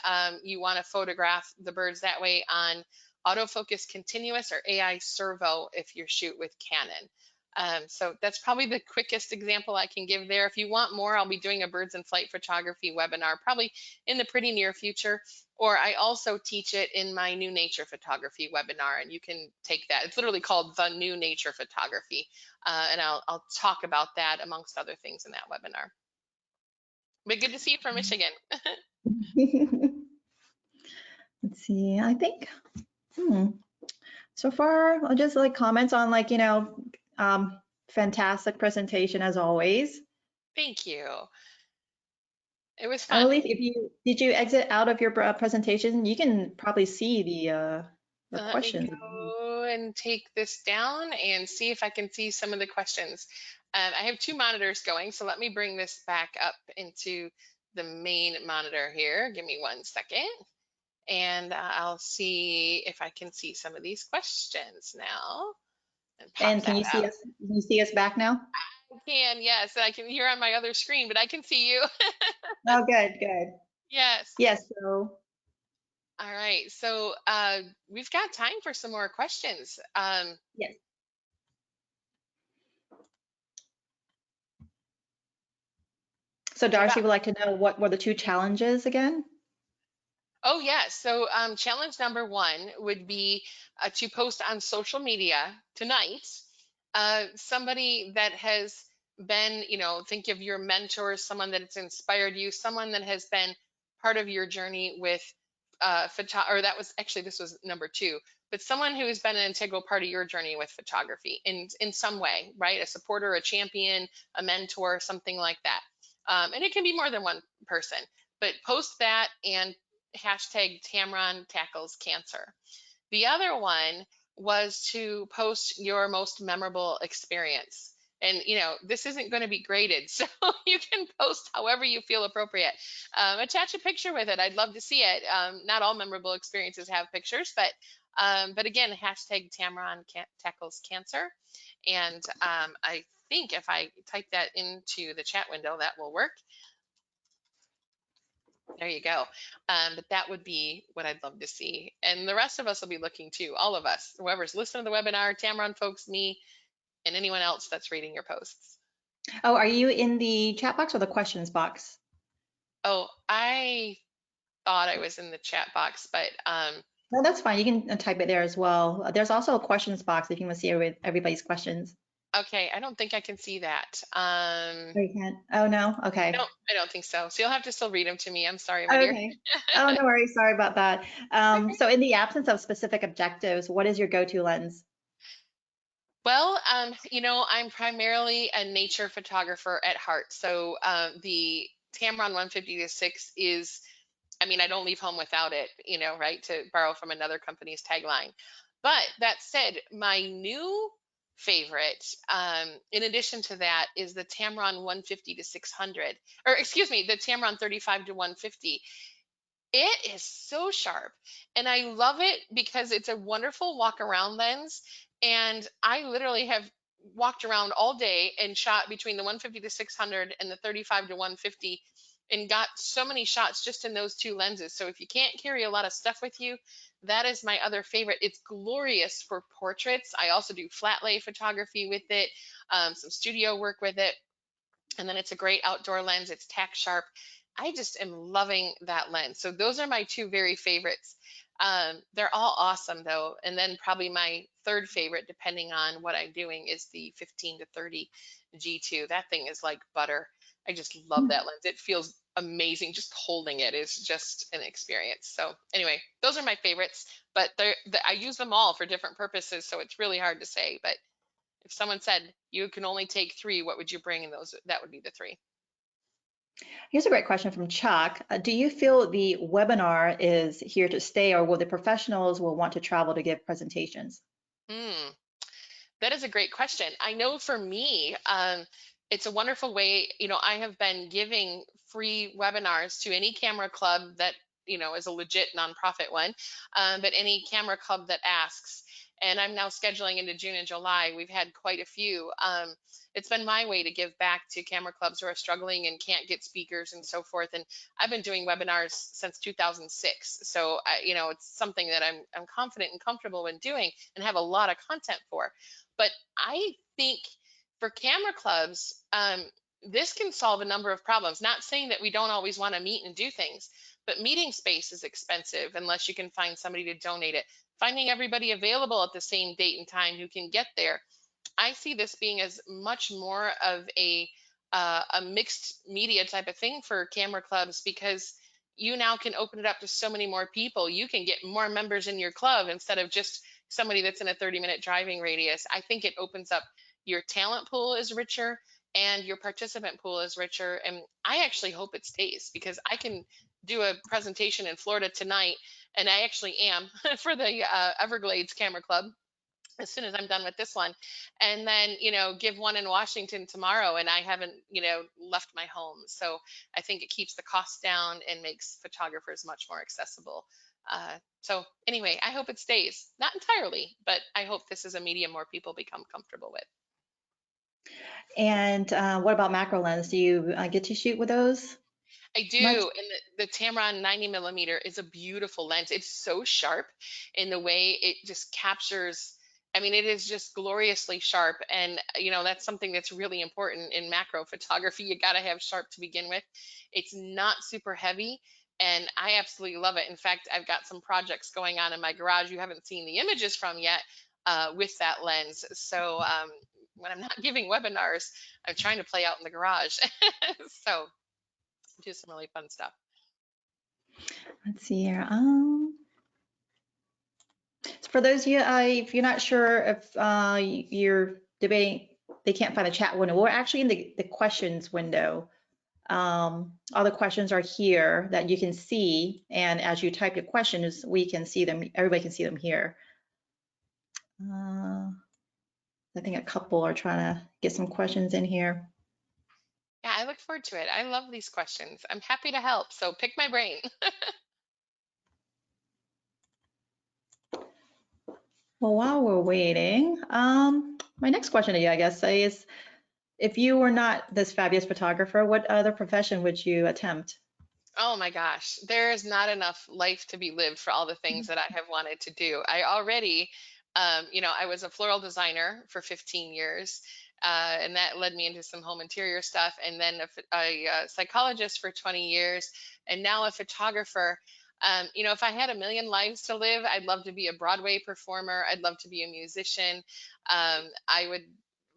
you want to photograph the birds that way on autofocus continuous or AI servo if you shoot with Canon. So that's probably the quickest example I can give there. If you want more, I'll be doing a birds in flight photography webinar probably in the pretty near future. Or I also teach it in my new nature photography webinar, and you can take that. It's literally called the new nature photography. And I'll talk about that amongst other things in that webinar. But good to see you from Michigan. Let's see, I think, so far, I'll just like comments on like, fantastic presentation as always. Thank you. It was I fun. believe did you exit out of your presentation? You can probably see the Let me questions. go and take this down and see if I can see some of the questions. I have 2 monitors going, so let me bring this back up into the main monitor here. Give me 1 second, and I'll see if I can see some of these questions now and pop And that out. can you see us back now? I can, yes, I can hear on my other screen, but I can see you. Oh, good, good. Yes. Yes, so All right, so we've got time for some more questions. yes. So What about? Darcy would like to know what were the 2 challenges again? Oh, yeah. So, challenge number 1 would be to post on social media tonight. Somebody that has been, think of your mentor, someone that has inspired you, someone that has been part of your journey with or that was actually, this was number 2, but someone who has been an integral part of your journey with photography in some way, right? A supporter, a champion, a mentor, something like that. And it can be more than one person, but post that and hashtag Tamron tackles cancer. The other one was to post your most memorable experience. And this isn't going to be graded, so you can post however you feel appropriate. Attach a picture with it. I'd love to see it. Not all memorable experiences have pictures, but again, hashtag Tamron tackles cancer. And I think if I type that into the chat window, that will work. There you go. But that would be what I'd love to see. And the rest of us will be looking too, all of us, whoever's listening to the webinar, Tamron folks, me, and anyone else that's reading your posts. Oh, are you in the chat box or the questions box? Oh, I thought I was in the chat box, but No, that's fine. You can type it there as well. There's also a questions box if you want to see everybody's questions. Okay, I don't think I can see that. Oh, you can't? Oh, no? No, Okay. I don't think so. So you'll have to still read them to me. I'm sorry, my dear. Okay. Oh, no worries. Sorry about that. So in the absence of specific objectives, what is your go-to lens? Well, I'm primarily a nature photographer at heart. So the Tamron 150 to 6 is, I mean, I don't leave home without it, right? To borrow from another company's tagline. But that said, my new favorite, in addition to that, is the Tamron 150 to 600, or excuse me, the Tamron 35 to 150. It is so sharp. And I love it because it's a wonderful walk around lens. And I literally have walked around all day and shot between the 150 to 600 and the 35 to 150 and got so many shots just in those two lenses. So if you can't carry a lot of stuff with you, that is my other favorite. It's glorious for portraits. I also do flat lay photography with it, some studio work with it. And then it's a great outdoor lens. It's tack sharp. I just am loving that lens. So those are my two very favorites. They're all awesome though. And then probably my third favorite, depending on what I'm doing, is the 15 to 30 G2. That thing is like butter. I just love that lens. It feels amazing. Just holding it is just an experience. So anyway, those are my favorites, but I use them all for different purposes. So it's really hard to say, but if someone said you can only take three, what would you bring in those? That would be the three. Here's a great question from Chuck. Do you feel the webinar is here to stay, or will the professionals will want to travel to give presentations? Hmm. That is a great question. I know for me, it's a wonderful way. I have been giving free webinars to any camera club that, is a legit nonprofit one, but any camera club that asks. And I'm now scheduling into June and July. We've had quite a few. It's been my way to give back to camera clubs who are struggling and can't get speakers and so forth. And I've been doing webinars since 2006. So, it's something that I'm confident and comfortable in doing and have a lot of content for. But I think for camera clubs, this can solve a number of problems. Not saying that we don't always want to meet and do things, but meeting space is expensive unless you can find somebody to donate it. Finding everybody available at the same date and time who can get there. I see this being as much more of a mixed media type of thing for camera clubs because you now can open it up to so many more people. You can get more members in your club instead of just somebody that's in a 30-minute driving radius. I think it opens up your talent pool is richer and your participant pool is richer. And I actually hope it stays because I can do a presentation in Florida tonight, and I actually am for the Everglades Camera Club as soon as I'm done with this one, and then give one in Washington tomorrow, and I haven't left my home. So I think it keeps the cost down and makes photographers much more accessible. So anyway, I hope it stays. Not entirely, but I hope this is a medium more people become comfortable with. And what about macro lens? Do you get to shoot with those I much? do, and the Tamron 90mm is a beautiful lens. It's so sharp in the way it just captures. I mean, it is just gloriously sharp, and that's something that's really important in macro photography. You got to have sharp to begin with. It's not super heavy, and I absolutely love it. In fact, I've got some projects going on in my garage you haven't seen the images from yet with that lens. So when I'm not giving webinars, I'm trying to play out in the garage. So do some really fun stuff. Let's see here. So for those of you, if you're not sure if you're debating, they can't find the chat window. We're actually in the questions window. All the questions are here that you can see, and as you type your questions, we can see them. Everybody can see them here. I think a couple are trying to get some questions in here. Yeah, I look forward to it. I love these questions. I'm happy to help, so pick my brain. Well, while we're waiting, my next question to you, I guess, is if you were not this fabulous photographer, what other profession would you attempt? Oh my gosh, there is not enough life to be lived for all the things that I have wanted to do. I already, I was a floral designer for 15 years, and that led me into some home interior stuff, and then a psychologist for 20 years, and now a photographer. If I had a million lives to live, I'd love to be a Broadway performer. I'd love to be a musician. I would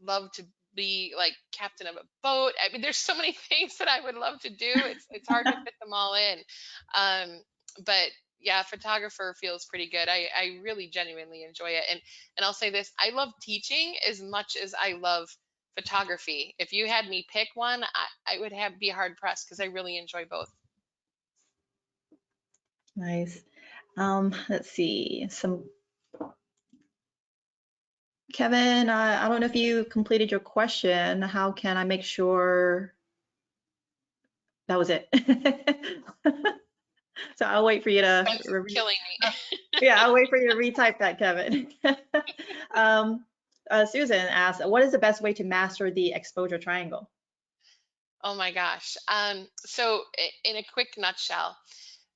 love to be like captain of a boat. I mean, there's so many things that I would love to do. It's hard to fit them all in. But yeah, photographer feels pretty good. I really genuinely enjoy it. And I'll say this, I love teaching as much as I love photography. If you had me pick one, I would have be hard pressed because I really enjoy both. Nice. Let's see. Kevin, I don't know if you completed your question. How can I make sure that was it? So I'll wait for you to, Suspense is killing me. yeah, I'll wait for you to retype that, Kevin. Susan asked, what is the best way to master the exposure triangle? Oh my gosh. So in a quick nutshell,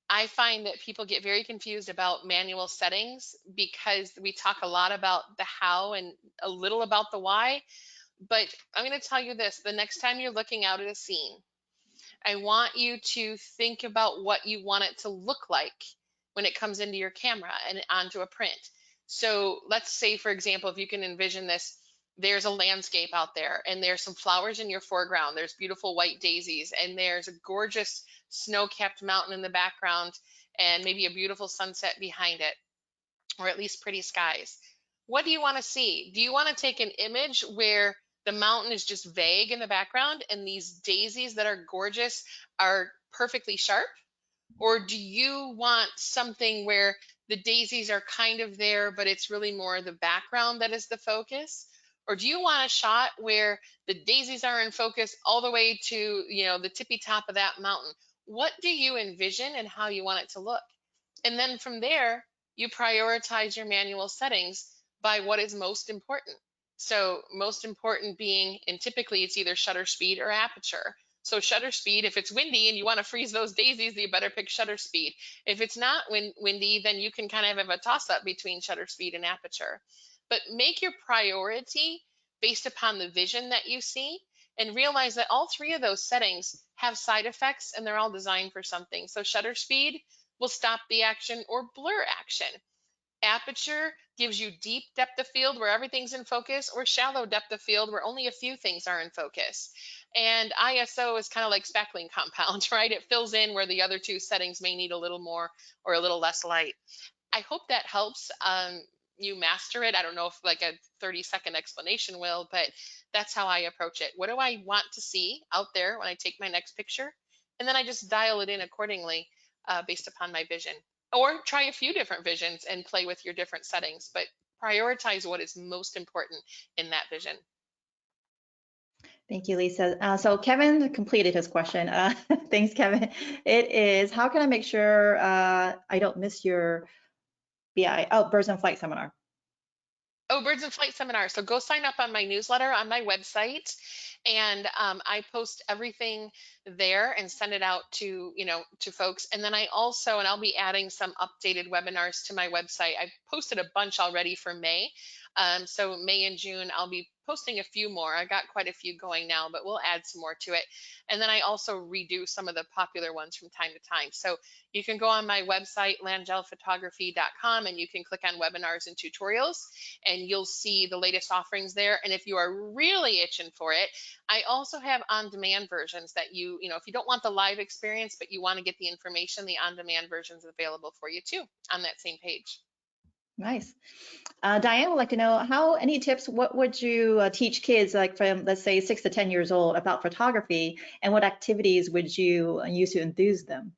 I find that people get very confused about manual settings because we talk a lot about the how and a little about the why. But I'm going to tell you this, the next time you're looking out at a scene, I want you to think about what you want it to look like when it comes into your camera and onto a print. So let's say, for example, if you can envision this, there's a landscape out there and there's some flowers in your foreground. There's beautiful white daisies and there's a gorgeous snow-capped mountain in the background and maybe a beautiful sunset behind it, or at least pretty skies. What do you want to see? Do you want to take an image where the mountain is just vague in the background and these daisies that are gorgeous are perfectly sharp? Or do you want something where the daisies are kind of there, but it's really more the background that is the focus? Or do you want a shot where the daisies are in focus all the way to, the tippy top of that mountain? What do you envision and how you want it to look? And then from there, you prioritize your manual settings by what is most important. So most important being, and typically it's either shutter speed or aperture. So shutter speed, if it's windy and you want to freeze those daisies, you better pick shutter speed. If it's not windy, then you can kind of have a toss up between shutter speed and aperture. But make your priority based upon the vision that you see and realize that all three of those settings have side effects and they're all designed for something. So shutter speed will stop the action or blur action. Aperture gives you deep depth of field where everything's in focus, or shallow depth of field where only a few things are in focus. And ISO is kind of like speckling compound, right? It fills in where the other two settings may need a little more or a little less light. I hope that helps you master it. I don't know if like a 30-second explanation will, but that's how I approach it. What do I want to see out there when I take my next picture? And then I just dial it in accordingly based upon my vision. Or try a few different visions and play with your different settings, but prioritize what is most important in that vision. Thank you, Lisa. So Kevin completed his question. Thanks, Kevin. It is, how can I make sure I don't miss your Birds and Flight seminar? Oh, Birds in Flight seminar. So go sign up on my newsletter on my website, and I post everything there and send it out to to folks. And then I'll be adding some updated webinars to my website. I posted a bunch already for May, so May and June I'll be posting a few more. I got quite a few going now, but we'll add some more to it. And then I also redo some of the popular ones from time to time. So you can go on my website, langellphotography.com, and you can click on webinars and tutorials, and you'll see the latest offerings there. And if you are really itching for it, I also have on-demand versions that if you don't want the live experience, but you want to get the information, the on-demand versions available for you too on that same page. Nice. Diane would like to know any tips, what would you teach kids like from, let's say, 6 to 10 years old about photography, and what activities would you use to enthuse them?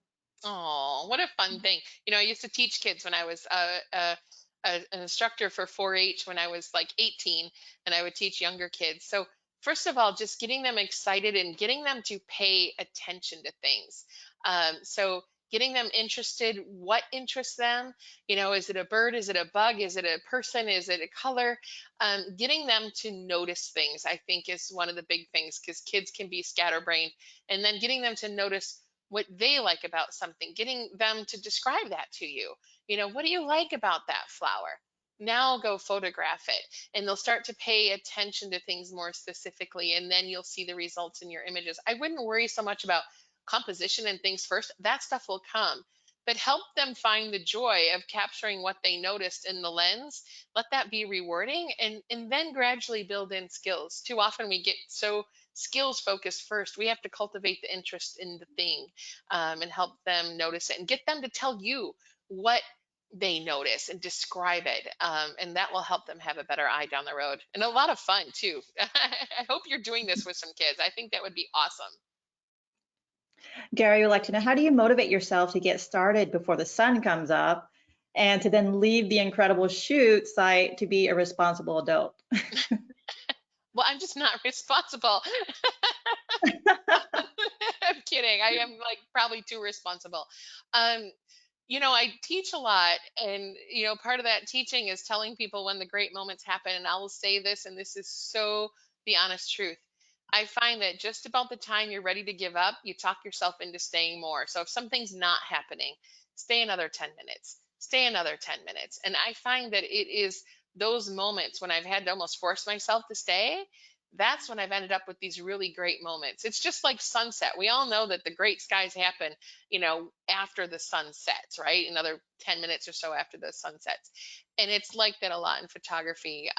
Oh, what a fun thing. I used to teach kids when I was an instructor for 4-H when I was like 18, and I would teach younger kids. So first of all, just getting them excited and getting them to pay attention to things. So getting them interested, what interests them, is it a bird? Is it a bug? Is it a person? Is it a color? Getting them to notice things, I think, is one of the big things because kids can be scatterbrained. And then getting them to notice what they like about something, getting them to describe that to you. What do you like about that flower? Now go photograph it, and they'll start to pay attention to things more specifically, and then you'll see the results in your images. I wouldn't worry so much about composition and things first. That stuff will come. but help them find the joy of capturing what they noticed in the lens. Let that be rewarding, and then gradually build in skills. Too often we get so skills focused first. We have to cultivate the interest in the thing, and help them notice it and get them to tell you what they notice and describe it. And that will help them have a better eye down the road, and a lot of fun too. I hope you're doing this with some kids. I think that would be awesome. Gary would like to know, how do you motivate yourself to get started before the sun comes up and to then leave the incredible shoot site to be a responsible adult? Well, I'm just not responsible. I'm kidding. I am like probably too responsible. Um, I teach a lot, and part of that teaching is telling people when the great moments happen. And I will say this, and this is so the honest truth. I find that just about the time you're ready to give up, you talk yourself into staying more. So if something's not happening, stay another 10 minutes, stay another 10 minutes. And I find that it is those moments when I've had to almost force myself to stay. That's when I've ended up with these really great moments. It's just like sunset. We all know that the great skies happen, after the sun sets, right? Another 10 minutes or so after the sun sets. And it's like that a lot in photography.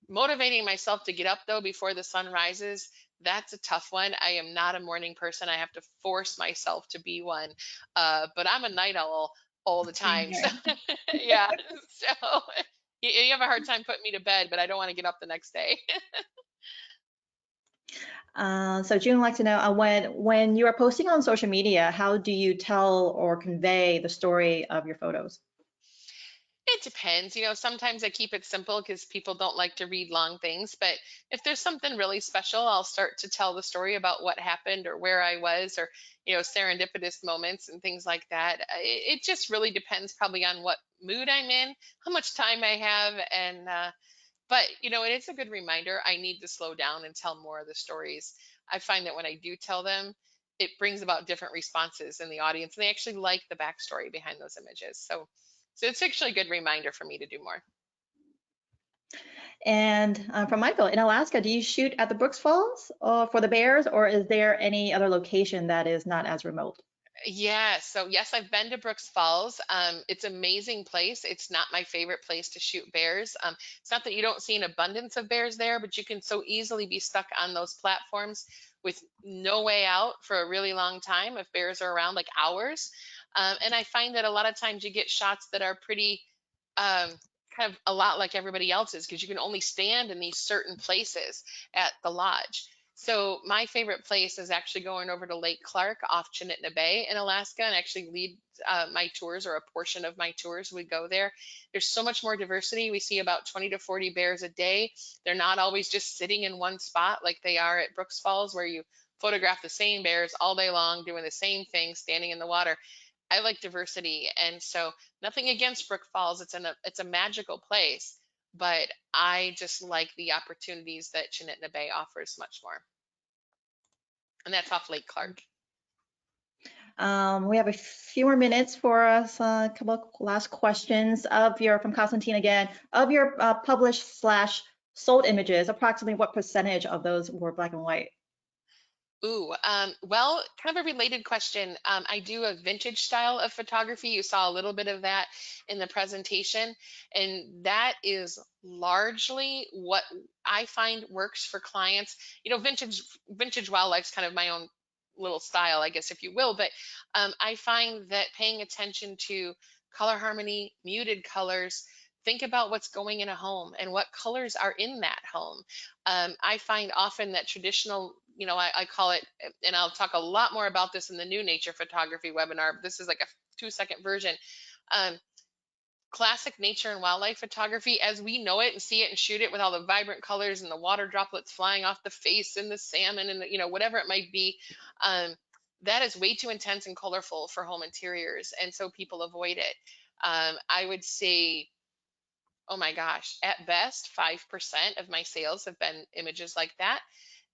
Motivating myself to get up though before the sun rises, that's a tough one. I am not a morning person. I have to force myself to be one. But I'm a night owl all the Same time. So here. yeah. So you have a hard time putting me to bed, but I don't want to get up the next day. So June would like to know, when you are posting on social media, how do you tell or convey the story of your photos? It depends. Sometimes I keep it simple because people don't like to read long things. But if there's something really special, I'll start to tell the story about what happened or where I was, or, serendipitous moments and things like that. It just really depends probably on what mood I'm in, how much time I have. But, it is a good reminder. I need to slow down and tell more of the stories. I find that when I do tell them, it brings about different responses in the audience, and they actually like the backstory behind those images. So it's actually a good reminder for me to do more. And from Michael, in Alaska, do you shoot at the Brooks Falls for the bears, or is there any other location that is not as remote? Yeah, so yes, I've been to Brooks Falls. It's an amazing place. It's not my favorite place to shoot bears. It's not that you don't see an abundance of bears there, but you can so easily be stuck on those platforms with no way out for a really long time if bears are around, like hours. And I find that a lot of times you get shots that are pretty um, kind of a lot like everybody else's, because you can only stand in these certain places at the lodge. So my favorite place is actually going over to Lake Clark off Chinitna Bay in Alaska, and actually lead my tours, or a portion of my tours we go there. There's so much more diversity. We see about 20 to 40 bears a day. They're not always just sitting in one spot like they are at Brooks Falls, where you photograph the same bears all day long doing the same thing, standing in the water. I like diversity, and so nothing against Brook Falls. It's a magical place, but I just like the opportunities that Chinitna Bay offers much more. And that's off Lake Clark. We have a few more minutes for us. A couple of last questions from Constantine again. Of your published slash sold images, approximately what percentage of those were black and white? Ooh, well, kind of a related question. I do a vintage style of photography. You saw a little bit of that in the presentation, and that is largely what I find works for clients. Vintage wildlife's kind of my own little style, I guess, if you will. But I find that paying attention to color harmony, muted colors, think about what's going in a home and what colors are in that home. I find often that traditional, I call it, and I'll talk a lot more about this in the new nature photography webinar. But this is like a 2-second version. Um, Classic nature and wildlife photography as we know it and see it and shoot it, with all the vibrant colors and the water droplets flying off the face and the salmon and whatever it might be. Um, that is way too intense and colorful for home interiors, and so people avoid it. I would say, oh my gosh, at best, 5% of my sales have been images like that.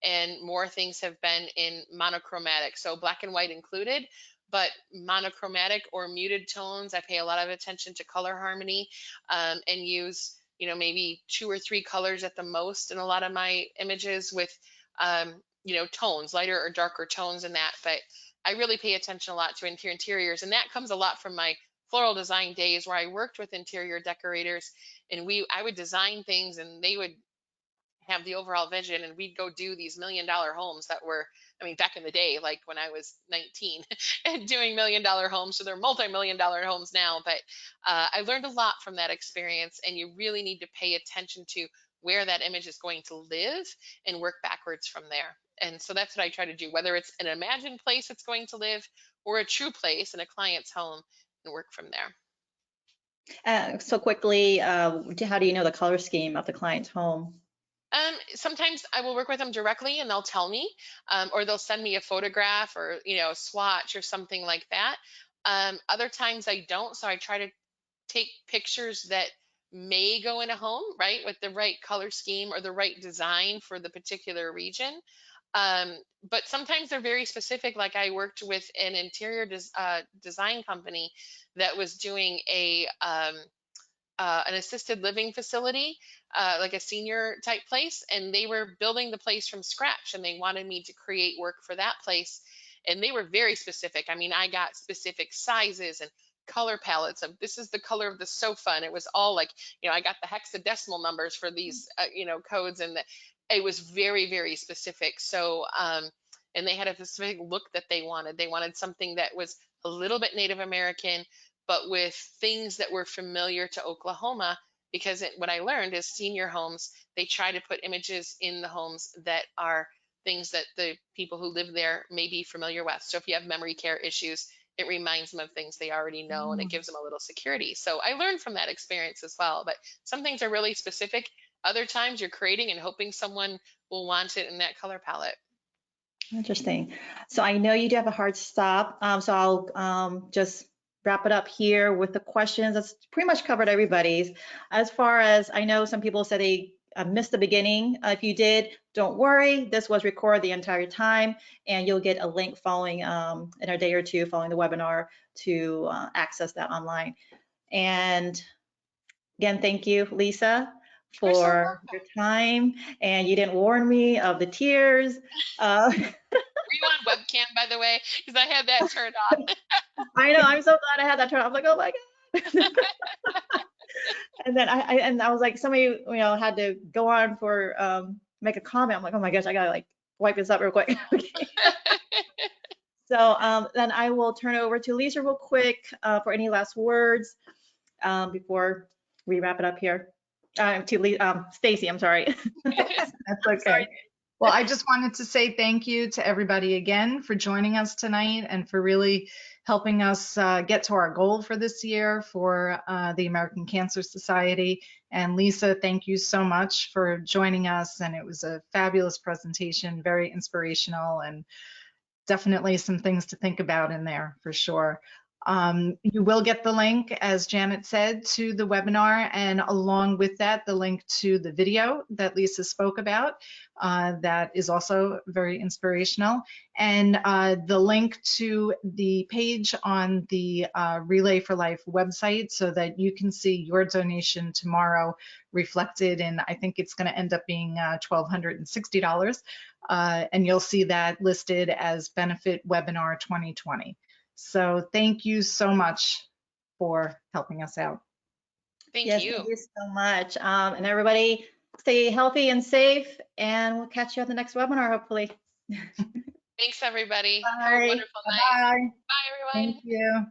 And more things have been in monochromatic, so black and white included, but monochromatic or muted tones. I pay a lot of attention to color harmony, and use, maybe 2 or 3 colors at the most in a lot of my images, with tones, lighter or darker tones in that. But I really pay attention a lot to interiors, and that comes a lot from my floral design days where I worked with interior decorators, and I would design things and they would have the overall vision, and we'd go do these $1 million homes that were, I mean, back in the day, like when I was 19 and doing $1 million homes. So they're multi-million-dollar homes now. But I learned a lot from that experience, and you really need to pay attention to where that image is going to live and work backwards from there. And so that's what I try to do, whether it's an imagined place it's going to live or a true place in a client's home, and work from there. So quickly, how do you know the color scheme of the client's home? Sometimes I will work with them directly and they'll tell me, or they'll send me a photograph or, a swatch or something like that. Other times I don't. So I try to take pictures that may go in a home, right, with the right color scheme or the right design for the particular region. But sometimes they're very specific. Like I worked with an interior design company that was doing an assisted living facility, like a senior type place, and they were building the place from scratch, and they wanted me to create work for that place. And they were very specific. I mean, I got specific sizes and color palettes of this is the color of the sofa, and it was all like, I got the hexadecimal numbers for these, codes, and it was very, very specific. So, and they had a specific look that they wanted. They wanted something that was a little bit Native American, but with things that were familiar to Oklahoma. Because what I learned is senior homes, they try to put images in the homes that are things that the people who live there may be familiar with. So if you have memory care issues, it reminds them of things they already know, and it gives them a little security. So I learned from that experience as well. But some things are really specific. Other times you're creating and hoping someone will want it in that color palette. Interesting. So I know you do have a hard stop. So I'll just wrap it up here with the questions. That's pretty much covered everybody's. As far as I know, some people said they missed the beginning. If you did, don't worry. This was recorded the entire time, and you'll get a link following in a day or two following the webinar to access that online. And again, thank you, Lisa, for your time. And you didn't warn me of the tears. Were you on webcam, by the way? Because I had that turned on. I know. I'm so glad I had that turned on. I'm like, oh my God. And then I was like, somebody, had to go on for make a comment. I'm like, oh my gosh, I gotta like wipe this up real quick. Okay. So then I will turn it over to Lisa real quick for any last words before we wrap it up here. To Stacy, I'm sorry. That's okay. Sorry. Well, I just wanted to say thank you to everybody again for joining us tonight and for really helping us get to our goal for this year for the American Cancer Society. And Lisa, thank you so much for joining us. And it was a fabulous presentation, very inspirational, and definitely some things to think about in there for sure. You will get the link, as Janet said, to the webinar, and along with that, the link to the video that Lisa spoke about. That is also very inspirational. And the link to the page on the Relay for Life website so that you can see your donation tomorrow reflected in, I think it's going to end up being $1,260. And you'll see that listed as Benefit Webinar 2020. So thank you so much for helping us out. Thank you. Thank you so much. And everybody stay healthy and safe, and we'll catch you on the next webinar, hopefully. Thanks, everybody. Bye. Have a wonderful night. Bye. Bye, everyone. Thank you.